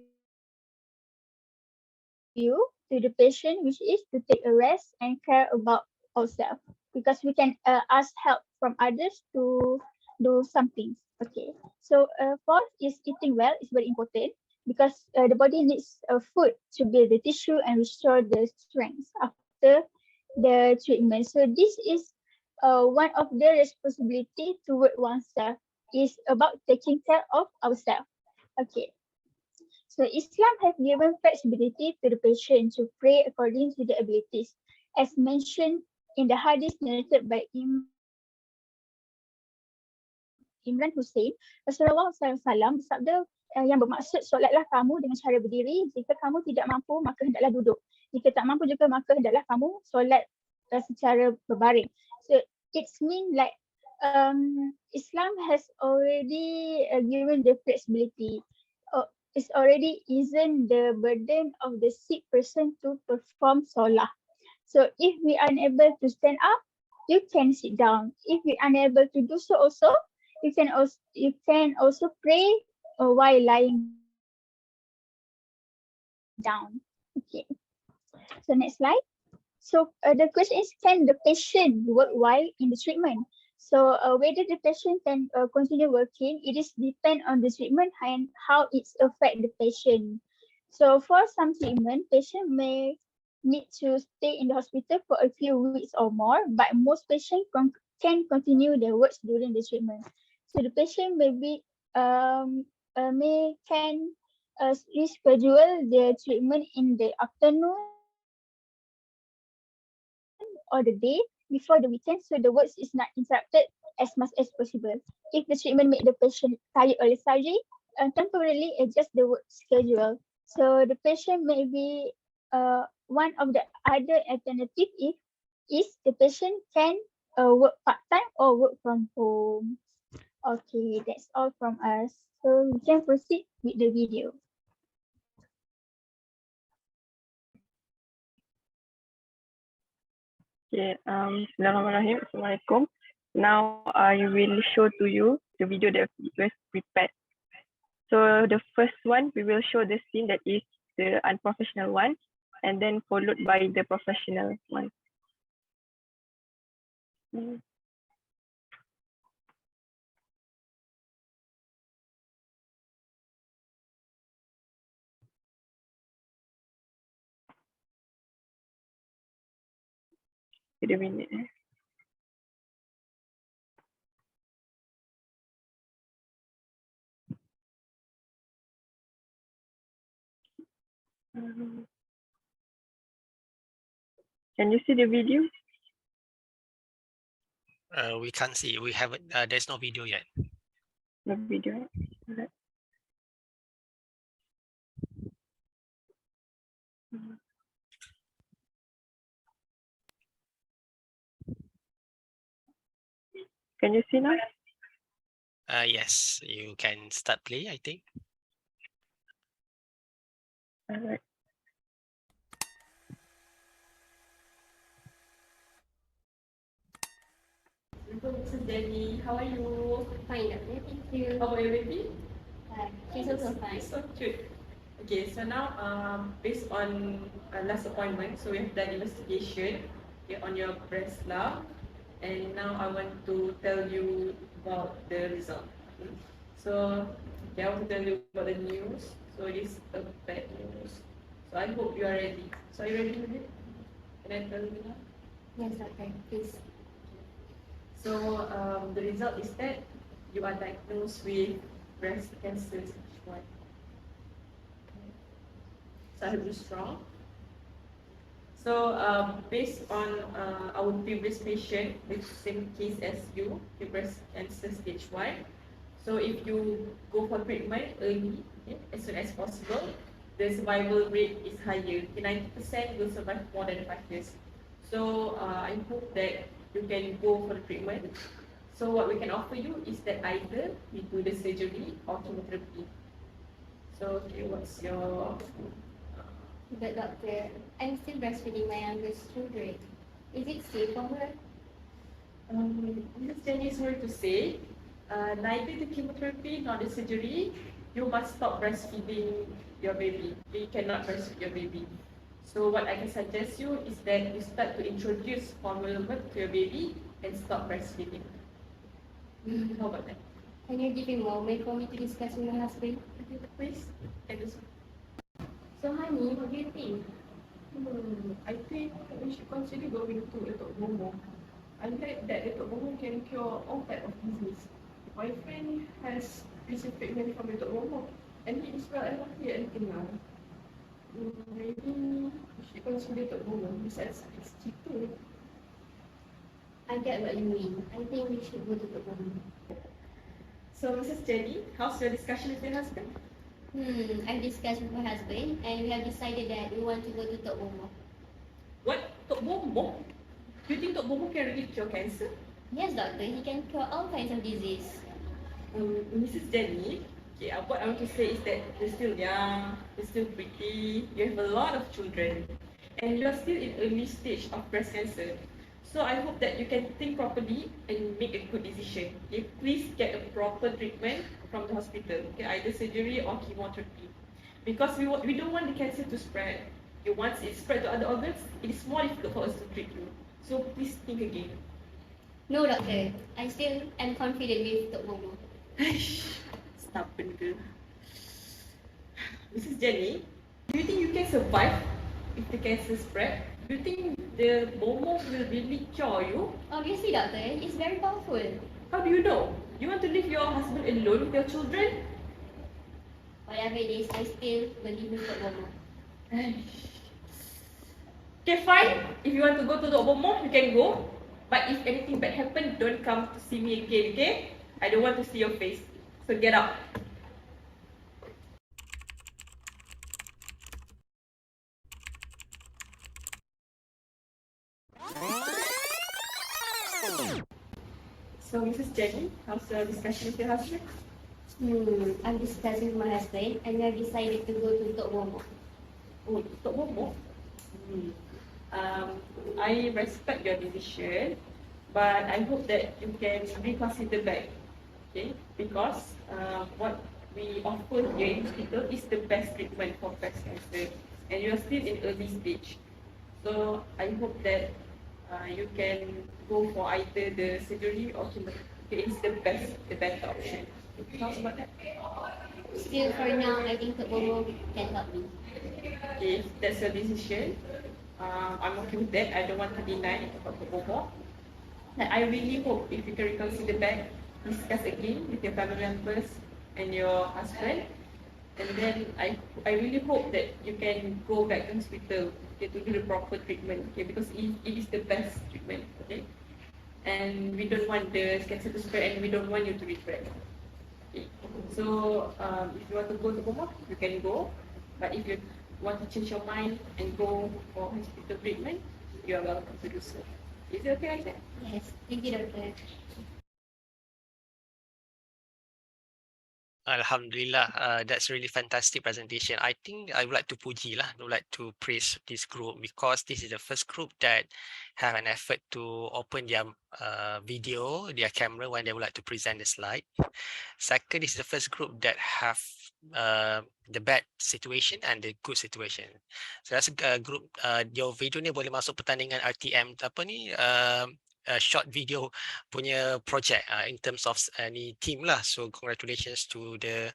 [SPEAKER 11] you, to the patient, which is to take a rest and care about ourselves, because we can ask help from others to do some things. Okay, so fourth is eating well is very important, because the body needs food to build the tissue and restore the strength after the treatment. So this is one of the responsibility toward oneself, is about taking care of ourselves. Okay, so Islam has given flexibility to the patient to pray according to their abilities, as mentioned in the hadith narrated by Imran Hussein. Rasulullah SAW bersabda yang bermaksud solatlah kamu dengan cara berdiri. Jika kamu tidak mampu, maka hendaklah duduk. Jika tak mampu juga, maka hendaklah kamu solat secara berbaring. So it's mean like Islam has already given the flexibility. It's already easing the burden of the sick person to perform solah. So if we are unable to stand up, you can sit down. If we are unable to do so also, you can also pray while lying down. Okay. So next slide. So the question is, can the patient work while in the treatment? So whether the patient can continue working, it is depend on the treatment and how it affect the patient. So for some treatment, patient may need to stay in the hospital for a few weeks or more, but most patients can continue their works during the treatment. So the patient can reschedule the treatment in the afternoon or the day before the weekend, so the works is not interrupted as much as possible. If the treatment make the patient tired or lethargic, temporarily adjust the work schedule. So the patient may be one of the other alternative is the patient can work part-time or work from home. Okay, that's all from us. So we can proceed with the video.
[SPEAKER 8] Okay, Bismillahirrahmanirrahim. Assalamualaikum. Now I will show to you the video that was prepared. So the first one, we will show the scene that is the unprofessional one, and then followed by the professional one. Wait a minute. Can you see the video?
[SPEAKER 7] We can't see. We haven't. There's no video yet.
[SPEAKER 8] No video. Alright. Can you see now?
[SPEAKER 7] Yes, you can start play, I think.
[SPEAKER 8] Alright.
[SPEAKER 12] This is Debbie. How are you?
[SPEAKER 15] Fine, okay, thank you.
[SPEAKER 12] How about your baby?
[SPEAKER 15] She's also fine.
[SPEAKER 12] So cute. Okay, so now based on last appointment, so we have done investigation on your breast lump, And now I want to tell you about the result. So, okay, I want to tell you about the news. So it is a bad news. So I hope you are ready. So are you ready with it? Can I tell you now?
[SPEAKER 15] Yes, okay, please.
[SPEAKER 12] So the result is that you are diagnosed with breast cancer stage 1. So I hope you're strong. So based on our previous patient with same case as you, with breast cancer stage 1, so if you go for treatment early, okay, as soon as possible, the survival rate is higher. 90% will survive more than 5 years. So I hope that you can go for the treatment. So what we can offer you is that either we do the surgery or chemotherapy. So okay, what's your
[SPEAKER 15] But doctor, I'm still breastfeeding my youngest children. Is it safe for her?
[SPEAKER 12] Mrs. Jenny, sorry to say, neither the chemotherapy nor the surgery, you must stop breastfeeding your baby. You cannot breastfeed your baby. So what I can suggest you is that you start to introduce formula milk to your baby and stop breastfeeding. How about that?
[SPEAKER 15] Can you give me a moment for me to discuss with my husband?
[SPEAKER 12] Please, and this
[SPEAKER 15] So honey, what do you think?
[SPEAKER 12] I think we should consider going to Datuk Bomo. I heard that Datuk Bomo can cure all type of disease. My friend has received treatment from Datuk Bomo, and he is well and healthy until now. Maybe we should consider Datuk Bomo. Besides, it's cheaper.
[SPEAKER 15] I get what you mean. I think we should go to the room.
[SPEAKER 12] So, Mrs. Jenny, how's your discussion with your husband?
[SPEAKER 15] I discussed with my husband and we have decided that we want to go to Tok Bomo.
[SPEAKER 12] What? Tok Bomo? Do you think Tok Bomo can really cure cancer?
[SPEAKER 15] Yes, doctor. He can cure all kinds of disease.
[SPEAKER 12] Mrs. Jenny, okay, what I want to say is that you're still young, you're still pretty, you have a lot of children, and you're still in early stage of breast cancer. So I hope that you can think properly and make a good decision. Okay? Please get a proper treatment from the hospital, okay? Either surgery or chemotherapy. Because we don't want the cancer to spread. Okay? Once it spread to other organs, it is more difficult for us to treat you. So please think again.
[SPEAKER 15] No, doctor. I still am confident with Tok Bomo.
[SPEAKER 12] Stubborn girl. Mrs. Jenny, do you think you can survive if the cancer spread? Do you think the Bomo will really cure you?
[SPEAKER 15] Obviously, doctor. It's very powerful.
[SPEAKER 12] How do you know? You want to leave your husband alone with your children?
[SPEAKER 15] Whatever it is, I still believe in Tok Bomo.
[SPEAKER 12] Okay, fine. If you want to go to the Bomo, you can go. But if anything bad happens, don't come to see me again, okay? I don't want to see your face. So get out. So, Mrs. Jenny, how's your discussion with your husband?
[SPEAKER 15] I'm discussing with my husband and we have decided to go to Tok Bomo.
[SPEAKER 12] Oh, Tok Bomo? I respect your decision, but I hope that you can reconsider back, okay? Because what we offer here in hospital is the best treatment for breast cancer, and you are still in early stage. So I hope that you can go for either the surgery or chemotherapy. It's the better option. How about that?
[SPEAKER 15] Still, for now, I think Tok Bomo can help me.
[SPEAKER 12] If that's your decision, I'm okay with that. I don't want to deny about Tok Bomo. I really hope if you can reconsider back, discuss again with your family members and your husband, and then I really hope that you can go back to hospital, okay, to do the proper treatment, okay, because it is the best treatment, okay, and we don't want the cancer to spread, and we don't want you to regret. Okay. So if you want to go to Bomo, you can go, but if you want to change your mind and go for hospital treatment, you are welcome to do so. Is it okay like that?
[SPEAKER 15] Yes, thank you, doctor.
[SPEAKER 7] Alhamdulillah, that's really fantastic presentation. I think I would like to puji lah, I would like to praise this group because this is the first group that have an effort to open their video, their camera when they would like to present the slide. Second, this is the first group that have the bad situation and the good situation. So that's a group, your video ni boleh masuk pertandingan RTM apa ni, short video punya project in terms of any team lah. So congratulations to the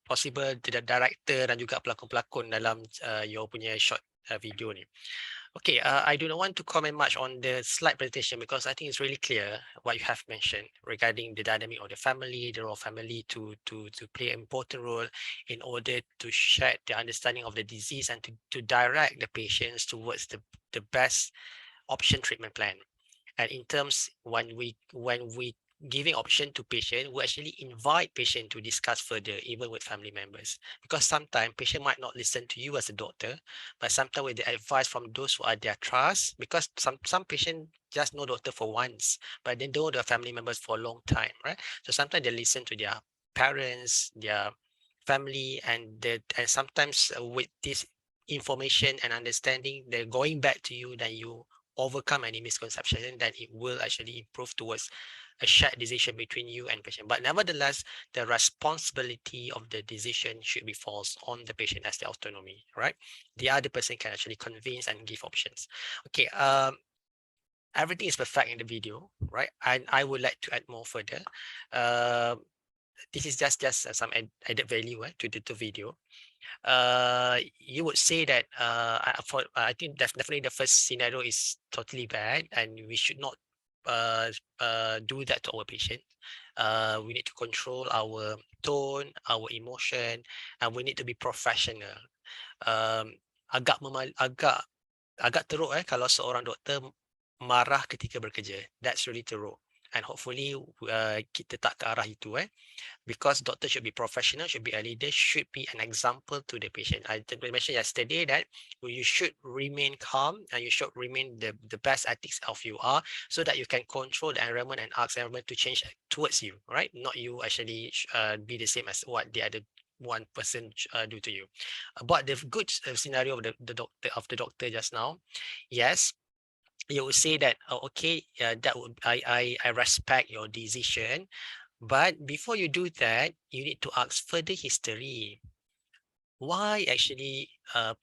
[SPEAKER 7] possible director dan juga pelakon-pelakon dalam your punya short video ni. Okay, I do not want to comment much on the slide presentation because I think it's really clear what you have mentioned regarding the dynamic of the family, the role of family to play an important role in order to share the understanding of the disease and to direct the patients towards the best option treatment plan. And in terms when we giving option to patient, we actually invite patient to discuss further, even with family members, because sometimes patient might not listen to you as a doctor, but sometimes with the advice from those who are their trust, because some patient just know doctor for once, but they know the family members for a long time, right? So sometimes they listen to their parents, their family, and sometimes with this information and understanding, they're going back to you, then you overcome any misconception, and then it will actually improve towards a shared decision between you and patient. But nevertheless, the responsibility of the decision should be falls on the patient as the autonomy, right? The other person can actually convince and give options. Okay, everything is perfect in the video, right? And I would like to add more further. This is just some added value to the video. You would say that I think definitely the first scenario is totally bad, and we should not do that to our patient. We need to control our tone, our emotion, and we need to be professional. Agak teruk kalau seorang doktor marah ketika bekerja. That's really teruk. And hopefully kita tak ke arah itu because doctor should be professional, should be a leader, should be an example to the patient. I mentioned yesterday that you should remain calm and you should remain the best ethics of you are, so that you can control the environment and ask the environment to change towards you, right? Not you actually be the same as what the other one person do to you. But the good scenario of the doctor just now, yes, you will say that, oh, okay, that would I respect your decision, but before you do that, you need to ask further history. Why actually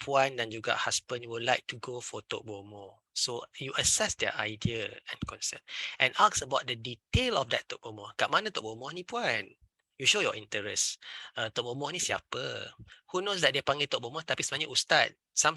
[SPEAKER 7] Puan dan juga husband would like to go for Tok Bomo? So you assess their idea and concern and ask about the detail of that Tok Bomo. Kat mana Tok Bomo ni Puan? You show your interest. Tok Bomo ni siapa? Who knows that dia panggil Tok Bomo tapi sebenarnya Ustaz. Some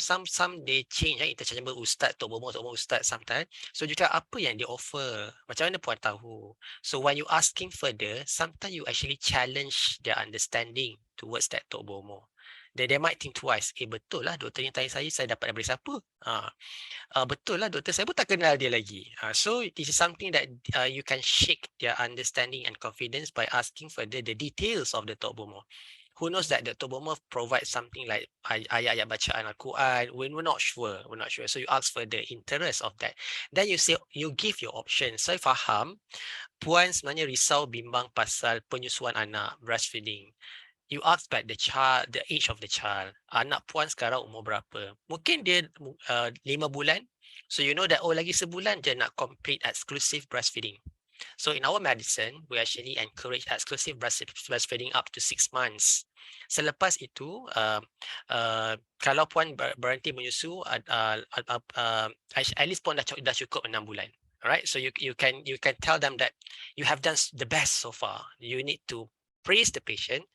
[SPEAKER 7] they change interchangeable Ustaz, Tok Bomo, Ustaz sometimes. So you tell apa yang dia offer. Macam mana Puan tahu? So when you asking further, sometimes you actually challenge their understanding towards that Tok Bomo. They might think twice. Betul lah doktor yang tanya saya dapat daripada siapa? Betul lah doktor, saya pun tak kenal dia lagi. So this is something that you can shake their understanding and confidence by asking further the details of the Tok Bomo. Who knows that the Tok Bomo provides something like ayat-ayat bacaan Al-Quran. We're not sure. So you ask for the interest of that. Then you say, you give your option. Saya faham Puan sebenarnya risau bimbang pasal penyusuan anak, breastfeeding. You ask back the child, the age of the child. Anak Puan sekarang umur berapa? Mungkin dia 5 bulan. So you know that, lagi sebulan je nak complete exclusive breastfeeding. So in our medicine, we actually encourage exclusive breastfeeding up to 6 months. Selepas itu, kalau Puan berhenti menyusu, at least Puan dah cukup 6 bulan. Alright, so you can tell them that you have done the best so far. You need to praise the patient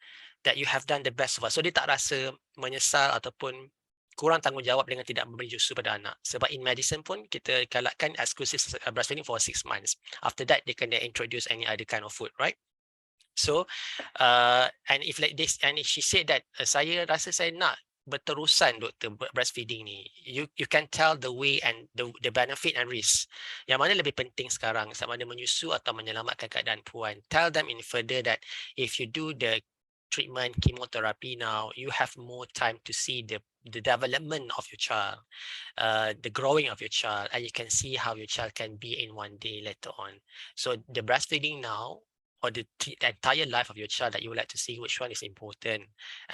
[SPEAKER 7] that you have done the best so far. So dia tak rasa menyesal ataupun kurang tanggungjawab dengan tidak memberi susu pada anak. Sebab in medicine pun kita galakkan exclusive breastfeeding for 6 months. After that, they can introduce any other kind of food, right? So, and if like this, and if she said that saya rasa saya nak berterusan doktor breastfeeding ni, you can tell the way and the benefit and risk. Yang mana lebih penting sekarang, sama ada menyusu atau menyelamatkan keadaan Puan. Tell them in further that if you do the treatment chemotherapy now, you have more time to see the development of your child, the growing of your child, and you can see how your child can be in one day later on. So the breastfeeding now, or the entire life of your child that you would like to see, which one is important.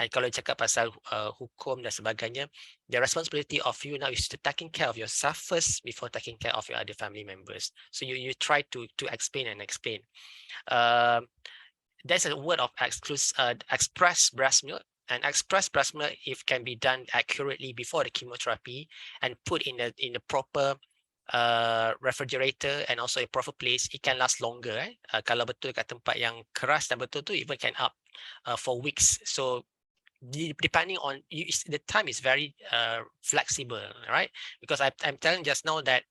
[SPEAKER 7] And kalau cakap pasal hukum dan sebagainya, the responsibility of you now is to taking care of yourself first before taking care of your other family members. So you try to explain and explain. There's a word of express breast milk, and express breast milk, if can be done accurately before the chemotherapy and put in the proper refrigerator and also a proper place, it can last longer. Kalau betul kat tempat yang keras dan betul tu, even can up for weeks. So depending on you, the time is very flexible, right? Because I'm telling just now that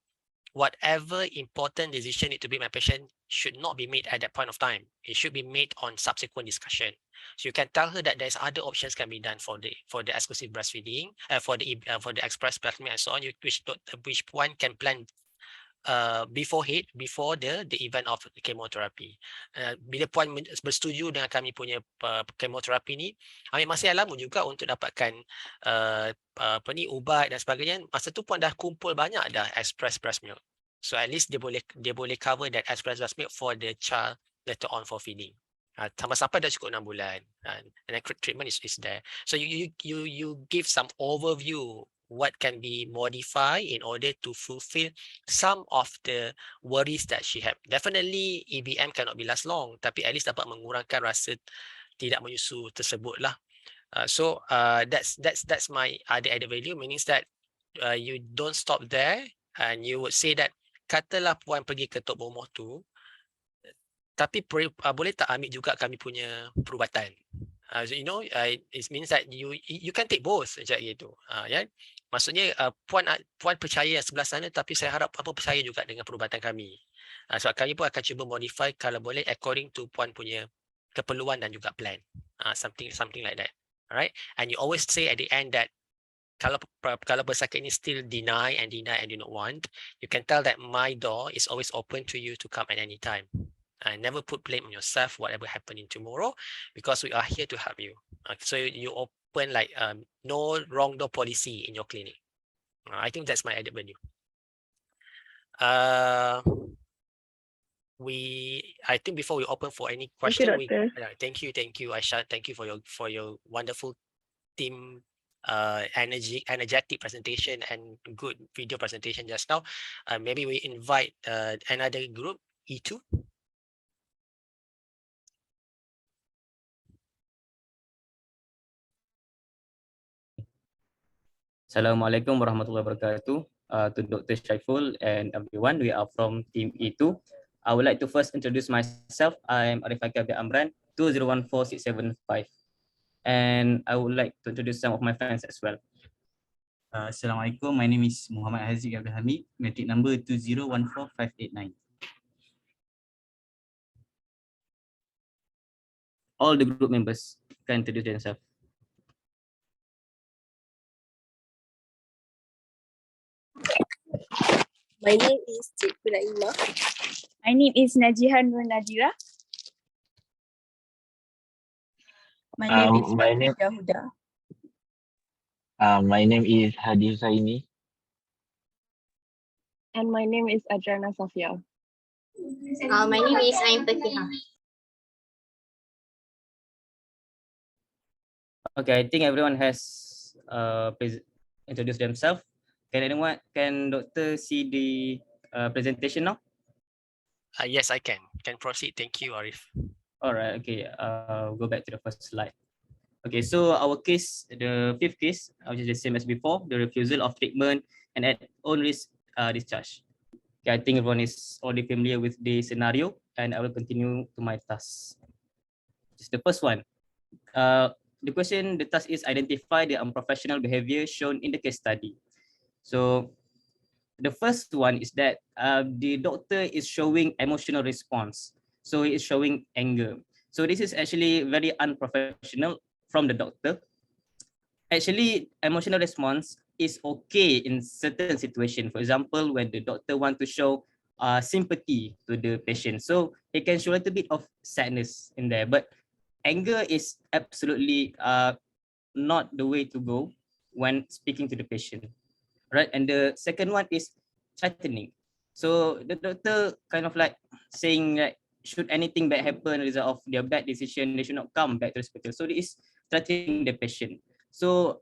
[SPEAKER 7] whatever important decision need to be my patient should not be made at that point of time. It should be made on subsequent discussion. So you can tell her that there's other options can be done for the exclusive breastfeeding, for the express breast milk and so on. Which one can plan before the event of chemotherapy. Bila puan bersetuju dengan kami punya chemotherapy ni, ambil masa yang lama juga untuk dapatkan ubat dan sebagainya. Masa tu puan dah kumpul banyak dah express breast milk. So at least dia boleh cover that express breast milk for the child later on for feeding. Sampai dah cukup 6 bulan, and then treatment is there. So you give some overview what can be modified in order to fulfill some of the worries that she have. Definitely EBM cannot be last long, tapi at least dapat mengurangkan rasa tidak menyusu tersebut lah. So that's my added value, meaning that you don't stop there, and you would say that katalah puan pergi ke tok bomoh tu, tapi boleh tak ambil juga kami punya perubatan. So, it means that you can take both macam gitu. Ya. Maksudnya puan percaya yang sebelah sana, tapi saya harap puan percaya juga dengan perubatan kami. Sebab kami pun akan cuba modify kalau boleh according to puan punya keperluan dan juga plan. Something like that. Alright? And you always say at the end that kalau pesakit ini still deny and do not want, you can tell that my door is always open to you to come at any time. Never put blame on yourself, whatever happening tomorrow, because we are here to help you. So you open like no wrong door policy in your clinic. I think that's my added value. I think before we open for any question, thank you, Aisha. Thank you for your wonderful team energetic presentation and good video presentation just now. Maybe we invite another group, E2.
[SPEAKER 1] Assalamualaikum warahmatullahi wabarakatuh. To Dr. Shaiful and everyone, we are from Team E2. I would like to first introduce myself. I am Arifaka Amran, 2014675. And I would like to introduce some of my friends as well.
[SPEAKER 9] Assalamualaikum, my name is Muhammad Haziq Abdul Hamid, matric number 2014589.
[SPEAKER 1] All the group members can introduce themselves.
[SPEAKER 23] My name is Cikgu Naima.
[SPEAKER 24] My name is Najihan Nur Nadira.
[SPEAKER 23] My name is
[SPEAKER 25] Huda. My name is Hadi Husaini.
[SPEAKER 24] And my name is Adriana Safia.
[SPEAKER 15] My name is Ain Takiha.
[SPEAKER 1] Okay, I think everyone has introduced themselves. Can Doctor see the presentation now?
[SPEAKER 7] Yes, I can. Can proceed. Thank you, Arif.
[SPEAKER 1] All right. Okay. Go back to the first slide. Okay. So our case, the fifth case, which is the same as before, the refusal of treatment and at own risk discharge. Okay. I think everyone is already familiar with the scenario, and I will continue to my task. Just the first one. The task is identify the unprofessional behavior shown in the case study. So the first one is that the doctor is showing emotional response. So he is showing anger. So this is actually very unprofessional from the doctor. Actually, emotional response is okay in certain situations. For example, when the doctor wants to show sympathy to the patient. So he can show a little bit of sadness in there. But anger is absolutely not the way to go when speaking to the patient. Right, and the second one is threatening. So the doctor kind of like saying that should anything bad happen as a result of their bad decision, they should not come back to the hospital. So it is threatening the patient. So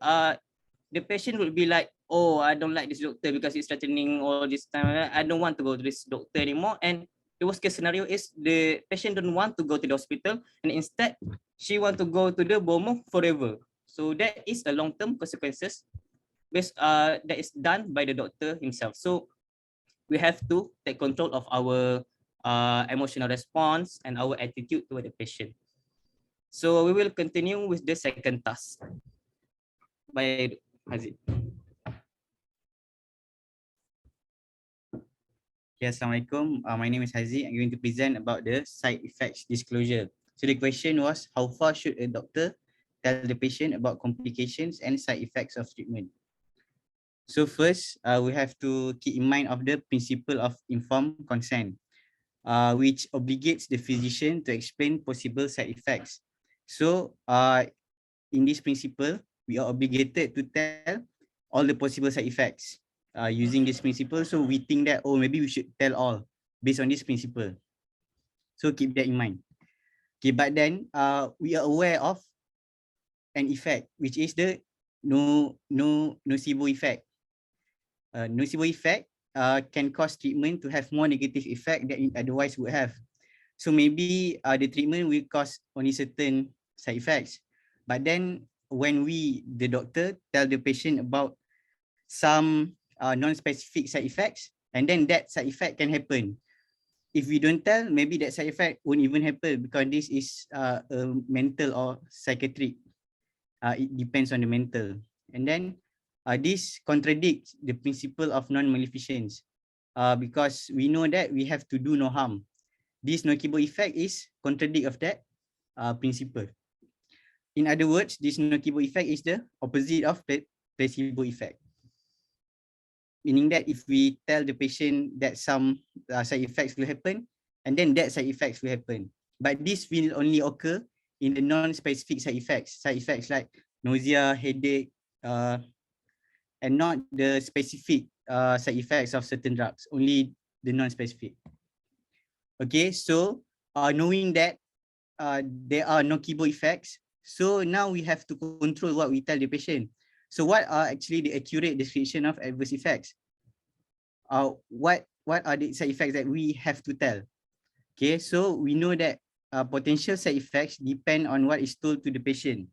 [SPEAKER 1] the patient will be like, oh, I don't like this doctor because he's threatening all this time. I don't want to go to this doctor anymore. And the worst case scenario is the patient don't want to go to the hospital, and instead she want to go to the BOMO forever. So that is a long-term consequences that is done by the doctor himself. So we have to take control of our emotional response and our attitude toward the patient. So we will continue with the second task by Haziq.
[SPEAKER 9] Okay, Assalamualaikum. My name is Haziq. I'm going to present about the side effects disclosure. So the question was, how far should a doctor tell the patient about complications and side effects of treatment? So first, we have to keep in mind of the principle of informed consent, which obligates the physician to explain possible side effects. So in this principle, we are obligated to tell all the possible side effects using this principle. So we think that, oh, maybe we should tell all based on this principle. So keep that in mind. Okay, but then we are aware of an effect, which is the nocebo effect. Nocebo effect can cause treatment to have more negative effect than it otherwise would have. So maybe the treatment will cause only certain side effects. But then when we, the doctor, tell the patient about some non-specific side effects, and then that side effect can happen. If we don't tell, maybe that side effect won't even happen because this is a mental or psychiatric. It depends on the mental. And then this contradicts the principle of non-maleficence because we know that we have to do no harm. This nocebo effect is contradict of that principle. In other words, this nocebo effect is the opposite of placebo effect. Meaning that if we tell the patient that some side effects will happen, and then that side effects will happen. But this will only occur in the non-specific side effects like nausea, headache, and not the specific side effects of certain drugs, only the non-specific. Okay, so knowing that there are nocebo effects, so now we have to control what we tell the patient. So what are actually the accurate description of adverse effects? What are the side effects that we have to tell? Okay, so we know that potential side effects depend on what is told to the patient.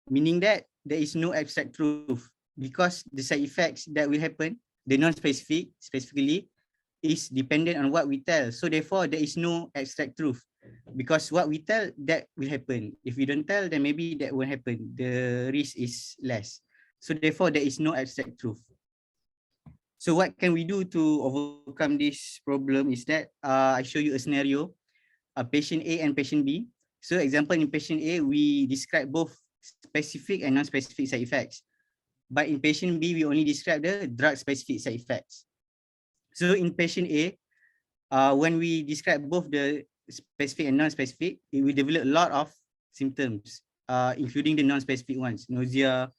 [SPEAKER 9] Meaning that there is no abstract truth because the side effects that will happen, the non-specific, specifically, is dependent on what we tell. So therefore, there is no abstract truth because what we tell, that will happen. If we don't tell, then maybe that won't happen. The risk is less. So therefore, there is no abstract truth. So what can we do to overcome this problem is that I show you a scenario, patient A and patient B. So example, in patient A, we describe both specific and non-specific side effects. But in patient B, we only describe the drug-specific side effects. So in patient A, when we describe both the specific and non-specific, it will develop a lot of symptoms, including the non-specific ones, nausea,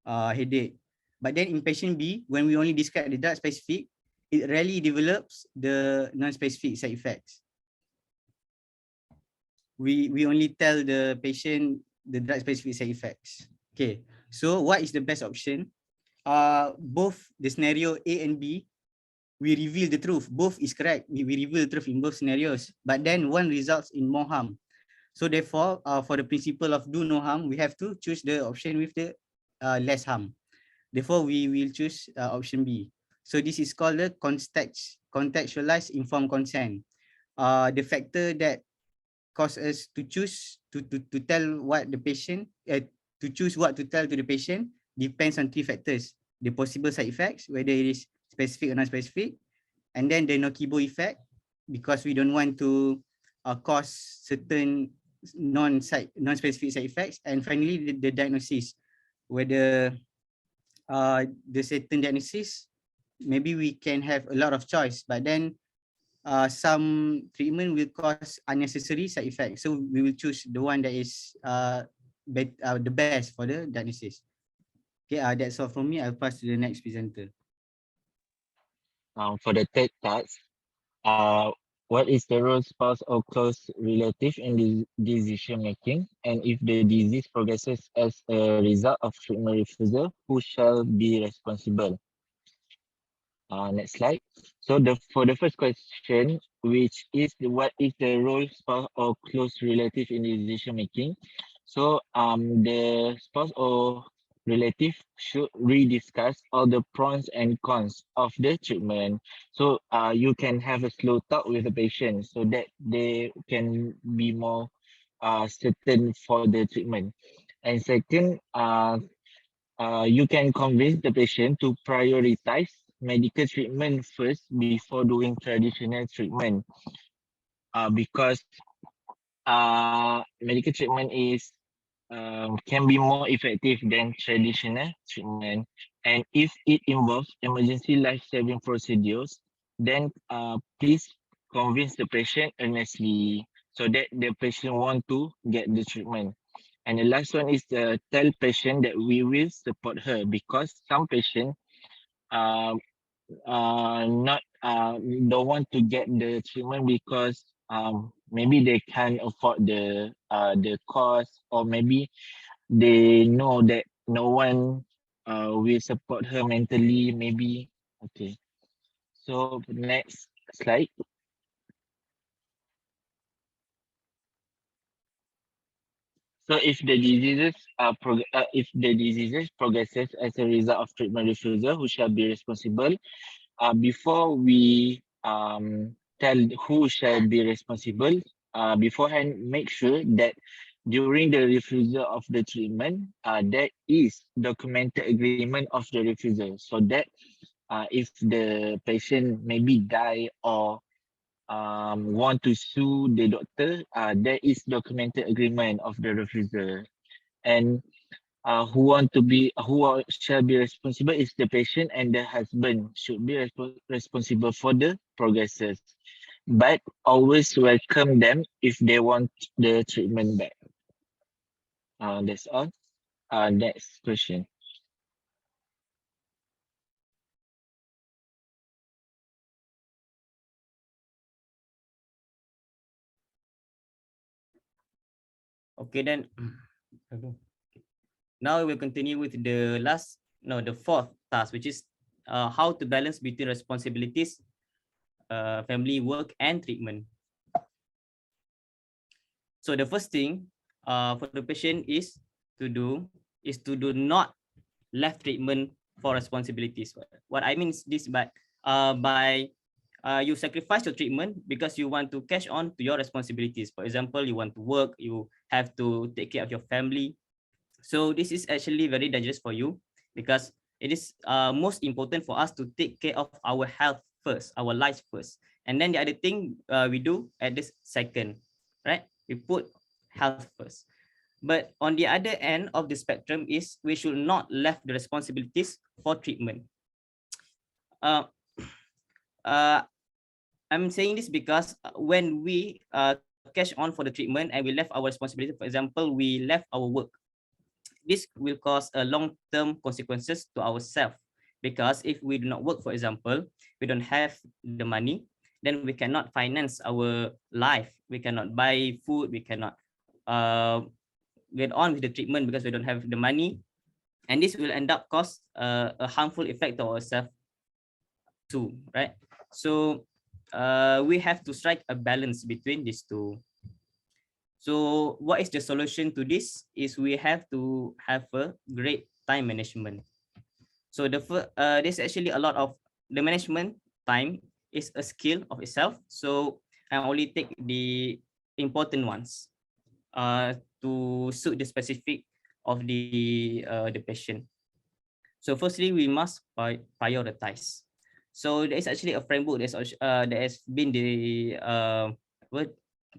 [SPEAKER 9] headache. But then in patient B, when we only describe the drug-specific, it rarely develops the non-specific side effects. We only tell the patient the drug-specific side effects. Okay, so what is the best option? Both the scenario A and B, we reveal the truth. Both is correct. We reveal the truth in both scenarios, but then one results in more harm. So therefore, for the principle of do no harm, we have to choose the option with the less harm. Therefore, we will choose option B. So this is called the contextualized informed consent. The factor that cause us to choose to tell what the patient, to choose what to tell to the patient depends on three factors: the possible side effects, whether it is specific or non-specific, and then the nocebo effect, because we don't want to cause certain non-specific side effects, and finally the diagnosis, whether the certain diagnosis, maybe we can have a lot of choice, but then some treatment will cause unnecessary side effects. So we will choose the one that is the best for the diagnosis. Okay, that's all from me. I'll pass to the next presenter.
[SPEAKER 25] For the third task, what is the role spouse or close relative in the decision making? And if the disease progresses as a result of treatment refusal, who shall be responsible? Next slide. So for the first question, which is what is the role spouse or close relative in decision making? So the spouse or relative should rediscuss all the pros and cons of the treatment. So you can have a slow talk with the patient so that they can be more certain for the treatment. And second, you can convince the patient to prioritize medical treatment first before doing traditional treatment. Because medical treatment is can be more effective than traditional treatment. And if it involves emergency life-saving procedures, then please convince the patient earnestly so that the patient want to get the treatment. And the last one is tell patient that we will support her, because some patient uh, not don't want to get the treatment because maybe they can't afford the cost, or maybe they know that no one will support her mentally, maybe. Okay, so next slide. So if the diseases progresses as a result of treatment refusal, who shall be responsible? Before we tell who shall be responsible, beforehand, make sure that during the refusal of the treatment, there is documented agreement of the refusal, so that if the patient maybe die or want to sue the doctor, there is documented agreement of the refusal. And shall be responsible is the patient, and the husband should be responsible for the progresses, but always welcome them if they want the treatment back. That's all. Next question.
[SPEAKER 1] Okay, then now we'll continue with the fourth task, which is how to balance between responsibilities, family, work, and treatment. So the first thing for the patient is to do not left treatment for responsibilities. What I mean is this, by you sacrifice your treatment because you want to cash on to your responsibilities. For example, you want to work, you have to take care of your family. So this is actually very dangerous for you, because it is most important for us to take care of our health first, our life first. And then the other thing we do at this second, right? We put health first. But on the other end of the spectrum is we should not left the responsibilities for treatment. I'm saying this because when we cash on for the treatment and we left our responsibility, for example, we left our work, this will cause a long-term consequences to ourselves. Because if we do not work, for example, we don't have the money, then we cannot finance our life. We cannot buy food. We cannot get on with the treatment because we don't have the money. And this will end up cause a harmful effect to ourselves too, right? So we have to strike a balance between these two. So what is the solution to this is we have to have a great time management. So there's actually a lot of the management time is a skill of itself. So I only take the important ones to suit the specific of the patient. So firstly, we must prioritize. So there is actually a framework that has been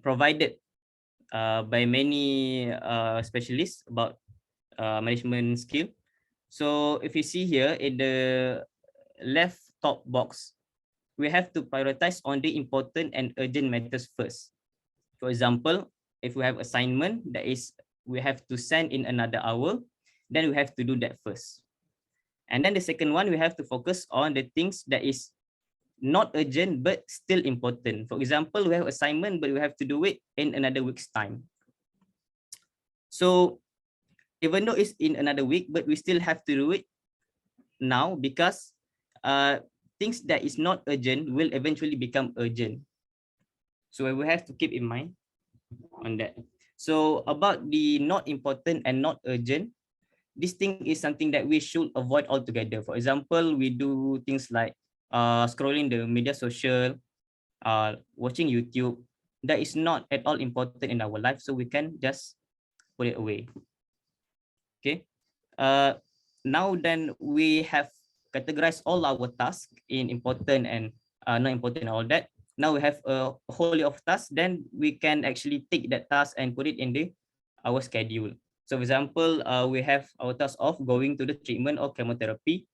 [SPEAKER 1] provided by many specialists about management skill. So if you see here in the left top box, we have to prioritize on the important and urgent matters first. For example, if we have assignment that is we have to send in another hour, then we have to do that first. And then the second one, we have to focus on the things that is not urgent but still important. For example, we have assignment but we have to do it in another week's time. So even though it's in another week, but we still have to do it now, because things that is not urgent will eventually become urgent. So we have to keep in mind on that. So about the not important and not urgent, this thing is something that we should avoid altogether. For example, we do things like scrolling the media social, watching YouTube. That is not at all important in our life, so we can just put it away. Okay. Now then we have categorized all our tasks in important and not important and all that. Now we have a whole of tasks, then we can actually take that task and put it in our schedule. So for example, we have our task of going to the treatment or chemotherapy.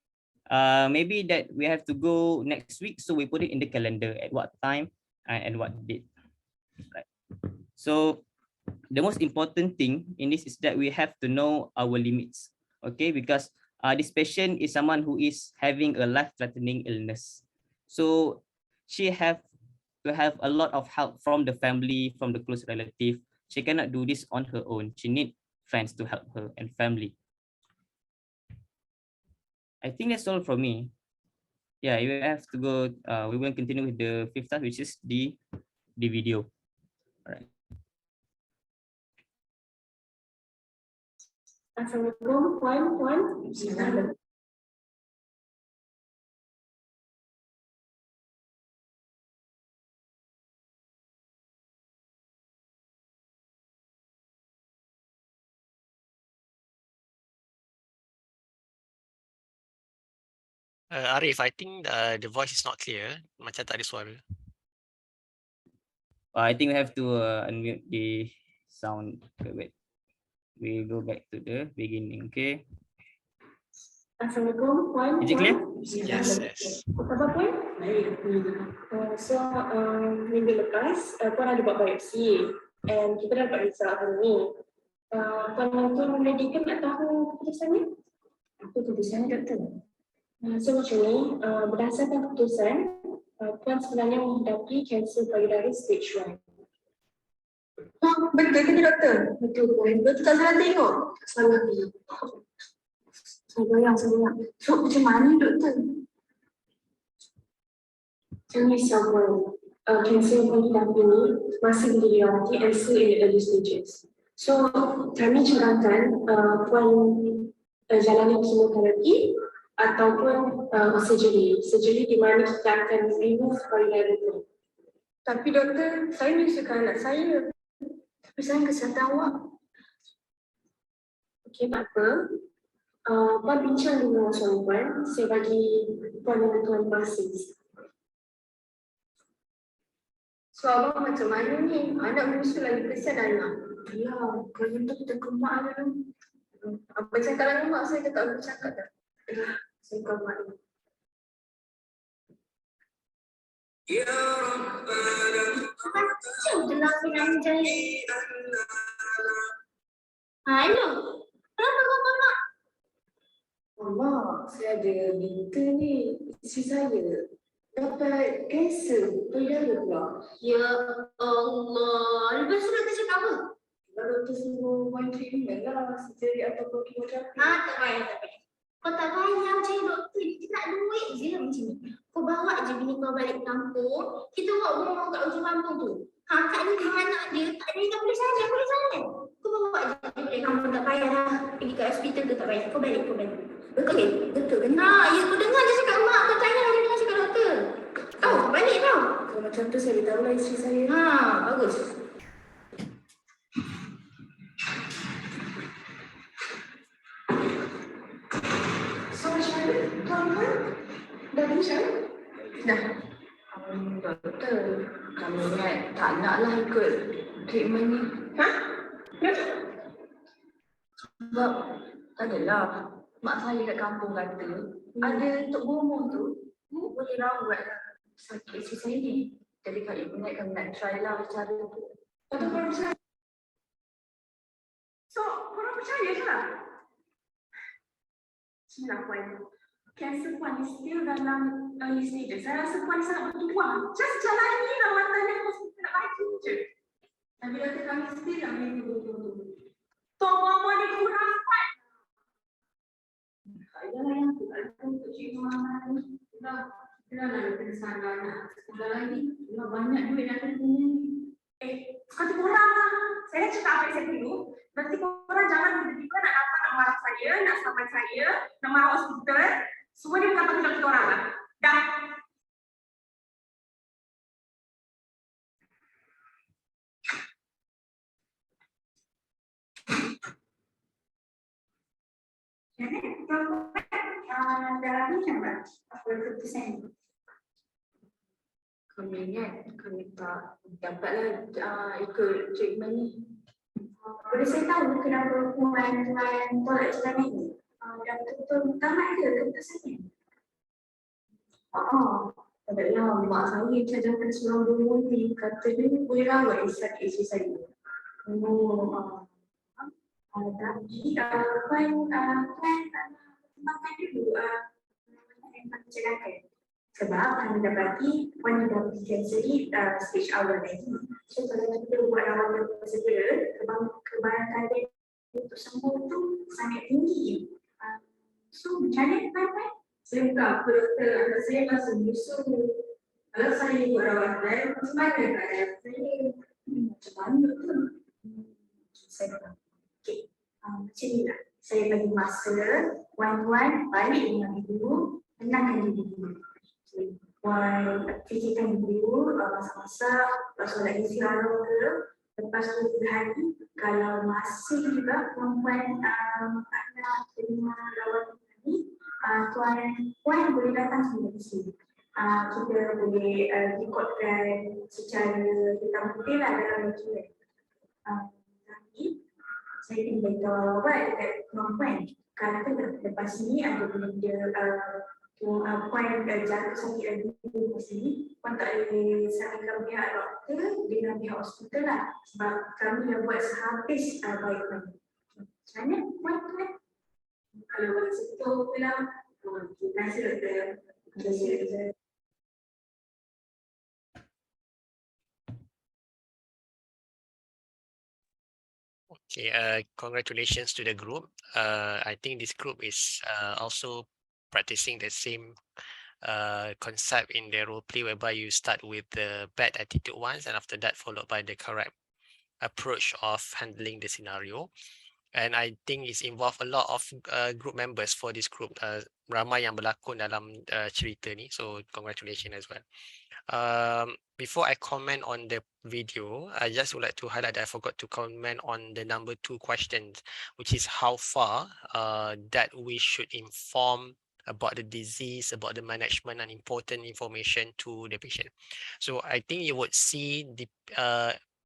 [SPEAKER 1] Maybe that we have to go next week, so we put it in the calendar at what time and what date. Right. So the most important thing in this is that we have to know our limits. Okay, because this patient is someone who is having a life-threatening illness, so she have to have a lot of help from the family, from the close relative. She cannot do this on her own. She need friends to help her and family. I think that's all from me. Yeah, you have to go. We will continue with the fifth task, which is the video. All right.
[SPEAKER 5] Assalamualaikum, puan.
[SPEAKER 7] Arif, I think the voice is not clear. Macam tak ada suara.
[SPEAKER 1] I think we have to unmute the sound. Okay, wait. We go back to the beginning. Okay.
[SPEAKER 5] Assalamualaikum, puan.
[SPEAKER 1] Is it clear?
[SPEAKER 7] Yes.
[SPEAKER 5] Apa khabar, puan? Baik. So, minggu lepas, puan ada buat biopsi and kita dah dapat result hari ni. Puan ready ke nak tahu keputusannya? Apa keputusannya, doktor? So macam ni, berdasarkan keputusan, puan sebenarnya menghadapi kanser payudara stage 1. Betul ke doktor? Betul puan. Betul tak salah tengok? Tak salah tengok. Saya bayang. So macam mana doktor? Jangan risau puan. Kanser yang puan hidapi ni masih boleh dirawati and still in the early stages. So kami cadangkan puan jalani chemotherapy ataupun surgery di mana kita akan remove payudara tu. Tapi doktor, saya menyusukan anak saya. Tapi saya kesihatan awak. Okey, tak apa. Puan bincang dengan suami puan. Saya bagi puan dengan tuan basis. So abang macam mana ni? Anak menyusul lagi kesian anak. Ya, kalau itu kita kemak dulu. Abang cakap dengan mak saya, tak boleh cakap dah. Saya kemak dulu. Macam tenang dengan jahit. Hello, kenapa kau kemak? Mama, saya ada berita ni. Isteri saya dapat kanser payudara pula. Ya Allah, lepas tu doktor cakap apa? Doktor suruh buat treatment lah, surgery ataupun chemotherapy. Tak payah. Kau tak payah cari doktor, kita nak duit je lah macam ni. Kau bawa je bini kau balik kampung, kita buat rumah kat ujung kampung tu. Kat ni dengan anak dia, tak ada yang boleh saja. Kau bawa je balik kampung, tak payah dah. Pergi kat hospital tu tak payah, kau balik. Betul kan? Ya, kau dengar je cakap mak, kau tanya dia dengar cakap doktor. Kau balik tau. Kalau macam tu saya beritahu lah isteri saya. Bagus. So macam mana? Tuan-tuan? Dah bincang? Dah. Doktor, kami ingat tak naklah ikut treatment ni. Kenapa? Sebab tak adalah. Mak saya kat kampung kata, ada untuk bomoh tu, boleh rawat sakit isteri saya ni. Jadi kali ini kami nak try lah cara tu. Atau korang percaya? So, korang percaya je lah? Bismillah puan. Kanser puan ni still dalam early stages. Saya rasa puan sangat bertuah. Just jalani rawatan yang hospital nak bagi je. Tapi doktor kami still nak bagi betul-betul. Tomo ni kurang. Saya lah yang tukar untuk cikgu mama ni. Dah lah pesan anak sekolah lagi. Dah banyak duit nak kena ni. Kata korang lah. Saya dah cakap apa yang saya dulu. Nanti korang jangan tiba-tiba nak datang nak marah saya. saya, nak saman saya, nama hospital, semua dia bukan tanggungjawab kita orang lah. Dah. Dah ni kan Mbak? Apa keputusan? Kami tak dapatlah ikut treatment ni. Boleh saya tahu kenapa Puan tolak jalan ini? Dan betul-betul tamat ke keputusannya? Padahal mak saya cadangan seorang dulu ni kata dia boleh rawat isteri saya. Tapi Puan makan dulu yang cadangkan. Sebab kami dapati Puan dah canceri stage awal lagi. So kalau kita buat rawatan segera, kebanyakan dia untuk sembuh tu sangat tinggi. So macam mana Puan? Saya bukan apa doktor, anak saya masih menyusul. Kalau saya buat rawatan, macam mana keadaan saya? Macam mana doktor? Saya kata, okey, macam ni lah. Saya bagi masa, Puan balik dengan ibu, tenangkan diri dulu. Puan fikirkan dulu masa-masa solat istirahat ke, lepas tu hari kalau masih juga Puan tak nak terima rawatan ni, Puan boleh datang sini ke sini. Kita boleh rekodkan secara hitam putih lah dalam dokumen. Tapi saya kena beritahu awal dekat Puan kata lepas ni ada benda Puan jatuh sakit lagi di sini, Puan tak boleh salahkan pihak doktor dengan pihak hospital lah. Sebab kami dah buat sehabis baik Puan. Macam mana Puan? Kalau boleh sentuh pula, terima kasih doktor. Terima kasih doktor.
[SPEAKER 7] Okay, congratulations to the group. I think this group is also practicing the same concept in the role play, whereby you start with the bad attitude ones, and after that followed by the correct approach of handling the scenario. And I think it's involved a lot of group members for this group. Ramai yang berlakon dalam cerita ni, so congratulations as well. Before I comment on the video, I just would like to highlight that I forgot to comment on the number 2 question, which is how far that we should inform about the disease, about the management and important information to the patient. So I think you would see the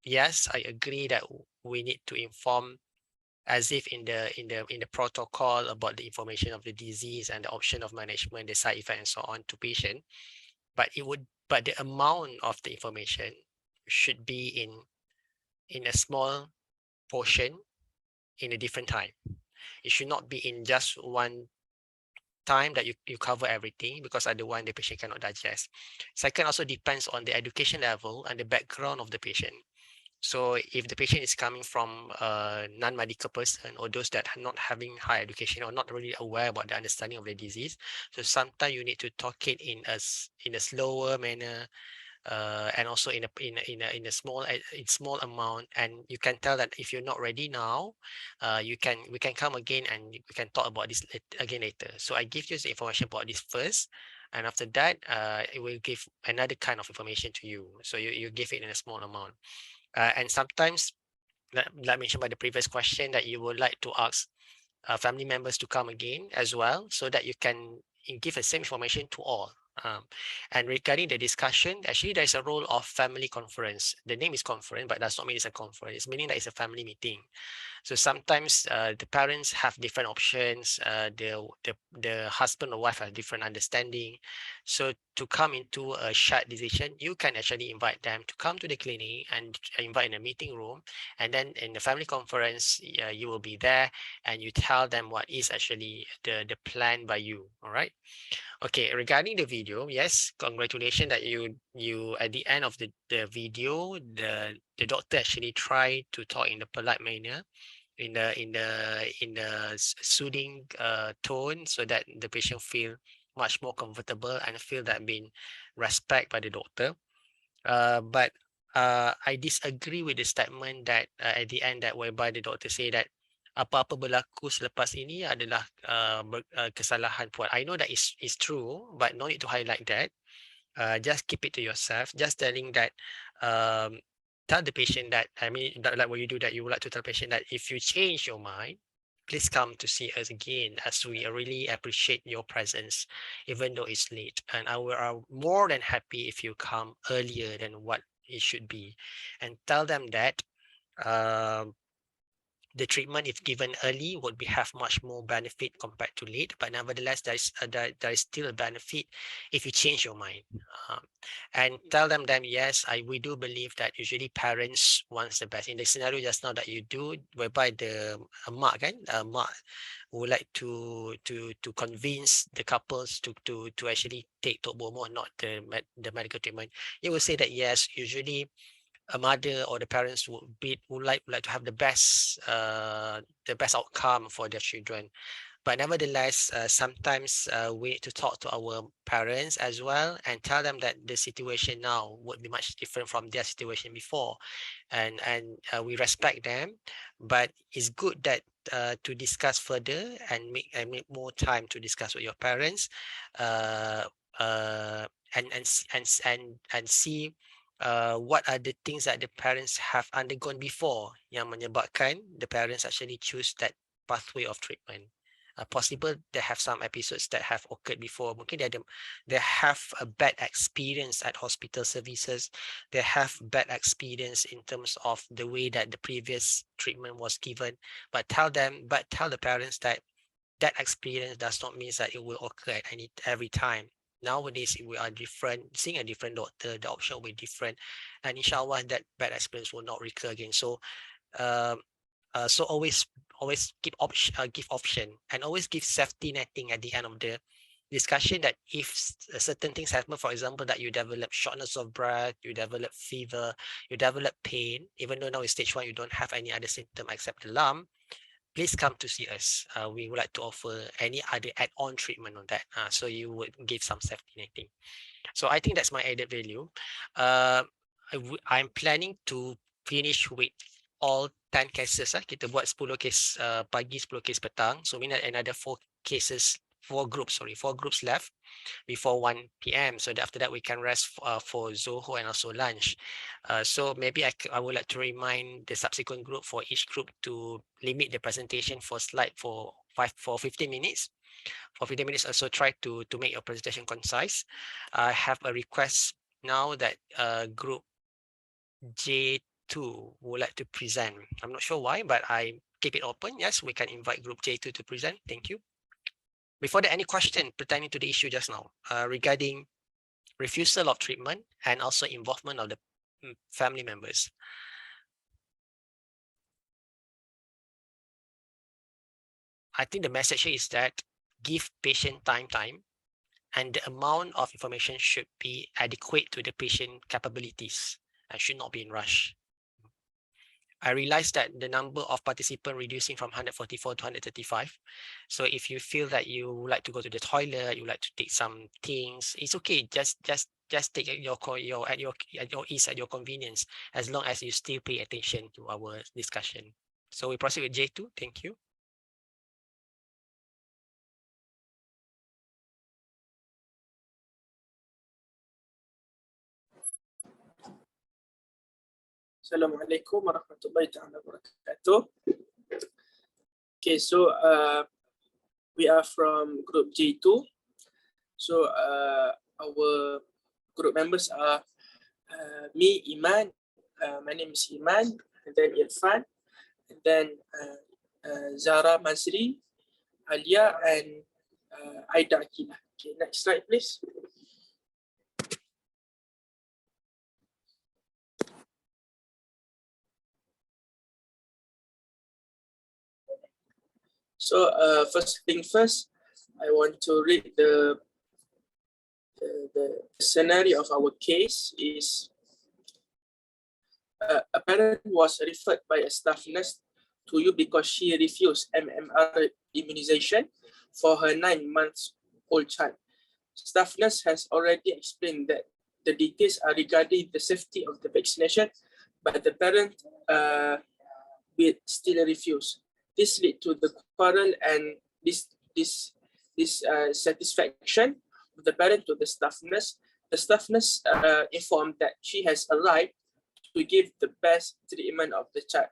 [SPEAKER 7] yes, I agree that we need to inform as if in the protocol about the information of the disease and the option of management, the side effect and so on to patient. But the amount of the information should be in a small portion in a different time. It should not be in just one time that you cover everything, because otherwise the patient cannot digest. Second, also depends on the education level and the background of the patient. So if the patient is coming from a non-medical person, or those that are not having high education or not really aware about the understanding of the disease, so sometimes you need to talk it in a slower manner, and also in a small amount, and you can tell that if you're not ready now, we can come again and we can talk about this again later. So I give you the information about this first, and after that it will give another kind of information to you, so you give it in a small amount. And sometimes, like mentioned by the previous question, that you would like to ask family members to come again as well, so that you can give the same information to all. And regarding the discussion, actually there's a role of family conference. The name is conference, but that's not mean it's a conference. It's meaning that it's a family meeting. So sometimes the parents have different options. The husband or wife have different understanding. So to come into a shared decision, you can actually invite them to come to the clinic and invite in a meeting room. And then in the family conference, you will be there and you tell them what is actually the plan by you. All right. Okay, regarding the video, yes, congratulations that you at the end of the video, the doctor actually tried to talk in the polite manner, in the soothing tone, so that the patient feel much more comfortable and feel that being respected by the doctor. But I disagree with the statement that at the end, that whereby the doctor say that apa-apa berlaku selepas ini adalah kesalahan puan. I know that is true, but no need to highlight that. Just keep it to yourself. Just telling that, tell the patient that, I mean, like what you do, that you would like to tell the patient that if you change your mind, please come to see us again, as we really appreciate your presence, even though it's late. And I will are more than happy if you come earlier than what it should be. And tell them that the treatment, if given early, would have much more benefit compared to late. But nevertheless, there is still a benefit if you change your mind. And tell them yes, we do believe that usually parents wants the best. In the scenario just now that you do, whereby the mak would like to convince the couples to actually take tok bomo, not the medical treatment. You will say that yes, usually a mother or the parents would like to have the best outcome for their children. But nevertheless, sometimes we need to talk to our parents as well and tell them that the situation now would be much different from their situation before, and we respect them, but it's good that to discuss further and make more time to discuss with your parents, and see what are the things that the parents have undergone before yang menyebabkan the parents actually choose that pathway of treatment. Possible they have some episodes that have occurred before. Mungkin they have a bad experience at hospital services. They have bad experience in terms of the way that the previous treatment was given. But tell the parents that experience does not mean that it will occur at every time. Nowadays, we are seeing a different doctor, the option will be different, and inshallah that bad experience will not recur again. So so always give option, and always give safety netting at the end of the discussion, that if certain things happen, for example, that you develop shortness of breath, you develop fever, you develop pain, even though now in stage 1 you don't have any other symptom except the lump, please come to see us. We would like to offer any other add-on treatment on that. So you would give some safety netting. So I think that's my added value. I'm planning to finish with all 10 cases. Kita buat 10 case pagi, 10 case petang. So we need another 4 groups left before 1 p.m. So after that we can rest for Zoho and also lunch. So maybe I would like to remind the subsequent group, for each group to limit the presentation for slide for 15 minutes. For 15 minutes, also try to make your presentation concise. I have a request now that group J2 would like to present. I'm not sure why, but I keep it open. Yes, we can invite group J2 to present. Thank you. Before that, any question pertaining to the issue just now regarding refusal of treatment and also involvement of the family members? I think the message here is that give patient time, and the amount of information should be adequate to the patient capabilities and should not be in rush. I realized that the number of participants reducing from 144 to 135. So if you feel that you would like to go to the toilet, you would like to take some things, it's okay. Just take at your ease, at your convenience, as long as you still pay attention to our discussion. So we proceed with J2. Thank you.
[SPEAKER 13] Assalamualaikum warahmatullahi wabarakatuh. Okay, so we are from group J2. So our group members are me, Iman, my name is Iman, and then Irfan, and then Zara Mazri, Alia, and Aida Akila. Okay, next slide, please. So first thing first, I want to read the scenario of our case is a parent was referred by a staff nurse to you because she refused MMR immunization for her 9-month-old child. Staff nurse has already explained that the details are regarding the safety of the vaccination, but the parent will still refuse. this lead to the quarrel and satisfaction of the parent to the staff nurse. The staff nurse informed that she has a right to give the best treatment of the child,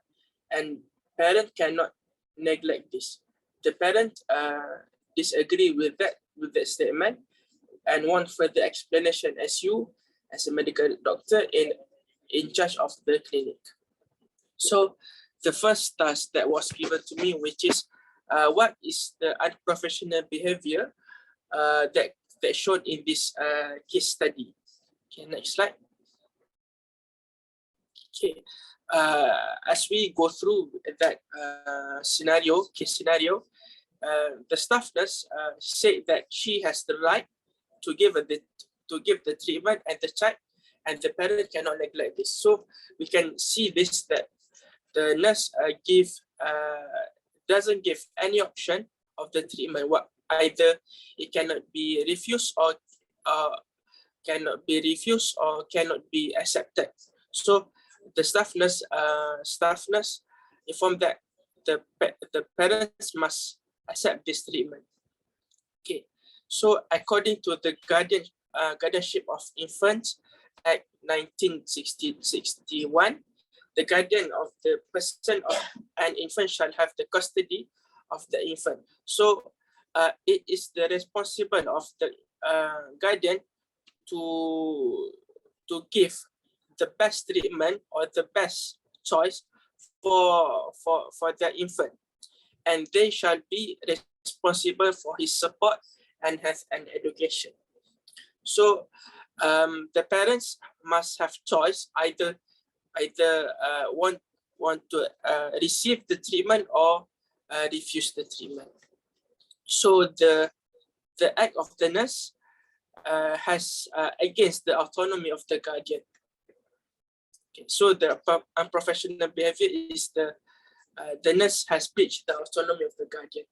[SPEAKER 13] and parent cannot neglect this. The parent disagree with that statement and want further explanation as you, as a medical doctor in charge of the clinic. So the first task that was given to me, which is what is the unprofessional behavior that shown in this case study. Okay, next slide. Okay, as we go through that case scenario, the staff nurse said that she has the right to give the treatment and the child, and the parent cannot neglect this. So we can see this, that the nurse doesn't give any option of the treatment. Either it cannot be refused or cannot be accepted. So the staff nurse informed that the parents must accept this treatment. Okay, so according to the Guardianship of Infants Act 1961, the guardian of the person of an infant shall have the custody of the infant. So it is the responsible of the guardian to give the best treatment or the best choice for the infant, and they shall be responsible for his support and have an education. So the parents must have choice, either want to receive the treatment or refuse the treatment. So the act of the nurse has against the autonomy of the guardian. Okay, so the unprofessional behavior is the nurse has breached the autonomy of the guardian.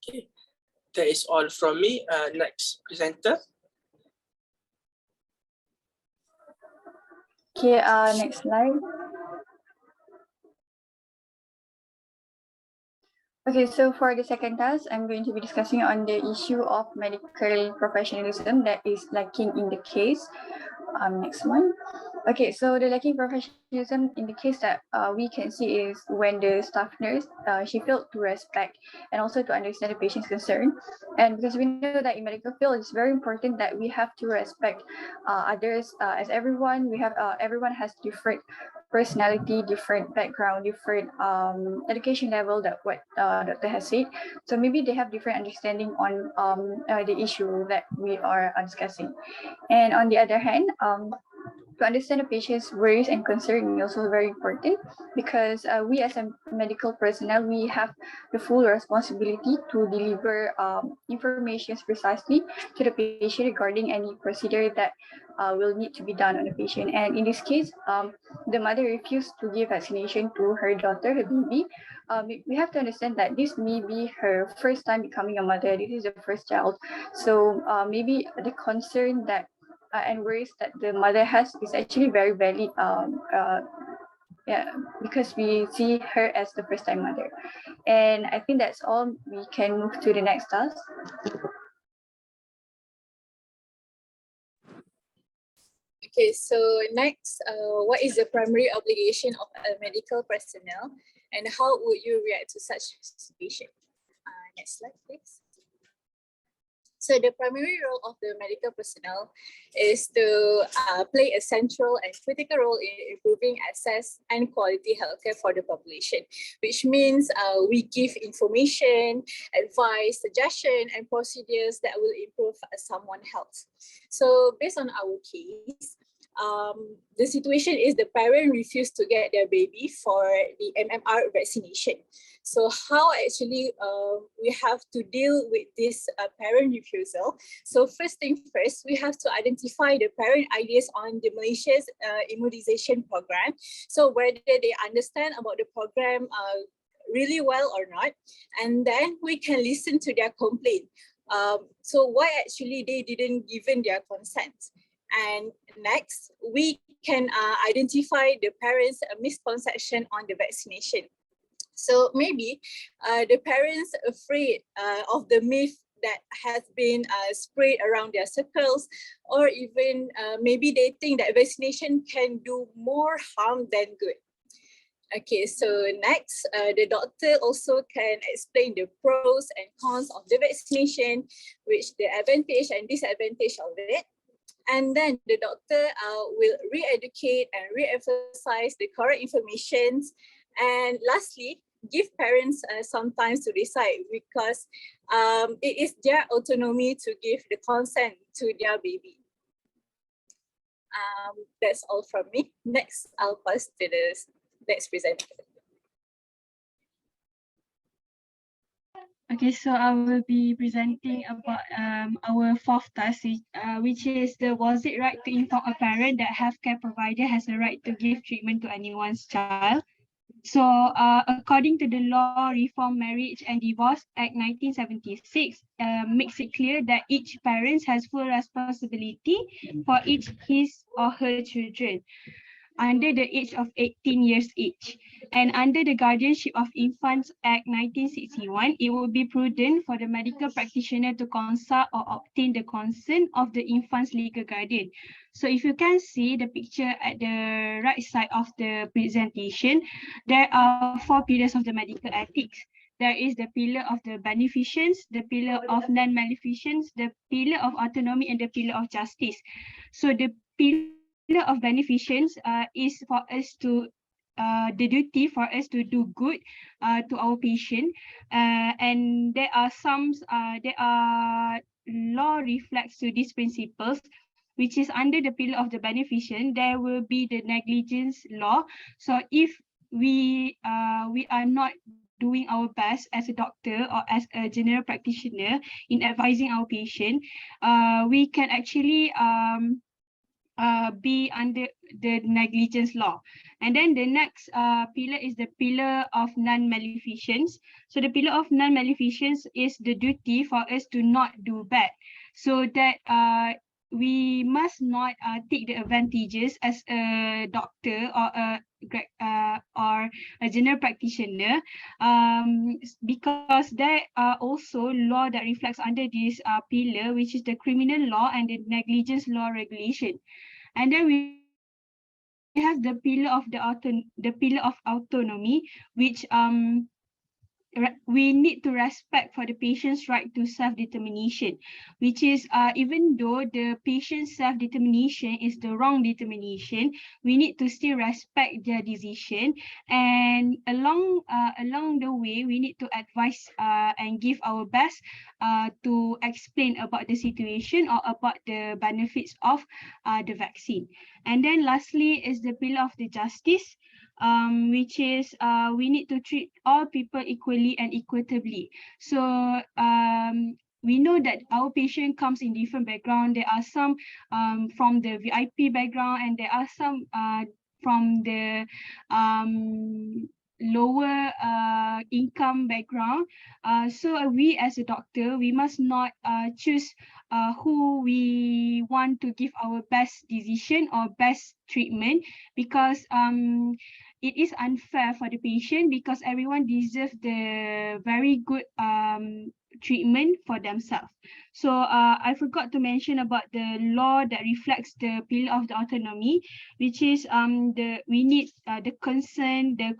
[SPEAKER 13] Okay, that is all from me. Next presenter.
[SPEAKER 6] Okay, next slide. Okay, so for the second task, I'm going to be discussing on the issue of medical professionalism that is lacking in the case. Next one. Okay, so the lacking professionalism in the case that we can see is when the staff nurse, she failed to respect and also to understand the patient's concern. And because we know that in medical field, it's very important that we have to respect others as everyone. Everyone has different personality, different background, different education level, that what doctor has said. So maybe they have different understanding on the issue that we are discussing. And on the other hand, to understand the patient's worries and concern is also very important, because we as a medical personnel, we have the full responsibility to deliver information precisely to the patient regarding any procedure that will need to be done on the patient. And in this case, the mother refused to give vaccination to her daughter, her baby. We have to understand that this may be her first time becoming a mother. This is the first child. So maybe the concern that and worries that the mother has is actually very valid. Because we see her as the first time mother. And I think that's all. We can move to the next task.
[SPEAKER 14] Okay, so next, what is the primary obligation of a medical personnel, and how would you react to such situation? Next slide, please. So the primary role of the medical personnel is to play a central and critical role in improving access and quality healthcare for the population, which means we give information, advice, suggestion, and procedures that will improve someone's health. So based on our case, the situation is the parent refused to get their baby for the MMR vaccination. So how actually we have to deal with this parent refusal? So first thing first, we have to identify the parent ideas on the Malaysia's immunization program. So whether they understand about the program really well or not, and then we can listen to their complaint. So why actually they didn't given their consent? And next, we can identify the parents' misconception on the vaccination. So maybe the parents afraid of the myth that has been spread around their circles, or even maybe they think that vaccination can do more harm than good. Okay, so next, the doctor also can explain the pros and cons of the vaccination, which the advantage and disadvantage of it. And then the doctor will re-educate and re-emphasize the correct information. And lastly, give parents some time to decide, because it is their autonomy to give the consent to their baby. That's all from me. Next, I'll pass to the next presenter.
[SPEAKER 16] Okay, so I will be presenting about our fourth task, which is was it right to inform a parent that healthcare provider has a right to give treatment to anyone's child? So according to the Law Reform Marriage and Divorce Act 1976, makes it clear that each parent has full responsibility for each his or her children under the age of 18 years age. And under the Guardianship of Infants Act 1961, it would be prudent for the medical practitioner to consult or obtain the consent of the infant's legal guardian. So if you can see the picture at the right side of the presentation, there are 4 pillars of the medical ethics. There is the pillar of the beneficence, the pillar of non-maleficence, the pillar of autonomy, and the pillar of justice. So the pillar of beneficence is for us to the duty for us to do good to our patient, and there are law reflects to these principles, which is under the pillar of the beneficence. There will be the negligence law. So if we are not doing our best as a doctor or as a general practitioner in advising our patient, we can actually be under the negligence law. And then the next pillar is the pillar of non-maleficence. So the pillar of non-maleficence is the duty for us to not do bad, so that we must not take the advantages as a doctor or a general practitioner, because there are also law that reflects under this pillar, which is the criminal law and the negligence law regulation. And then we have the pillar of autonomy, which we need to respect for the patient's right to self-determination, which is even though the patient's self-determination is the wrong determination, we need to still respect their decision. And along the way, we need to advise and give our best to explain about the situation or about the benefits of the vaccine. And then lastly is the pillar of the justice, which is we need to treat all people equally and equitably. So we know that our patient comes in different background. There are some from the VIP background, and there are some from the lower income background. So we as a doctor, we must not choose who we want to give our best decision or best treatment, because it is unfair for the patient, because everyone deserves the very good treatment for themselves. So I forgot to mention about the law that reflects the pillar of the autonomy, which is we need the consent, the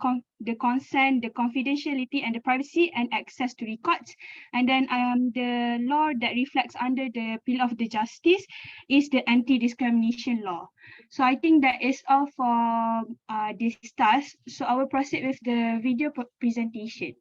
[SPEAKER 16] consent, the confidentiality, and the privacy and access to records. And then the law that reflects under the pillar of the justice is the anti-discrimination law. So I think that is all for this task. So I will proceed with the video presentation.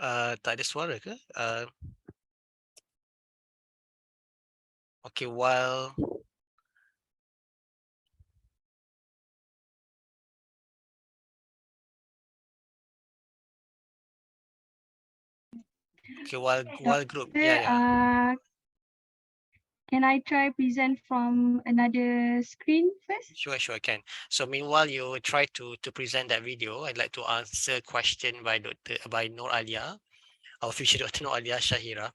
[SPEAKER 7] Tak ada suara ke? Okay, while group, yeah.
[SPEAKER 16] Can I try present from another screen first?
[SPEAKER 7] Sure, can. So meanwhile you try to present that video, I'd like to answer question by Nur Alia, our future Dr. Nur Alia Shahira.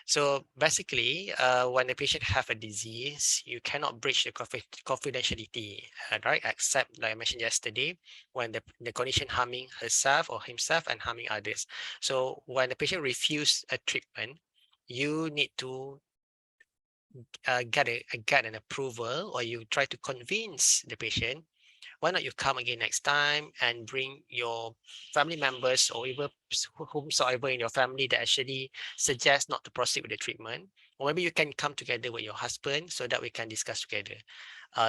[SPEAKER 7] So basically, when the patient have a disease, you cannot breach the confidentiality, right? Except, like I mentioned yesterday, when the condition harming herself or himself and harming others. So when the patient refuse a treatment, you need to get an approval, or you try to convince the patient, why not you come again next time and bring your family members or even whomsoever in your family that actually suggest not to proceed with the treatment, or maybe you can come together with your husband so that we can discuss together.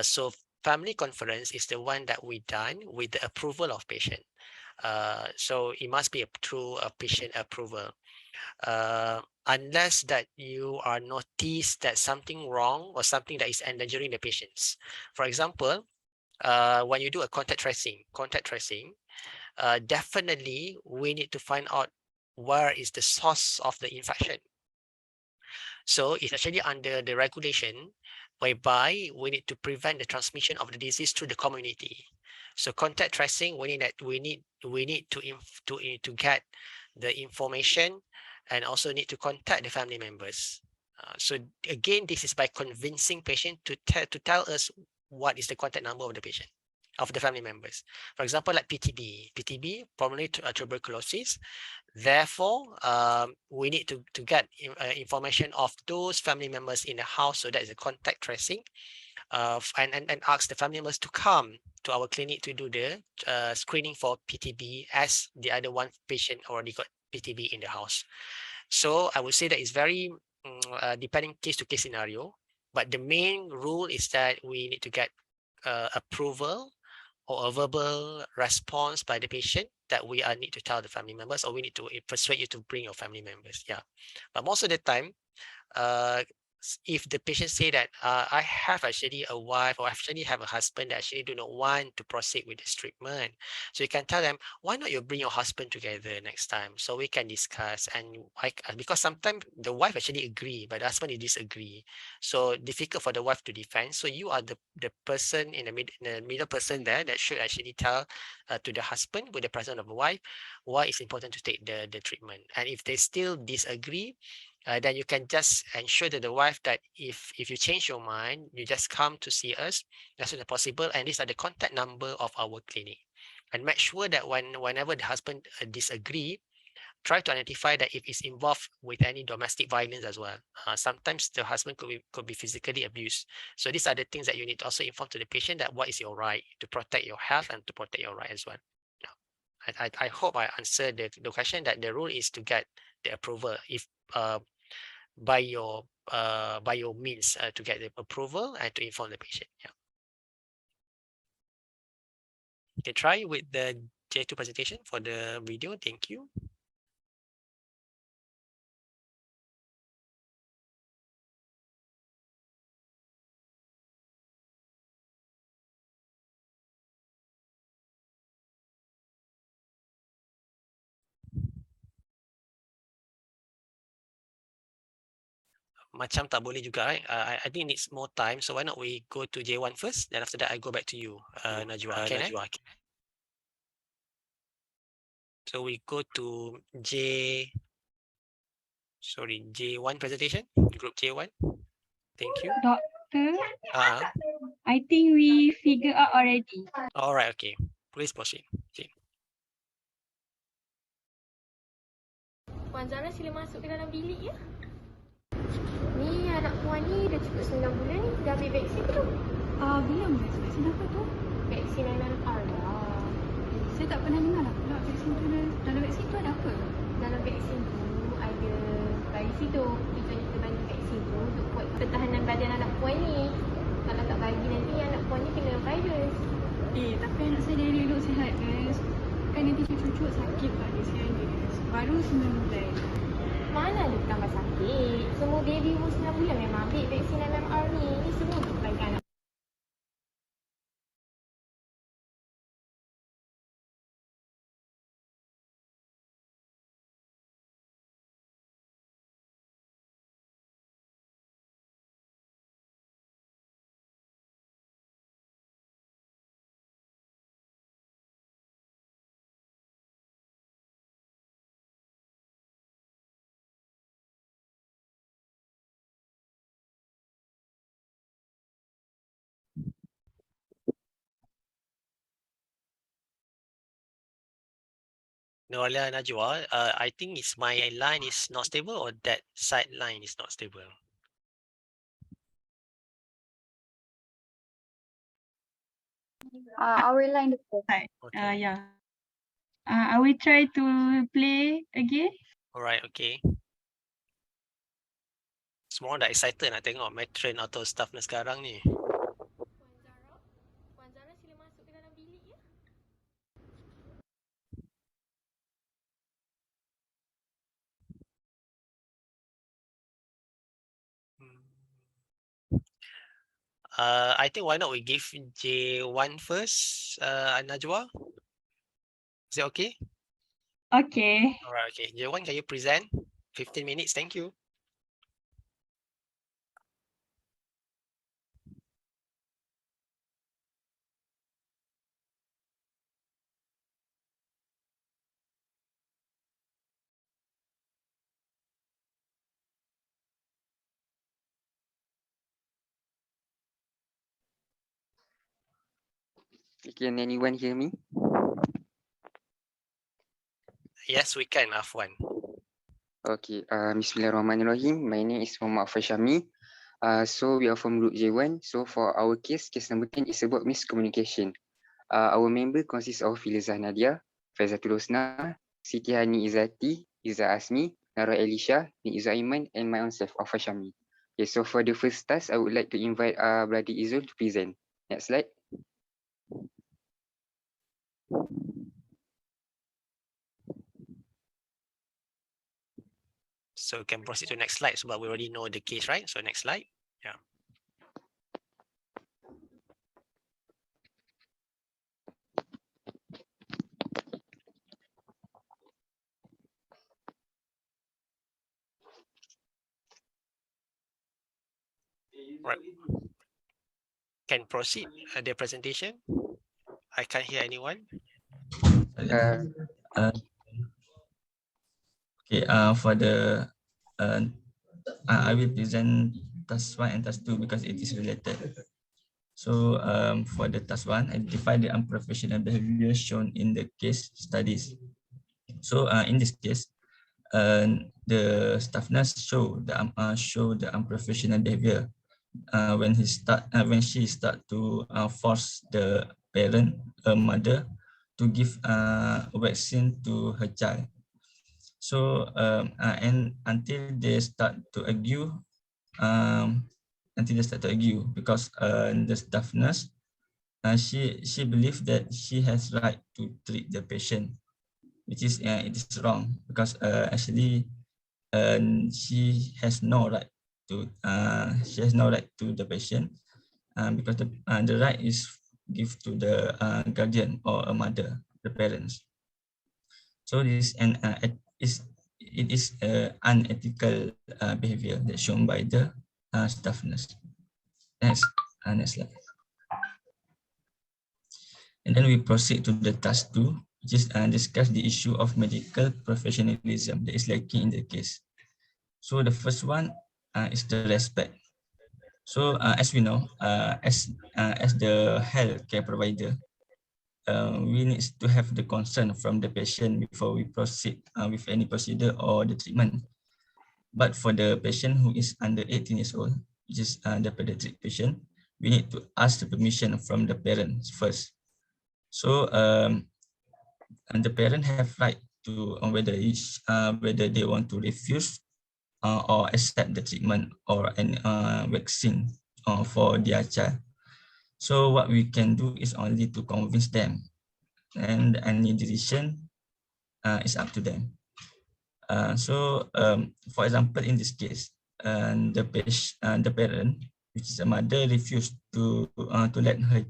[SPEAKER 7] So family conference is the one that we done with the approval of patient. So it must be through a patient approval. Unless that you are noticed that something wrong or something that is endangering the patients. For example, when you do a contact tracing, definitely we need to find out where is the source of the infection. So it's actually under the regulation whereby we need to prevent the transmission of the disease through the community. So contact tracing, we need to get the information and also need to contact the family members. So again, this is by convincing patient to tell us what is the contact number of the patient, of the family members. For example, like PTB, pulmonary tuberculosis. Therefore, we need to get information of those family members in the house, so that is a contact tracing, and ask the family members to come to our clinic to do the screening for PTB, as the other one patient already got PTB in the house. So I would say that it's very depending case to case scenario, but the main rule is that we need to get approval or a verbal response by the patient that we need to tell the family members, or we need to persuade you to bring your family members. Yeah, but most of the time, if the patient say that I have actually a wife or I actually have a husband that actually do not want to proceed with this treatment, so you can tell them, why not you bring your husband together next time so we can discuss. And because sometimes the wife actually agree but the husband disagree, so difficult for the wife to defend. So you are the person in the middle person there that should actually tell to the husband with the presence of the wife why it's important to take the treatment. And if they still disagree, then you can just ensure to the wife that if you change your mind, you just come to see us as soon as possible, and these are the contact number of our clinic. And make sure that whenever the husband disagree, try to identify that if it's involved with any domestic violence as well. Sometimes the husband could be physically abused. So these are the things that you need to also inform to the patient, that what is your right to protect your health and to protect your right as well. I hope I answered the question, that the rule is to get the approval if by your means to get the approval and to inform the patient. Yeah. You can try with the J2 presentation for the video. Thank you. Macam tak boleh juga, right? I think it needs more time. So why not we go to J1 first, then after that I go back to you, Najwa. Najwa. So we go to J1 presentation, group J1. Thank you.
[SPEAKER 16] Doctor, I think we figure out already.
[SPEAKER 7] All right, okay. Please proceed. Okay.
[SPEAKER 15] Puan Zara, sila masuk ke dalam bilik ya. Ni anak puan ni dah cukup 9 bulan ni, dah ambil vaksin belum?
[SPEAKER 16] Belum guys, vaksin apa tu?
[SPEAKER 15] Vaksin MMR lah.
[SPEAKER 16] Saya tak pernah dengar lah pula vaksin tu. Dalam vaksin tu ada apa?
[SPEAKER 15] Dalam vaksin tu ada bagi tu. Tujuan kita bagi vaksin tu untuk kuat pertahanan badan anak puan ni. Kalau tak bagi nanti anak puan ni kena virus.
[SPEAKER 16] Tapi anak saya dari dulu sihat guys. Kan nanti cucu-cucu sakit lah dia sekarang ni guys.
[SPEAKER 15] baru 9 bulan. Mana ada tambah sakit? Semua baby umur 9 bulan memang ambil vaksin MMR ni. Ni semua untuk kebaikan anak.
[SPEAKER 7] Nolia Najwa, I think it's my line is not stable or that side line is not stable.
[SPEAKER 6] Our line is
[SPEAKER 7] Okay.
[SPEAKER 16] Yeah. I will try to play again.
[SPEAKER 7] Alright, okay. Semua orang dah excited nak tengok matron atau staff ni sekarang ni.
[SPEAKER 15] Puan Zara sila masuk ke dalam bilik ya.
[SPEAKER 7] I think why not we give J1 first, Najwa? Is it okay?
[SPEAKER 16] Okay.
[SPEAKER 7] Alright, okay. J1, can you present? 15 minutes, thank you.
[SPEAKER 17] Can anyone hear me?
[SPEAKER 7] Yes, we can, Afwan.
[SPEAKER 17] Okay, Bismillahirrahmanirrahim. My name is Muhammad Fashami. So we are from group J1. So for our case number 10 is about miscommunication. Our member consists of Filizah Nadia, Faizatul Husna, Siti Hani Izzati, Izzah Asmi, Nara Elisha, Izzah Iman, and my own self, Fashami. Okay, so for the first task, I would like to invite Brother Izul to present. Next slide.
[SPEAKER 7] So we can proceed to next slide, but we already know the case, right? So next slide. Yeah. Right. Can proceed the presentation. I can't hear anyone.
[SPEAKER 18] Okay, for the I will present task 1 and task 2 because it is related. So for the task 1, identify the unprofessional behavior shown in the case studies. So in this case, the staff nurse show the unprofessional behavior when she start to force the parent, mother, to give a vaccine to her child. So and until they start to argue, because the staff nurse, she believes that she has right to treat the patient, which is it is wrong, because actually she has no right to the patient, because the right is give to the guardian or a mother, the parents. So this it is unethical behavior that's shown by the staff nurse. Next slide. And then we proceed to the task 2, which is discuss the issue of medical professionalism that is lacking in the case. So the first one is the respect. So as we know, as the healthcare provider, we need to have the consent from the patient before we proceed with any procedure or the treatment. But for the patient who is under 18 years old, which is the pediatric patient, we need to ask the permission from the parents first. So and the parent have right to whether they want to refuse or accept the treatment or an vaccine for their child. So what we can do is only to convince them, and any decision is up to them. For example, in this case, the parent, which is a mother, refused to let her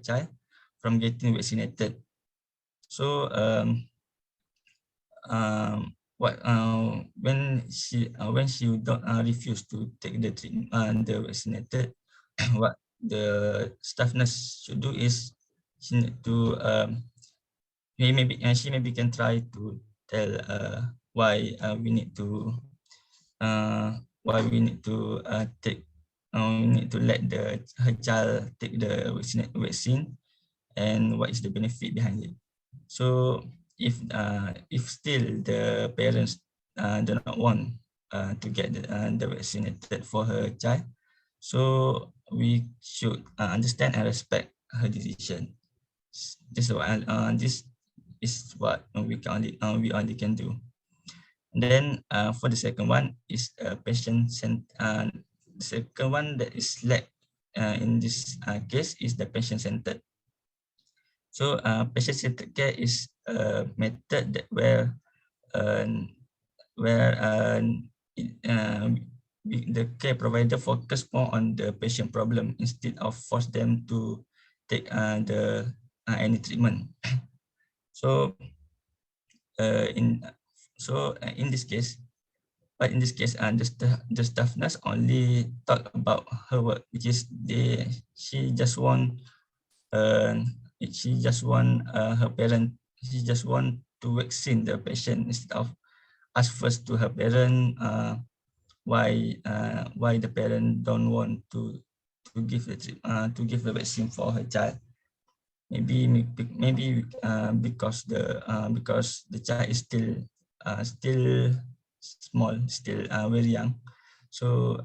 [SPEAKER 18] child from getting vaccinated. So when she don't refuse to take the treatment, the vaccinated, what the staff nurse should do is she need to she maybe can try to tell why we need to take we need to let her child take the vaccine and what is the benefit behind it. So if still the parents do not want to get the vaccinated for her child, so we should understand and respect her decision. This is what we only can do. And then for the second one is patient the second one that is lacked in this case is the patient-centered. So patient-centered care is a method that where the care provider focus more on the patient problem instead of force them to take any treatment. So in this case, the staff nurse only talk about her work, which is she just want her parent. She just want to vaccine the patient instead of ask first to her parent why the parent don't want to give the vaccine for her child. Maybe because the child is still small, still very young, so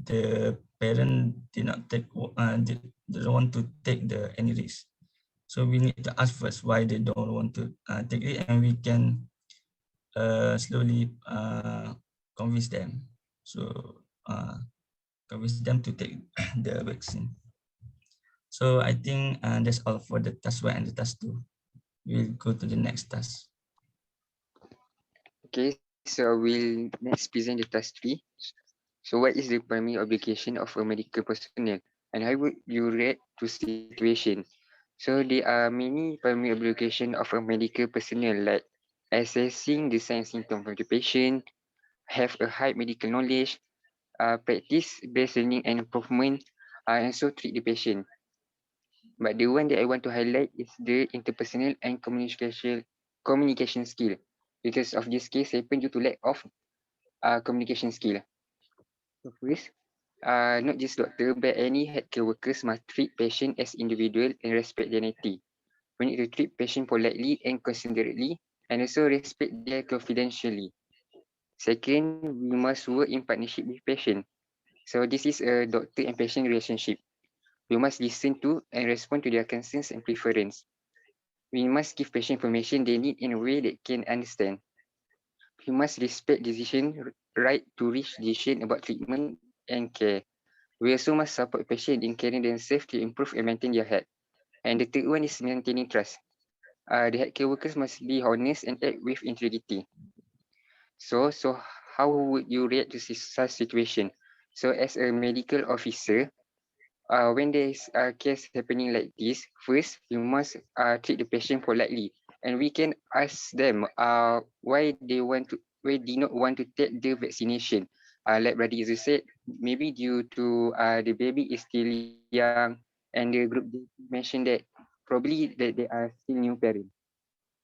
[SPEAKER 18] the parent did not take don't want to take any risk. So we need to ask first why they don't want to take it, and we can slowly convince them. So convince them to take the vaccine. So I think that's all for the task 1 and the task 2. We'll go to the next task.
[SPEAKER 17] Okay, so we'll next present the task 3. So what is the primary obligation of a medical personnel and how would you react to situation? So there are many primary obligations of a medical personnel like assessing the signs and symptoms of the patient, have a high medical knowledge, practice best learning and improvement, and so treat the patient. But the one that I want to highlight is the interpersonal and communication skill. Because of this case happen due to lack of communication skill. So first, not just doctor, but any healthcare workers must treat patient as individual and respect their dignity. We need to treat patient politely and considerately, and also respect their confidentially. Second, we must work in partnership with patient. So this is a doctor and patient relationship. We must listen to and respond to their concerns and preference. We must give patient information they need in a way that can understand. We must respect decision right to reach decision about treatment and care. We also must support patients in caring themselves to improve and maintain their health. And the third one is maintaining trust. The healthcare workers must be honest and act with integrity. So how would you react to such situation? So as a medical officer, when there is a case happening like this, first you must treat the patient politely, and we can ask them why they not want to take the vaccination. Like Brother Izu said, maybe due to the baby is still young, and the group mentioned that probably that they are still new parents.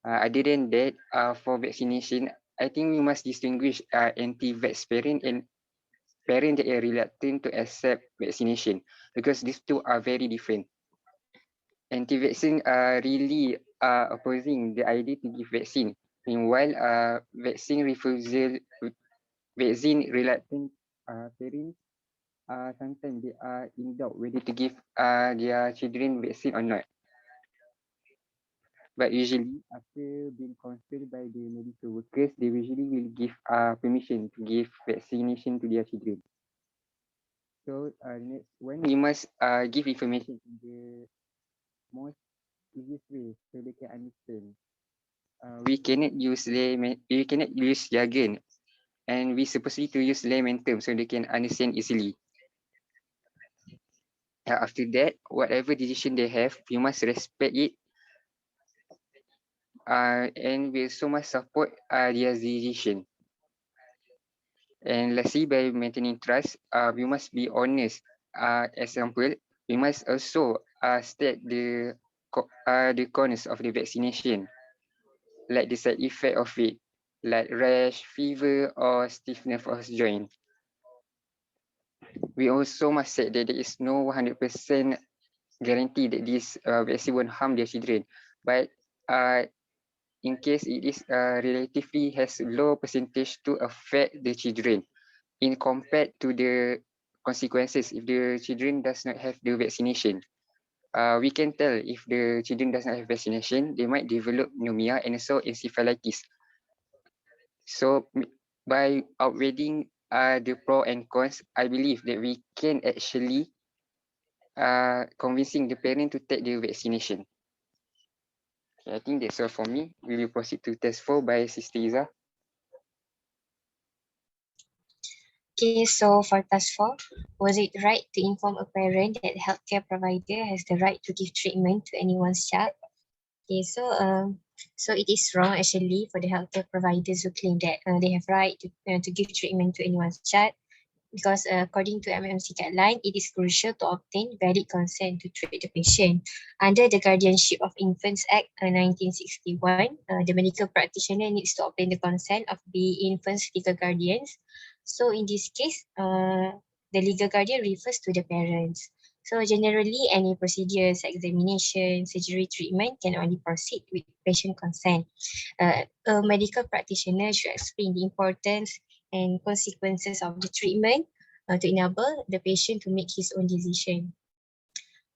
[SPEAKER 17] Other than that, for vaccination, I think we must distinguish anti-vax parent and parents that are reluctant to accept vaccination because these two are very different. Anti-vaccine are really opposing the idea to give vaccine. Meanwhile, vaccine reluctant parents, sometimes they are in doubt whether to give their children vaccine or not. But usually, after being consulted by the medical workers, they usually will give permission to give vaccination to their children. So next one, we must give information in the most easiest way so they can understand. We cannot use jargon, and we supposedly to use layman terms so they can understand easily. After that, whatever decision they have, we must respect it, and we so much support their decision. And lastly, by maintaining trust, we must be honest. Example, we must also state the cons of the vaccination, like the side effect of it, like rash, fever, or stiffness of joint. We also must say that there is no 100% guarantee that this vaccine won't harm their children, but in case it is relatively has low percentage to affect the children in compared to the consequences if the children does not have the vaccination. We can tell if the children does not have vaccination, they might develop pneumonia and also encephalitis. So by outweighing the pro and cons, I believe that we can actually convincing the parent to take the vaccination. Okay, I think that's all for me. We will proceed to test 4 by Sister Iza.
[SPEAKER 3] Okay, so for task 4, was it right to inform a parent that healthcare provider has the right to give treatment to anyone's child? Okay, so it is wrong actually for the healthcare providers who claim that they have right to give treatment to anyone's child, because according to MMC guideline, it is crucial to obtain valid consent to treat the patient. Under the Guardianship of Infants Act 1961, the medical practitioner needs to obtain the consent of the infant's legal guardians. So in this case, the legal guardian refers to the parents. So generally, any procedures, examination, surgery, treatment can only proceed with patient consent. A medical practitioner should explain the importance and consequences of the treatment to enable the patient to make his own decision.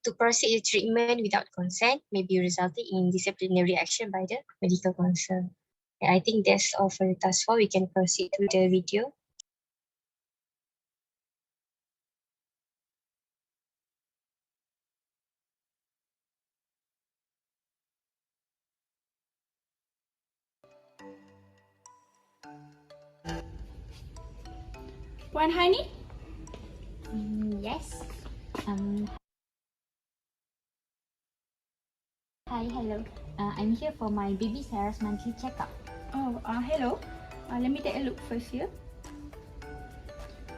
[SPEAKER 3] To proceed the treatment without consent may be resulting in disciplinary action by the medical council. I think that's all for the task 4. We can proceed with the video.
[SPEAKER 19] Puan Hani?
[SPEAKER 20] Yes. Hi, hello. I'm here for my baby's harassment monthly checkup.
[SPEAKER 19] Oh, hello. Let me take a look first here.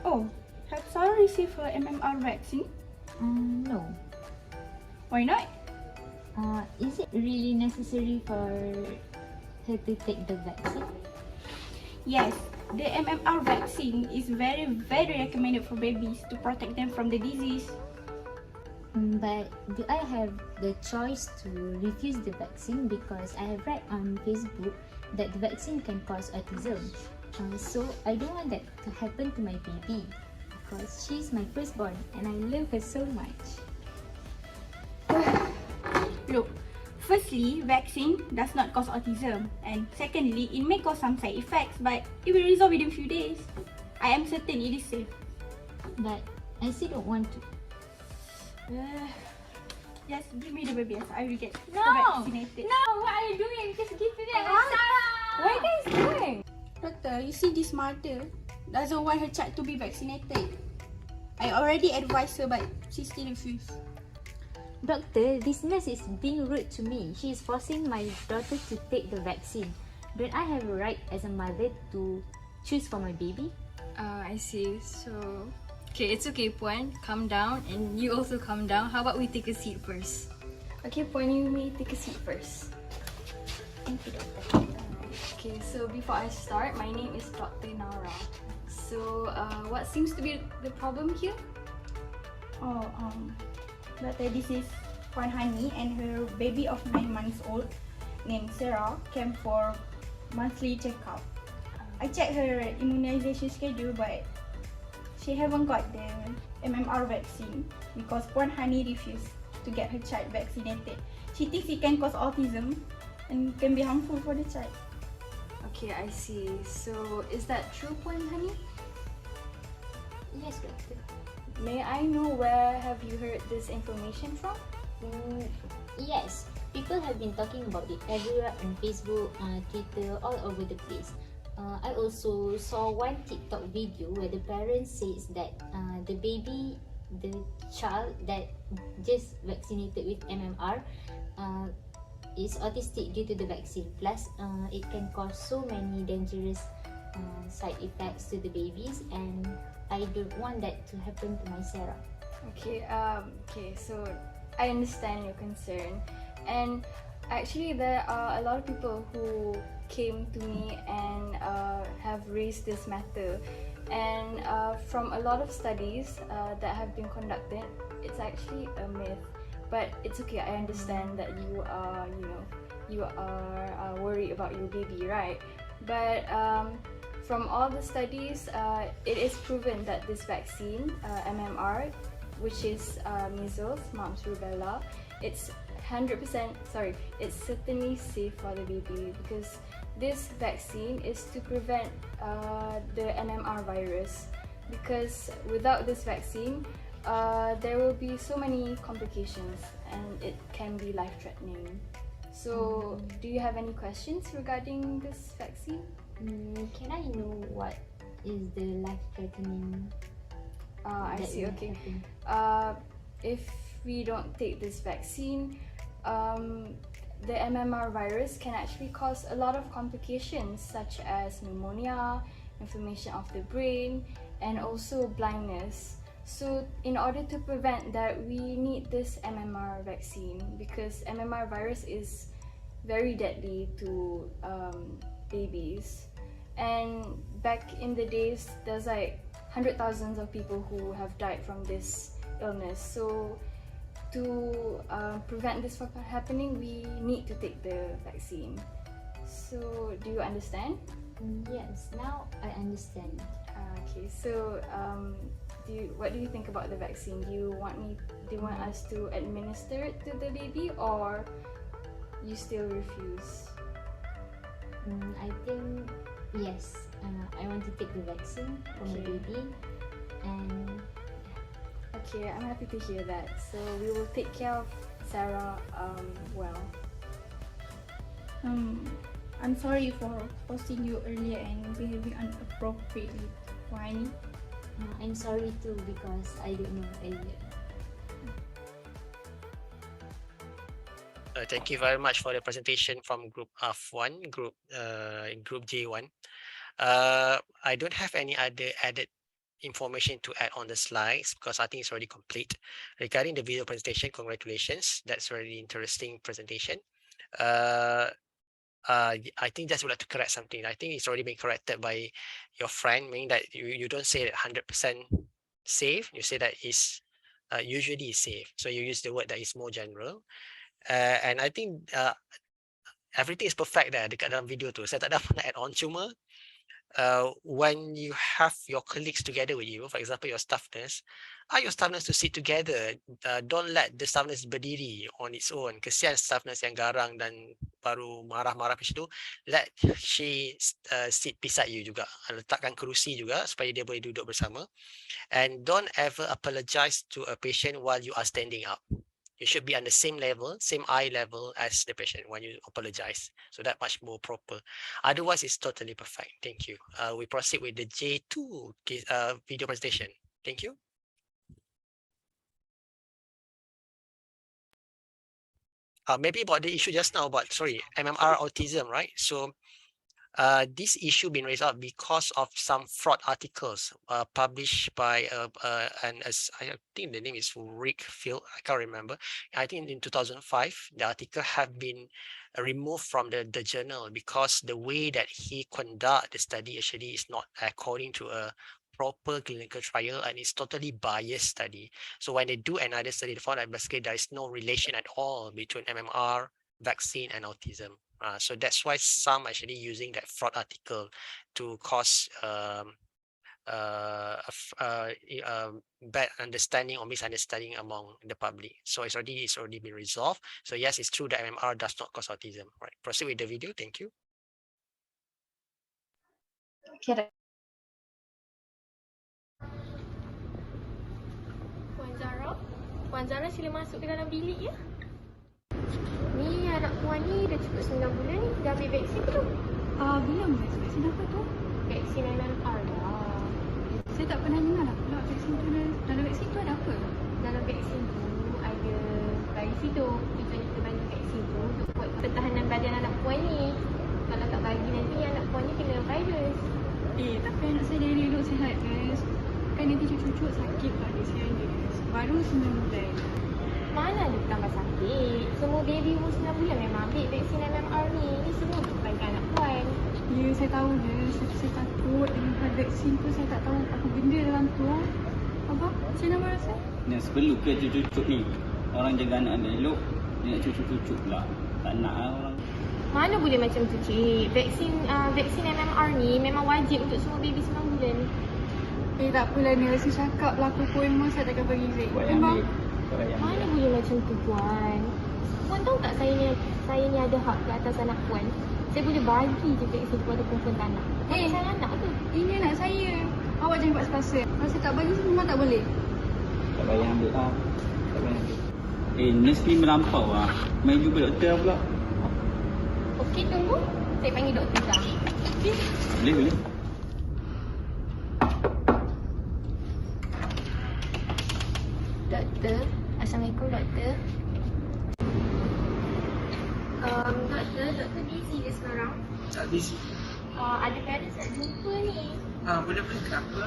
[SPEAKER 19] Oh, have Sarah received her MMR vaccine?
[SPEAKER 20] No.
[SPEAKER 19] Why not?
[SPEAKER 20] Is it really necessary for her to take the vaccine?
[SPEAKER 19] Yes, the MMR vaccine is very recommended for babies to protect them from the disease.
[SPEAKER 20] But do I have the choice to refuse the vaccine? Because I have read on Facebook that the vaccine can cause autism. So I don't want that to happen to my baby, because she's my firstborn and I love her so much.
[SPEAKER 19] Look, firstly, vaccine does not cause autism, and secondly, it may cause some side effects, but it will resolve within a few days. I am certain it is safe.
[SPEAKER 20] But I still don't want to.
[SPEAKER 19] Just give me the baby, I will get vaccinated.
[SPEAKER 20] No, what are you doing? Just give me that, Sarah! What are you guys doing?
[SPEAKER 19] Doctor, you see this mother doesn't want her child to be vaccinated. I already advised her, but she still refuses.
[SPEAKER 20] Doctor, this nurse is being rude to me. She is forcing my daughter to take the vaccine. Don't I have a right as a mother to choose for my baby?
[SPEAKER 21] I see. So, okay, it's okay, Puan. Calm down, and you also calm down. How about we take a seat first?
[SPEAKER 19] Okay, Puan, you may take a seat first.
[SPEAKER 20] Thank you, Doctor.
[SPEAKER 21] Okay, so before I start, my name is Dr. Nara. So, what seems to be the problem here?
[SPEAKER 19] Doctor, this is Puan Hani, and her baby of 9 months old named Sarah came for monthly checkup. I checked her immunization schedule, but she haven't got the MMR vaccine because Puan Hani refused to get her child vaccinated. She thinks it can cause autism and can be harmful for the child.
[SPEAKER 21] Okay, I see. So, is that true, Puan Hani?
[SPEAKER 20] Yes, Doctor.
[SPEAKER 21] May I know where have you heard this information from?
[SPEAKER 20] Yes, People have been talking about it everywhere on Facebook, Twitter, all over the place. I also saw one TikTok video where the parent says that the child that just vaccinated with MMR is autistic due to the vaccine. Plus, it can cause so many dangerous side effects to the babies, and I don't want that to happen to my Sarah.
[SPEAKER 21] Okay, so I understand your concern, and actually there are a lot of people who came to me and have raised this matter, and from a lot of studies that have been conducted, it's actually a myth. But it's okay. I understand that you are worried about your baby, right? But from all the studies, it is proven that this vaccine, MMR, which is measles, mumps, rubella, it's 100%. It's certainly safe for the baby because this vaccine is to prevent the MMR virus. Because without this vaccine, there will be so many complications and it can be life-threatening. So, do you have any questions regarding this vaccine?
[SPEAKER 20] Can I know what is the life-threatening?
[SPEAKER 21] I see. Okay. If we don't take this vaccine, the MMR virus can actually cause a lot of complications such as pneumonia, inflammation of the brain, and also blindness. So in order to prevent that, we need this MMR vaccine because MMR virus is very deadly to babies. And back in the days, there's like 100,000 of people who have died from this illness. So to prevent this from happening, we need to take the vaccine. So do you understand?
[SPEAKER 20] Yes, now I understand.
[SPEAKER 21] Okay, so what do you think about the vaccine? Do you want us to administer it to the baby, or you still refuse?
[SPEAKER 20] I think yes. I want to take the vaccine for my baby, and
[SPEAKER 21] okay, I'm happy to hear that. So we will take care of Sarah well.
[SPEAKER 16] I'm sorry for posting you earlier and behaving inappropriately. Why?
[SPEAKER 20] I'm sorry too because I don't know earlier.
[SPEAKER 7] Thank you very much for the presentation from Group F1, Group J1. I don't have any other added information to add on the slides because I think it's already complete. Regarding the video presentation, congratulations. That's a really interesting presentation. I think just would like to correct something. I think it's already been corrected by your friend, meaning that you don't say that 100% safe. You say that is usually is safe. So you use the word that is more general. And I think everything is perfect there dekat dalam video tu. Saya tak ada apa nak add on, cuma when you have your colleagues together with you, for example, your staff nurse, your staff nurse to sit together. Don't let the staff nurse berdiri on its own. Kesian staff nurse yang garang dan baru marah-marah macam tu. Let she sit beside you juga. Letakkan kerusi juga supaya dia boleh duduk bersama. And don't ever apologize to a patient while you are standing up. You should be on the same level, same eye level as the patient when you apologize. So that much more proper. Otherwise, it's totally perfect. Thank you. We proceed with the J2 video presentation. Thank you. Maybe about the issue just now about, MMR autism, right? So this issue been raised up because of some fraud articles published by I think the name is Rick Field. I can't remember. I think in 2005, the article have been removed from the journal because the way that he conduct the study actually is not according to a proper clinical trial, and it's totally biased study. So when they do another study, they found that basically there is no relation at all between MMR, vaccine, and autism. So that's why some actually using that fraud article to cause bad understanding or misunderstanding among the public. So it's already been resolved. So yes, it's true that MMR does not cause autism. Right. Proceed with the video. Thank you.
[SPEAKER 21] Okay.
[SPEAKER 15] Puan Zara, sila masuk ke dalam bilik ya. Ni anak puan ni dah cukup 9 bulan ni, dah ambil vaksin belum?
[SPEAKER 16] Belum. Vaksin apa tu?
[SPEAKER 15] Vaksin MMR lah.
[SPEAKER 16] Saya tak pernah dengar lah pula vaksin tu. Dalam vaksin tu ada apa?
[SPEAKER 15] Dalam vaksin tu ada virus tu. Tujuan kita bagi vaksin tu untuk kuat pertahanan badan anak puan ni. Kalau tak bagi nanti anak puan ni kena virus.
[SPEAKER 16] Tapi anak saya dari elok sihat guys. Kan nanti cucu-cucu sakit pula dia sihat guys. Baru 9 bulan.
[SPEAKER 15] Mana ada tambah sakit? Semua baby umur 9 bulan memang ambil vaksin MMR ni. Ni semua untuk kebaikan anak puan.
[SPEAKER 16] Ya, saya tahu je. Saya takut dengan vaksin tu. Saya tak tahu apa benda dalam tu. Abang, macam mana abang rasa?
[SPEAKER 9] Sebelum ke cucu-cucu ni, orang jaga anak elok, dia nak cucu-cucu pula. Tak nak lah orang.
[SPEAKER 15] Mana boleh macam tu cik? Vaksin MMR ni memang wajib untuk semua baby 9 bulan.
[SPEAKER 16] Tak apalah ni. Saya cakap lah aku pun memang saya takkan bagi vaksin. Abang.
[SPEAKER 15] Mana boleh macam tu puan? Puan tahu tak saya ni ada hak ke atas anak puan? Saya boleh bagi je vaksin kepada perempuan tak nak. Saya anak tu.
[SPEAKER 16] Ini anak saya. Awak jangan buat sepasa. Kalau saya tak bagi memang tak boleh.
[SPEAKER 9] Tak payah ambil lah. Tak payah ambil. Nurse ni melampau lah. Main jumpa doktor pula.
[SPEAKER 15] Okey, tunggu. Saya panggil doktor dah. Okay.
[SPEAKER 9] Boleh.
[SPEAKER 15] Doktor. Assalamualaikum doktor. Doktor busy ke sekarang?
[SPEAKER 13] Tak busy.
[SPEAKER 15] Ada parents nak jumpa ni.
[SPEAKER 13] Boleh kenapa?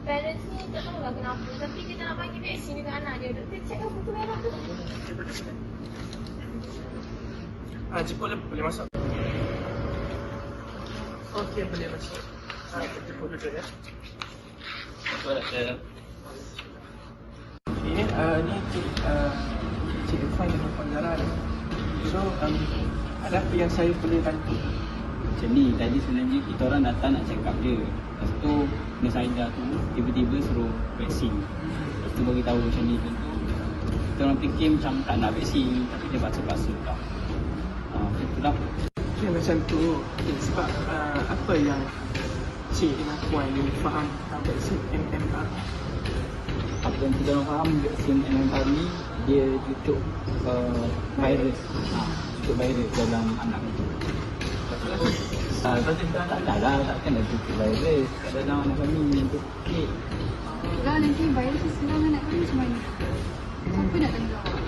[SPEAKER 15] Parents ni tak tahulah kenapa. Tapi dia nak bagi vaksin dengan anak dia. Doktor check kan buku merah tu.
[SPEAKER 13] Jepun boleh masuk. Okey, boleh masuk. Kita jemput duduk ya. Okay, ni Cik Irfan dengan Puan Zara ni. So, ada apa yang saya boleh bantu?
[SPEAKER 9] Macam ni, tadi sebenarnya kita orang datang nak check up dia. Lepas tu, Nurse Aida tu tiba-tiba suruh vaksin. Lepas tu bagi tahu macam ni tentu. Kita orang fikir macam tak nak vaksin, tapi dia paksa-paksa pula. Itulah.
[SPEAKER 13] Okay, macam tu. Okay, sebab apa yang Cik dengan Puan ni faham tentang vaksin MMR?
[SPEAKER 9] Apa yang kita orang faham, vaksin MMR ni dia tutup virus. Tutup virus dalam anak itu. Tak lah, takkan nak tutup virus kat dalam anak kami untuk kek.
[SPEAKER 16] Kalau nanti virus serang anak kami macam mana? Siapa nak tanggungjawab?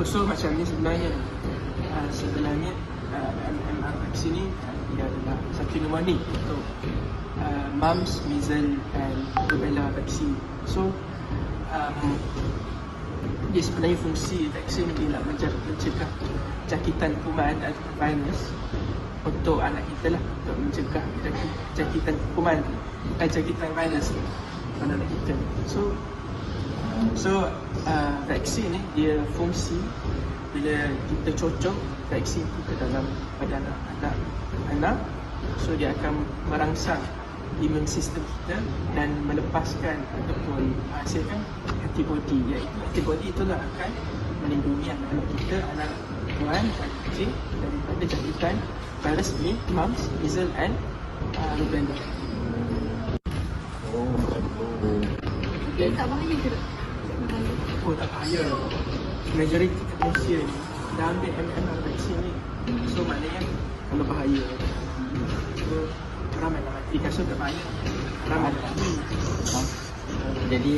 [SPEAKER 13] So macam ni sebenarnya MMR vaksin ni dia adalah satu pneumonia untuk mumps, measles and rubella vaksin. So dia sebenarnya fungsi vaksin dia nak mencegah jangkitan kuman dan virus untuk anak kita lah, untuk mencegah jangkitan kuman dan jangkitan virus pada anak kita. So vaksin ni dia fungsi bila kita cocok vaksin tu ke dalam badan anak, so dia akan merangsang imun sistem kita dan melepaskan ataupun hasilkan antibody, iaitu antibody itulah akan melindungi anak kita, anak puan dan kecil daripada jangkitan virus ni, mumps, measles and rubella.
[SPEAKER 16] Tak bahaya ke?
[SPEAKER 13] Tak bahaya. Majoriti Malaysia ni dah ambil MMR vaksin ni. So maknanya kalau bahaya. So ramai lah mati. So tak bahaya. Ramai lah mati.
[SPEAKER 9] Jadi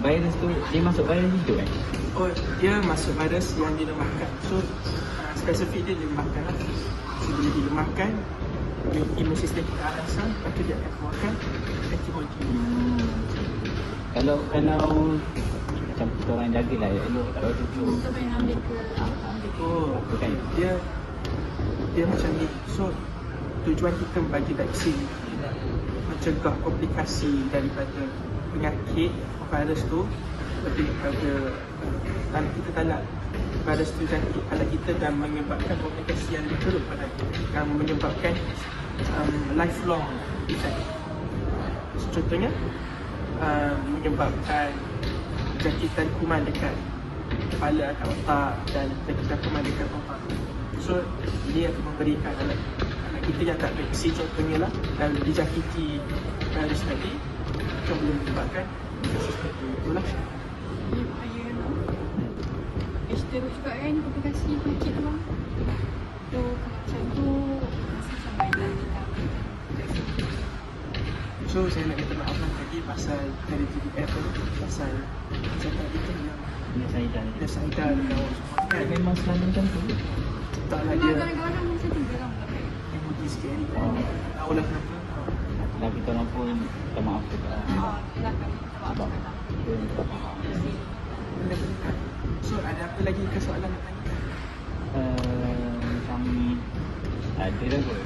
[SPEAKER 9] virus tu dia masuk virus hidup kan?
[SPEAKER 13] Oh, dia masuk virus yang dilemahkan. So spesifik dia dilemahkan lah. So bila dilemahkan, imun sistem kita rangsang, lepas tu dia akan keluarkan antibody.
[SPEAKER 9] Kalau macam kita orang jaga lah elok tak boleh tutup.
[SPEAKER 16] Kita main ambil ke
[SPEAKER 13] Oh,
[SPEAKER 9] kan?
[SPEAKER 13] Dia macam ni. So tujuan kita bagi vaksin mencegah komplikasi daripada penyakit virus tu daripada kalau kita tak nak virus tu jangkit anak kita dan menyebabkan komplikasi yang lebih teruk pada yang menyebabkan lifelong effect. Contohnya menyebabkan jangkitan kuman dekat kepala atau otak dan jangkitan kuman dekat otak. So dia akan memberikan anak kita yang tak vaksin contohnya lah dan dijangkiti virus tadi akan boleh menyebabkan seperti itulah.
[SPEAKER 6] teruk juga kan komplikasi penyakit tu. So macam tu masih sampai dah kita.
[SPEAKER 13] So saya nak minta maaf tadi pasal tadi pasal cakap itu yang dia Saidan kan memang selalu macam tu. Taklah dia
[SPEAKER 6] Kadang-kadang macam tu dalam
[SPEAKER 13] emoji sikit ni. Tahu lah kenapa.
[SPEAKER 2] Tapi korang pun minta maaf juga. Sebab dia tak faham.
[SPEAKER 13] So ada apa lagi ke soalan nak tanya?
[SPEAKER 2] Macam ada dah kot.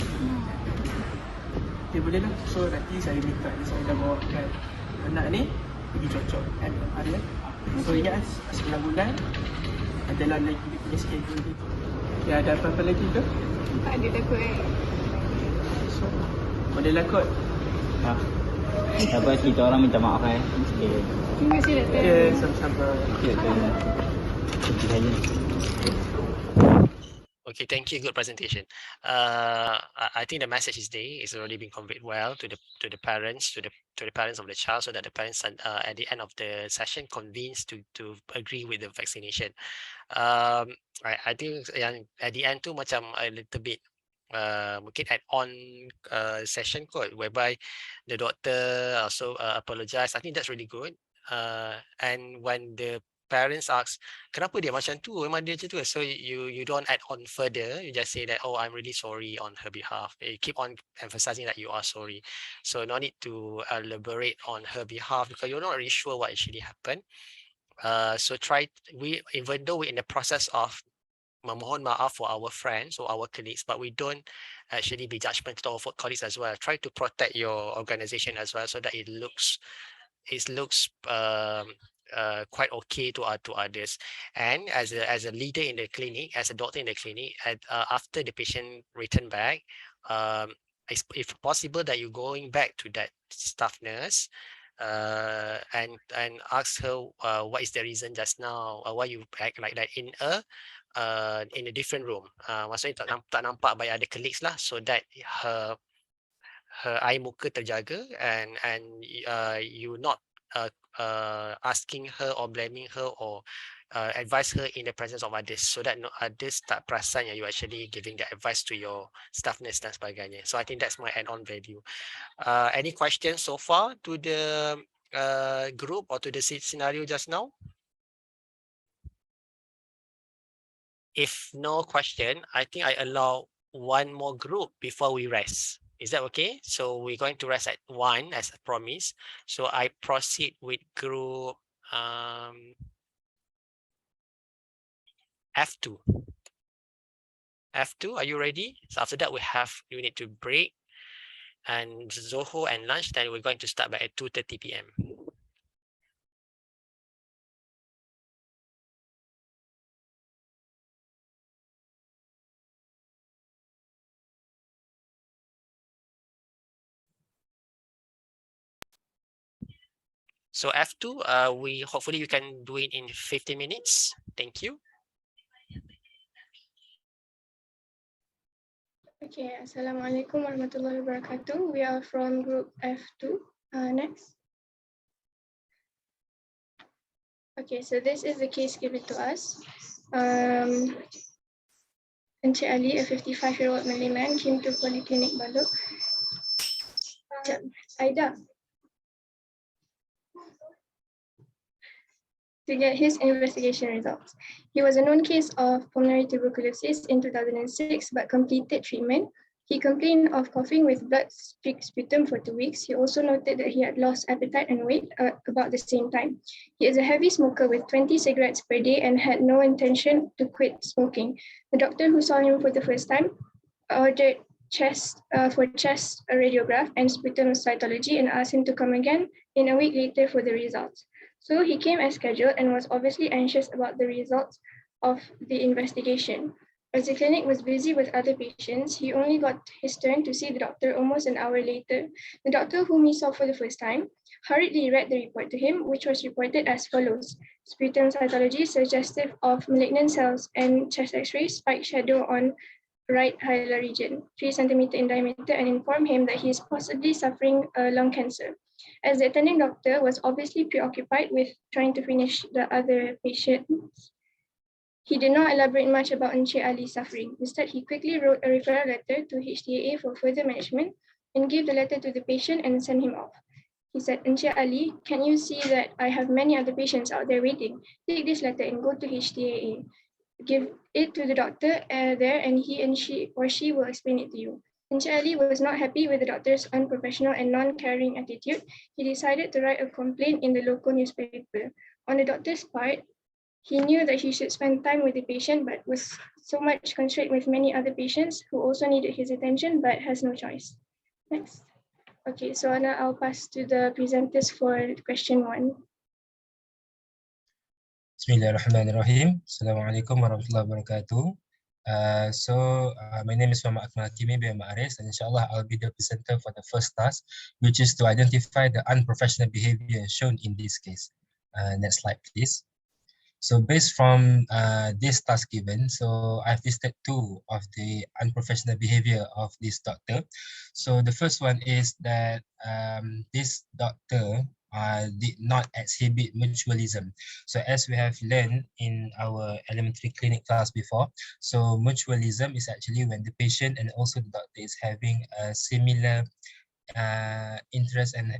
[SPEAKER 13] Okay, boleh lah. So nanti saya minta saya dah bawakan anak ni pergi cocok MMR ya. So ingat sebulan bulan adalah lagi dia punya schedule dia. Okay, ada apa-apa lagi ke?
[SPEAKER 6] Tak ada takut
[SPEAKER 13] So boleh lah kot.
[SPEAKER 2] Tak apa, kita orang minta maaf Okay.
[SPEAKER 6] Terima kasih doktor.
[SPEAKER 13] Okay, sama-sama.
[SPEAKER 2] Okay, terima kasih.
[SPEAKER 7] Okay, thank you. Good presentation. I think the message is there is already been conveyed well to the parents, to the parents of the child, so that the parents at the end of the session convinced to agree with the vaccination. I think yang at the end tu macam a little bit mungkin add-on session kot, whereby the doctor also apologize. I think that's really good. And when the parents ask, kenapa dia macam tu? Memang dia macam tu. So you don't add on further. You just say that, oh, I'm really sorry on her behalf. You keep on emphasizing that you are sorry. So no need to elaborate on her behalf because you're not really sure what actually happened. So even though we're in the process of memohon maaf for our friends or our colleagues, but we don't actually be judgmental of colleagues as well. Try to protect your organization as well so that it looks quite okay to others. And as a leader in the clinic, as a doctor in the clinic, after the patient return back, if possible that you're going back to that staff nurse and ask her what is the reason just now, why you act like that in a different room. Maksudnya tak nampak by other colleagues lah, so that her air muka terjaga and you not asking her or blaming her or advise her in the presence of others, so that no others tak perasan yang you actually giving the advice to your staff nurse dan sebagainya. So I think that's my add-on value. Any questions so far to the group or to the scenario just now? If no question, I think I allow one more group before we rest. Is that okay? So we're going to rest at 1 as promised. So I proceed with group F2. F2, are you ready? So after that, we need to break and Zoho and lunch. Then we're going to start back at 2:30 p.m. So F2, hopefully you can do it in 15 minutes. Thank you.
[SPEAKER 4] Okay, Assalamualaikum warahmatullahi wabarakatuh. We are from group F2. Next. Okay, so this is the case given to us. Encik Ali, a 55-year-old Malay man, came to Polyclinic Balok. Aida. To get his investigation results. He was a known case of pulmonary tuberculosis in 2006 but completed treatment. He complained of coughing with blood sputum for 2 weeks. He also noted that he had lost appetite and weight about the same time. He is a heavy smoker with 20 cigarettes per day and had no intention to quit smoking. The doctor who saw him for the first time ordered chest radiograph and sputum cytology and asked him to come again in a week later for the results. So he came as scheduled and was obviously anxious about the results of the investigation. As the clinic was busy with other patients, he only got his turn to see the doctor almost an hour later. The doctor, whom he saw for the first time, hurriedly read the report to him, which was reported as follows. Sputum cytology suggestive of malignant cells and chest x-ray spike shadow on right hilar region, 3 cm in diameter, and informed him that he is possibly suffering lung cancer. As the attending doctor was obviously preoccupied with trying to finish the other patients, He did not elaborate much about Encik Ali's suffering. Instead, he quickly wrote a referral letter to HTAA for further management and gave the letter to the patient and sent him off. He said, Encik Ali, can you see that I have many other patients out there waiting? Take this letter and go to HTAA. Give it to the doctor there and he or she will explain it to you. Encik Ali was not happy with the doctor's unprofessional and non-caring attitude. He decided to write a complaint in the local newspaper. On the doctor's part, he knew that he should spend time with the patient, but was so much constrained with many other patients who also needed his attention, but has no choice. Next. Okay, so now I'll pass to the presenters for question 1.
[SPEAKER 8] Bismillahirrahmanirrahim. Assalamualaikum warahmatullahi wabarakatuh. My name is Muhammad Akmal Hakimi bin Ma'aris, and inshallah I'll be the presenter for the first task, which is to identify the unprofessional behavior shown in this case. Next slide, please. So based from this task given, so I've listed 2 of the unprofessional behavior of this doctor. So the first one is that this doctor did not exhibit mutualism. So as we have learned in our elementary clinic class before, so mutualism is actually when the patient and also the doctor is having a similar interest and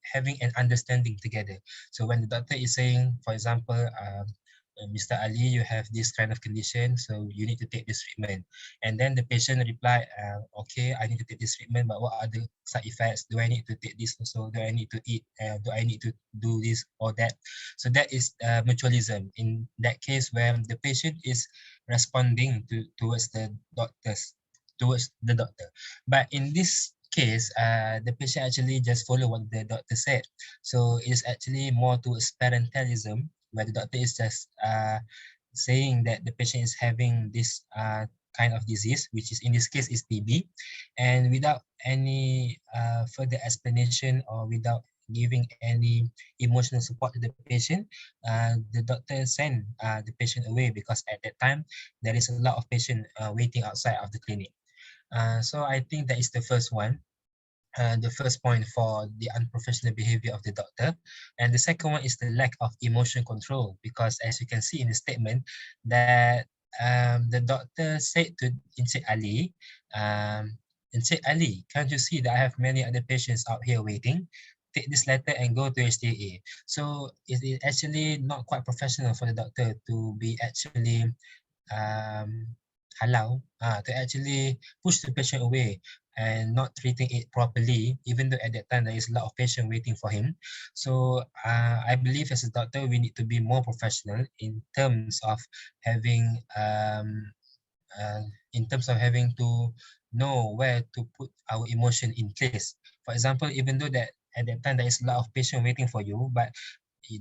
[SPEAKER 8] having an understanding together. So when the doctor is saying, for example, Mr. Ali, you have this kind of condition, so you need to take this treatment. And then the patient reply, okay, I need to take this treatment, but what are the side effects? Do I need to take this also? Do I need to eat? Do I need to do this or that? So that is mutualism. In that case, where the patient is responding towards the doctor. But in this case, the patient actually just follow what the doctor said. So it's actually more towards parentalism, where the doctor is just saying that the patient is having this kind of disease, which is in this case is TB, and without any further explanation or without giving any emotional support to the patient, the doctor send the patient away because at that time there is a lot of patient waiting outside of the clinic. So I think that is the first one. The first point for the unprofessional behavior of the doctor. And the second one is the lack of emotion control, because as you can see in the statement that the doctor said to Encik Ali, Encik Ali, can't you see that I have many other patients out here waiting? Take this letter and go to HTA. So it is actually not quite professional for the doctor to be actually halau, to actually push the patient away and not treating it properly, even though at that time there is a lot of patient waiting for him. So I believe as a doctor, we need to be more professional in terms of having to know where to put our emotion in place. For example, even though that at that time there is a lot of patient waiting for you, but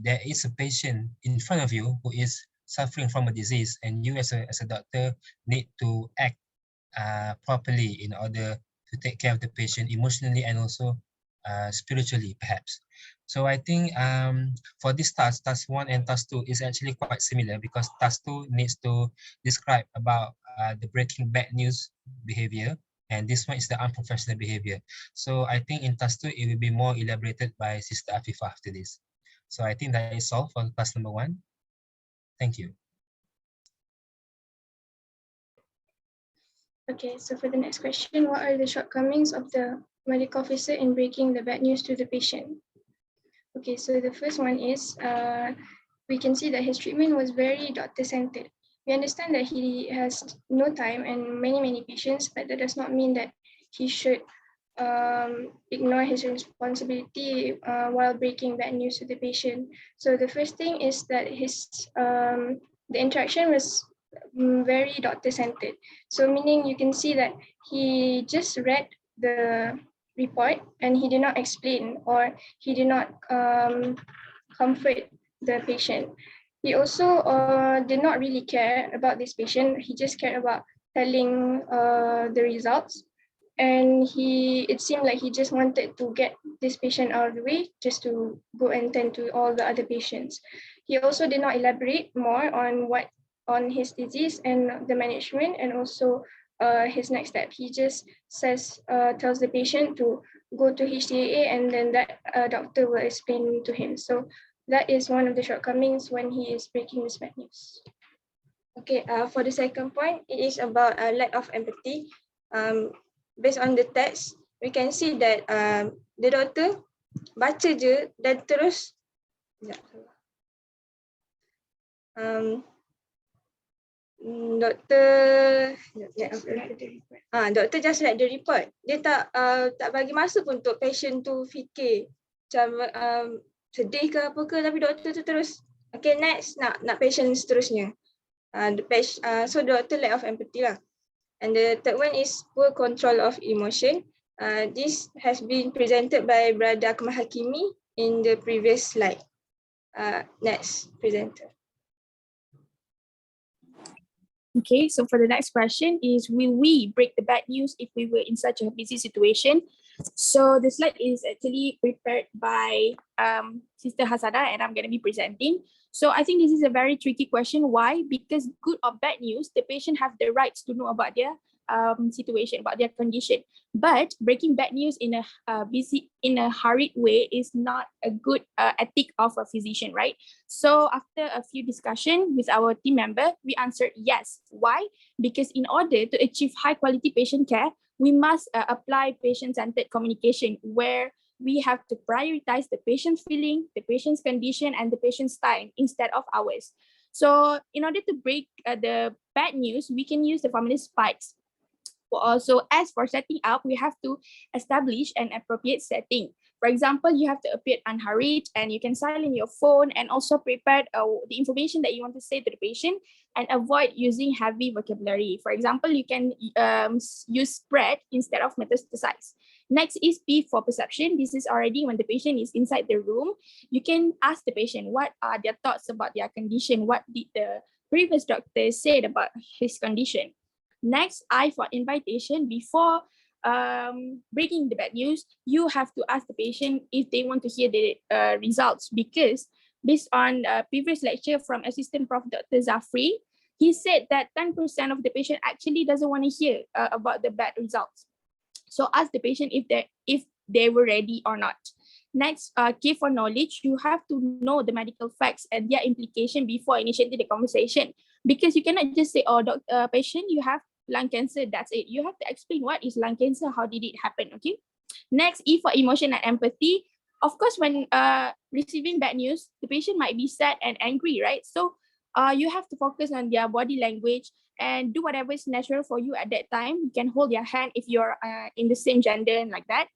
[SPEAKER 8] there is a patient in front of you who is suffering from a disease, and you as a doctor need to act properly in order to take care of the patient emotionally and also spiritually, perhaps. So I think for this task 1 and task 2 is actually quite similar, because task 2 needs to describe about the breaking bad news behavior, and this one is the unprofessional behavior. So I think in task 2 it will be more elaborated by Sister Afifah after this. So I think that is all for task number 1. Thank you.
[SPEAKER 4] Okay, so for the next question, what are the shortcomings of the medical officer in breaking the bad news to the patient? Okay, so the first one is, we can see that his treatment was very doctor-centered. We understand that he has no time and many patients, but that does not mean that he should ignore his responsibility while breaking bad news to the patient. So the first thing is that the interaction was very doctor-centered. So meaning you can see that he just read the report and he did not explain, or he did not comfort the patient. He also did not really care about this patient. He just cared about telling the results. And it seemed like he just wanted to get this patient out of the way just to go and tend to all the other patients. He also did not elaborate more on his disease and the management, and also his next step. He just tells the patient to go to HTAA, and then that doctor will explain to him. So that is one of the shortcomings when he is breaking this bad news. Okay, for the second point, it is about lack of empathy. Based on the text, we can see that the doctor baca je dan terus doktor just let the report. Dia tak bagi masa pun untuk patient tu fikir macam sedih ke apa ke, tapi doktor tu terus okay next nak patient seterusnya. So doctor lack of empathy lah. And the third one is poor control of emotion. This has been presented by Brother Akmal Hakimi in the previous slide. Next presenter.
[SPEAKER 10] Okay, so for the next question is, will we break the bad news if we were in such a busy situation? So the slide is actually prepared by Sister Hasada, and I'm going to be presenting. So I think this is a very tricky question. Why? Because good or bad news, the patient have the rights to know about their situation, about their condition. But breaking bad news in a hurried way is not a good ethic of a physician, right? So after a few discussion with our team member, we answered yes. Why? Because in order to achieve high quality patient care, we must apply patient-centered communication, where we have to prioritize the patient's feeling, the patient's condition, and the patient's time instead of ours. So in order to break the bad news, we can use the family spikes. Also, as for setting up, we have to establish an appropriate setting. For example, you have to appear unhurried, and you can silence your phone, and also prepare the information that you want to say to the patient, and avoid using heavy vocabulary. For example, you can use spread instead of metastasize. Next is P for perception. This is already when the patient is inside the room. You can ask the patient what are their thoughts about their condition, what did the previous doctor said about his condition. Next, I for invitation. Before breaking the bad news, you have to ask the patient if they want to hear the results, because based on previous lecture from Assistant Prof. Dr. Zafri, he said that 10% of the patient actually doesn't want to hear about the bad results. So ask the patient if they were ready or not. Next, K for knowledge. You have to know the medical facts and their implication before initiating the conversation, because you cannot just say, oh, patient, you have lung cancer, that's it. You have to explain what is lung cancer, how did it happen, okay? Next, E for emotion and empathy. Of course, when receiving bad news, the patient might be sad and angry, right? So you have to focus on their body language and do whatever is natural for you at that time. You can hold their hand if you're in the same gender and like that.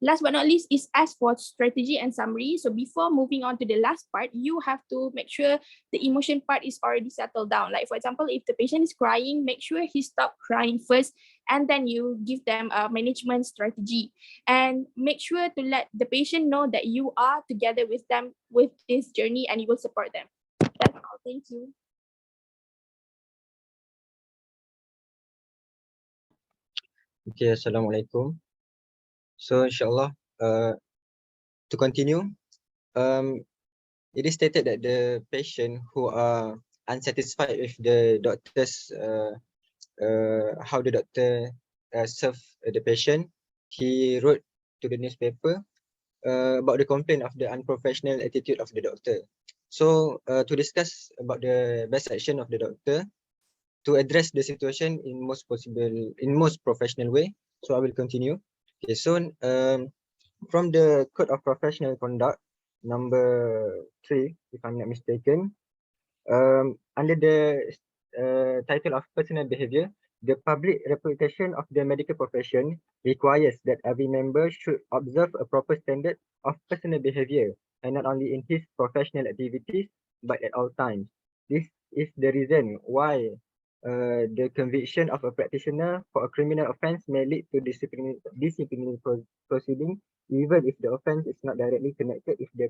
[SPEAKER 10] Last but not least is as for strategy and summary. So before moving on to the last part, you have to make sure the emotion part is already settled down. Like for example, if the patient is crying, make sure he stop crying first, and then you give them a management strategy. And make sure to let the patient know that you are together with them with this journey and you will support them. That's all. Thank you.
[SPEAKER 11] Okay, Assalamualaikum. So inshallah, to continue, it is stated that the patient who are unsatisfied with the doctor's how the doctor served the patient, he wrote to the newspaper about the complaint of the unprofessional attitude of the doctor. So to discuss about the best action of the doctor to address the situation in most professional way. So I will continue. Okay, so from the Code of Professional Conduct, number 3, if I'm not mistaken, under the title of Personal Behavior, the public reputation of the medical profession requires that every member should observe a proper standard of personal behavior, and not only in his professional activities, but at all times. This is the reason why the conviction of a practitioner for a criminal offense may lead to disciplinary proceeding, even if the offense is not directly connected with the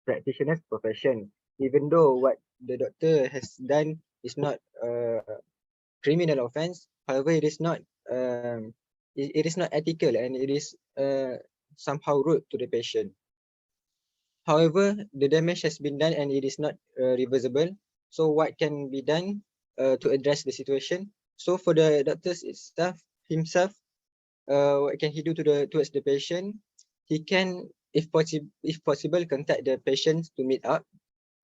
[SPEAKER 11] practitioner's profession. Even though what the doctor has done is not a criminal offense, however, it is not ethical, and it is somehow rude to the patient. However, the damage has been done and it is not reversible. So what can be done to address the situation? So for the doctors himself, what can he do towards the patient? He can, if possible, contact the patient to meet up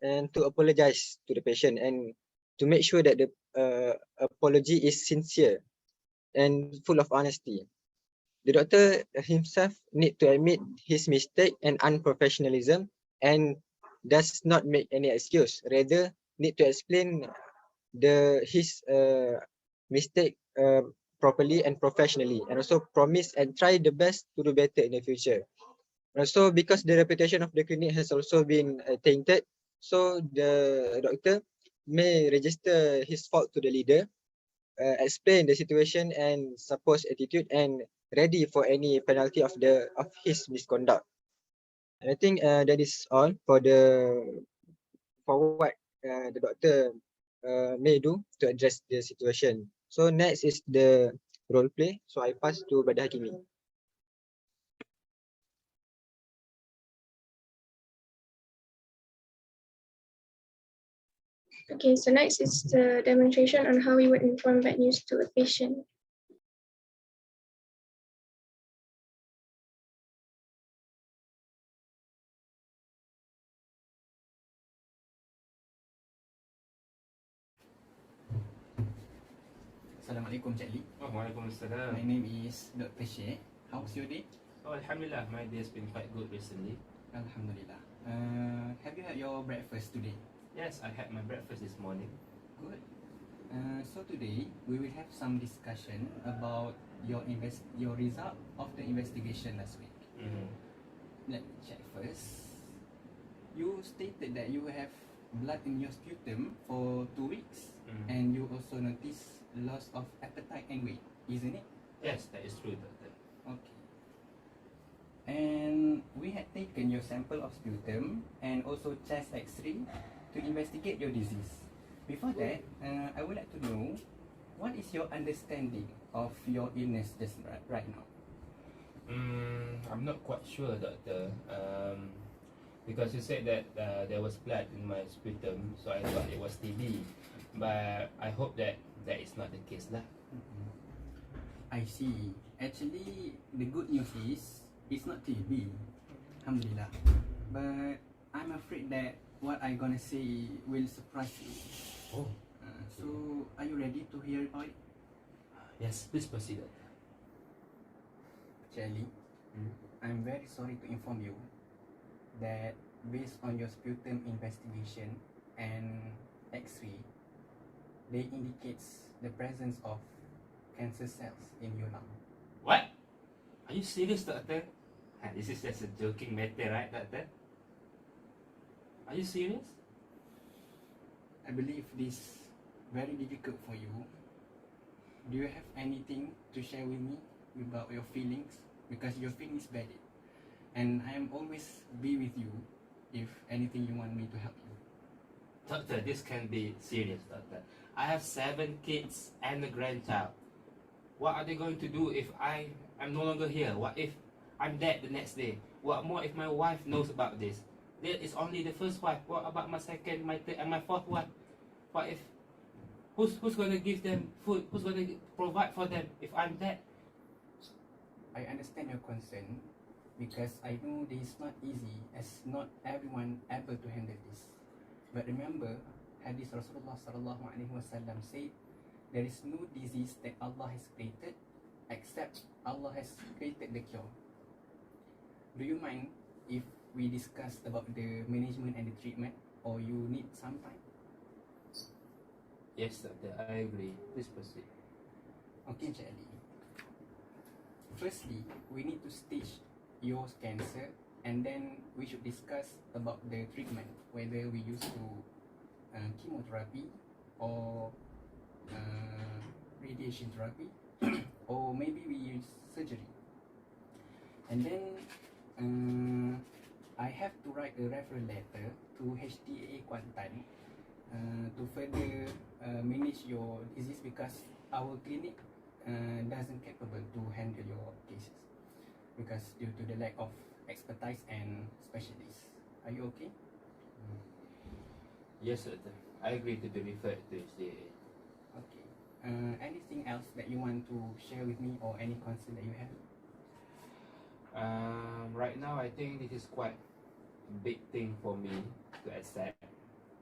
[SPEAKER 11] and to apologize to the patient, and to make sure that the apology is sincere and full of honesty. The doctor himself need to admit his mistake and unprofessionalism and does not make any excuse. Rather, need to explain his mistake properly and professionally, and also promise and try the best to do better in the future. Also, because the reputation of the clinic has also been tainted, so the doctor may register his fault to the leader, explain the situation and supposed attitude, and ready for any penalty of his misconduct. And I think that is all for what the doctor may do to address the situation. So next is the role play. So I pass to Brother Hakimi.
[SPEAKER 4] Okay, so next is the demonstration on how we would inform bad news to a patient.
[SPEAKER 12] Assalamualaikum Cik Lee.
[SPEAKER 22] Waalaikumsalam.
[SPEAKER 12] My name is Dr. Sheikh. How's your day?
[SPEAKER 22] Oh, Alhamdulillah, my day has been quite good recently.
[SPEAKER 12] Alhamdulillah. Have you had your breakfast today?
[SPEAKER 22] Yes, I had my breakfast this morning.
[SPEAKER 12] Good. So today we will have some discussion about your result of the investigation last week. Let me check first. You stated that you have blood in your sputum for 2 weeks, and you also noticed loss of appetite and weight, isn't it?
[SPEAKER 22] Yes, that is true, doctor.
[SPEAKER 12] Okay. And we had taken your sample of sputum and also chest X-ray to investigate your disease. Before that, I would like to know, what is your understanding of your illness just right now?
[SPEAKER 22] I'm not quite sure, doctor. Because you said that there was blood in my sputum, so I thought it was TB. But I hope that that is not the case lah.
[SPEAKER 12] I see. Actually, the good news is it's not TB. Alhamdulillah. But I'm afraid that what I'm gonna say will surprise you.
[SPEAKER 22] Oh.
[SPEAKER 12] So, are you ready to hear about it?
[SPEAKER 22] Yes, please proceed.
[SPEAKER 12] Charlie, I'm very sorry to inform you that based on your sputum investigation and X-ray, they indicates the presence of cancer cells in your lung.
[SPEAKER 22] What? Are you serious, doctor? This is just a joking matter, right, doctor? Are you serious?
[SPEAKER 12] I believe this very difficult for you. Do you have anything to share with me about your feelings? Because your feelings valid, and I am always be with you if anything you want me to help you.
[SPEAKER 22] Doctor, this can be serious, doctor. I have 7 kids and a grandchild. What are they going to do if I am no longer here? What if I'm dead the next day? What more if my wife knows about this? That is only the first wife. What about my second, my third, and my fourth wife? What if who's going to give them food? Who's going to provide for them if I'm dead?
[SPEAKER 12] I understand your concern because I know this is not easy as not everyone able to handle this. But remember, Hadith Rasulullah SAW said, there is no disease that Allah has created except Allah has created the cure. Do you mind if we discuss about the management and the treatment, or you need some time?
[SPEAKER 22] Yes, doctor, I agree. Please proceed.
[SPEAKER 12] Okay, Charlie. Firstly, we need to stage your cancer, and then we should discuss about the treatment, whether we use to chemotherapy or radiation therapy, or maybe we use surgery. And then I have to write a referral letter to HTA Kuantan to further manage your disease because our clinic doesn't capable to handle your cases because due to the lack of expertise and specialists. Are you okay?
[SPEAKER 22] Yes, doctor. I agree to be referred to HDA.
[SPEAKER 12] Okay. Anything else that you want to share with me or any concern that you have?
[SPEAKER 22] Right now, I think this is quite a big thing for me to accept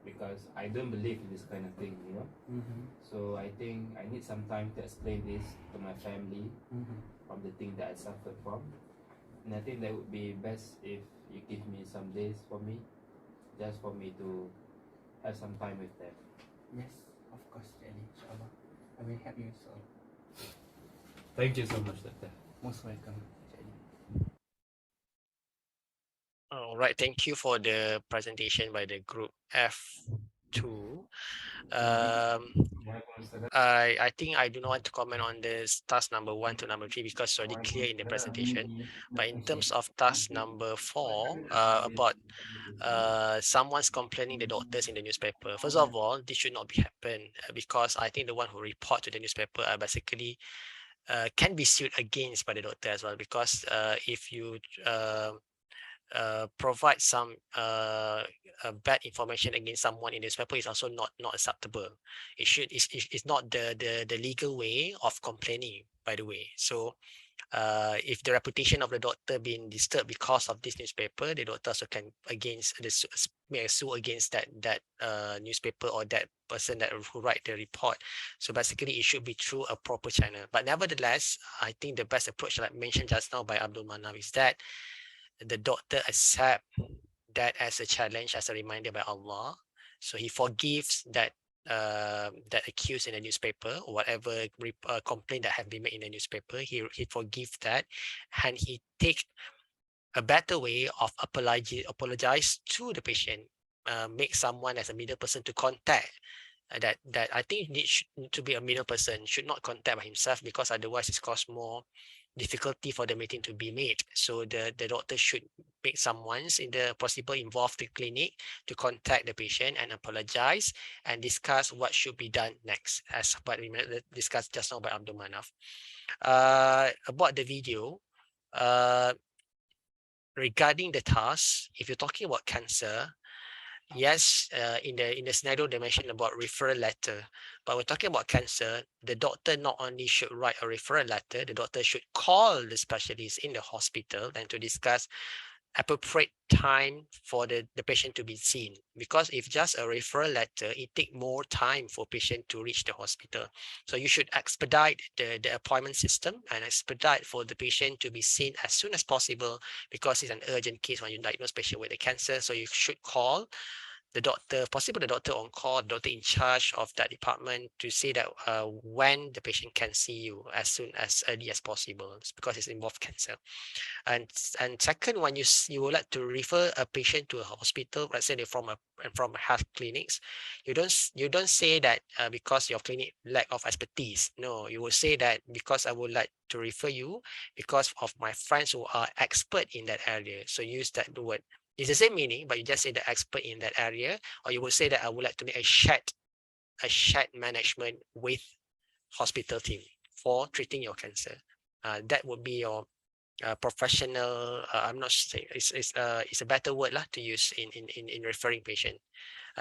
[SPEAKER 22] because I don't believe in this kind of thing, you know. So I think I need some time to explain this to my family from the thing that I suffered from, and I think that would be best if you give me some days for me, just for me to have some time with them.
[SPEAKER 12] Yes, of course, Jelly. Inshallah, I will help you so.
[SPEAKER 22] Thank you so much, Doctor.
[SPEAKER 12] Most welcome, Jelly.
[SPEAKER 7] All right, thank you for the presentation by the group F2. I think I do not want to comment on this task number 1 to number 3 because it's already clear in the presentation. But in terms of task number 4, about someone's complaining the doctors in the newspaper. First of all, this should not be happen because I think the one who report to the newspaper are basically can be sued against by the doctor as well, because if you provide some bad information against someone in the newspaper is also not acceptable. It's not the legal way of complaining, by the way. So if the reputation of the doctor being disturbed because of this newspaper, the doctor also can make a sue against that newspaper or that person that who write the report. So basically, it should be through a proper channel. But nevertheless, I think the best approach, like mentioned just now by Abdul Manaf, is that the doctor accept that as a challenge, as a reminder by Allah. So he forgives that accused in the newspaper, or whatever complaint that have been made in the newspaper. He forgives that, and he take a better way of apologize to the patient. Make someone as a middle person to contact. That I think need to be a middle person, should not contact by himself, because otherwise it's cause more difficulty for the meeting to be made. So the doctor should make someone's in the possible involved the clinic to contact the patient and apologize and discuss what should be done next, as what we discussed just now by Abdul Manaf. About the video, regarding the task, if you're talking about cancer, yes, in the scenario they mentioned about referral letter, but we're talking about cancer, the doctor not only should write a referral letter, the doctor should call the specialist in the hospital and to discuss appropriate time for the patient to be seen. Because if just a referral letter, it take more time for patient to reach the hospital. So you should expedite the appointment system and expedite for the patient to be seen as soon as possible, because it's an urgent case when you diagnose patient with the cancer. So you should call the doctor, possibly the doctor on call, the doctor in charge of that department, to say that when the patient can see you as early as possible, because it's involved cancer. And second, when you would like to refer a patient to a hospital, let's say they're from health clinics, you don't say that because your clinic lack of expertise. No, you will say that because I would like to refer you because of my friends who are expert in that area. So use that word. It's the same meaning, but you just say the expert in that area, or you will say that I would like to make a shared management with hospital team for treating your cancer. That would be your professional. I'm not saying it's a better word to use in referring patient,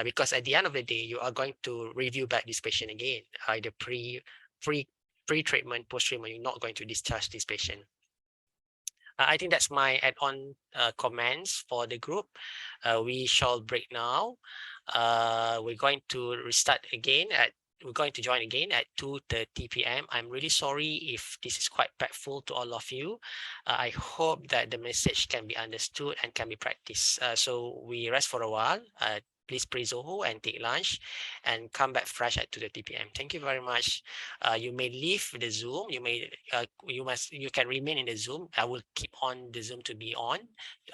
[SPEAKER 7] because at the end of the day you are going to review back this patient again, either pre-treatment, post-treatment. You're not going to discharge this patient. I think that's my add-on comments for the group. We shall break now. We're going to restart again we're going to join again at 2:30 p.m. I'm really sorry if this is quite impactful to all of you. I hope that the message can be understood and can be practiced. So we rest for a while. Please pre-Zoho and take lunch and come back fresh at 2:30 p.m. Thank you very much. You may leave the Zoom. You can remain in the Zoom. I will keep on the Zoom to be on,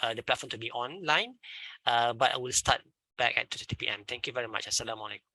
[SPEAKER 7] the platform to be online, but I will start back at 2:30 p.m. Thank you very much. Assalamualaikum.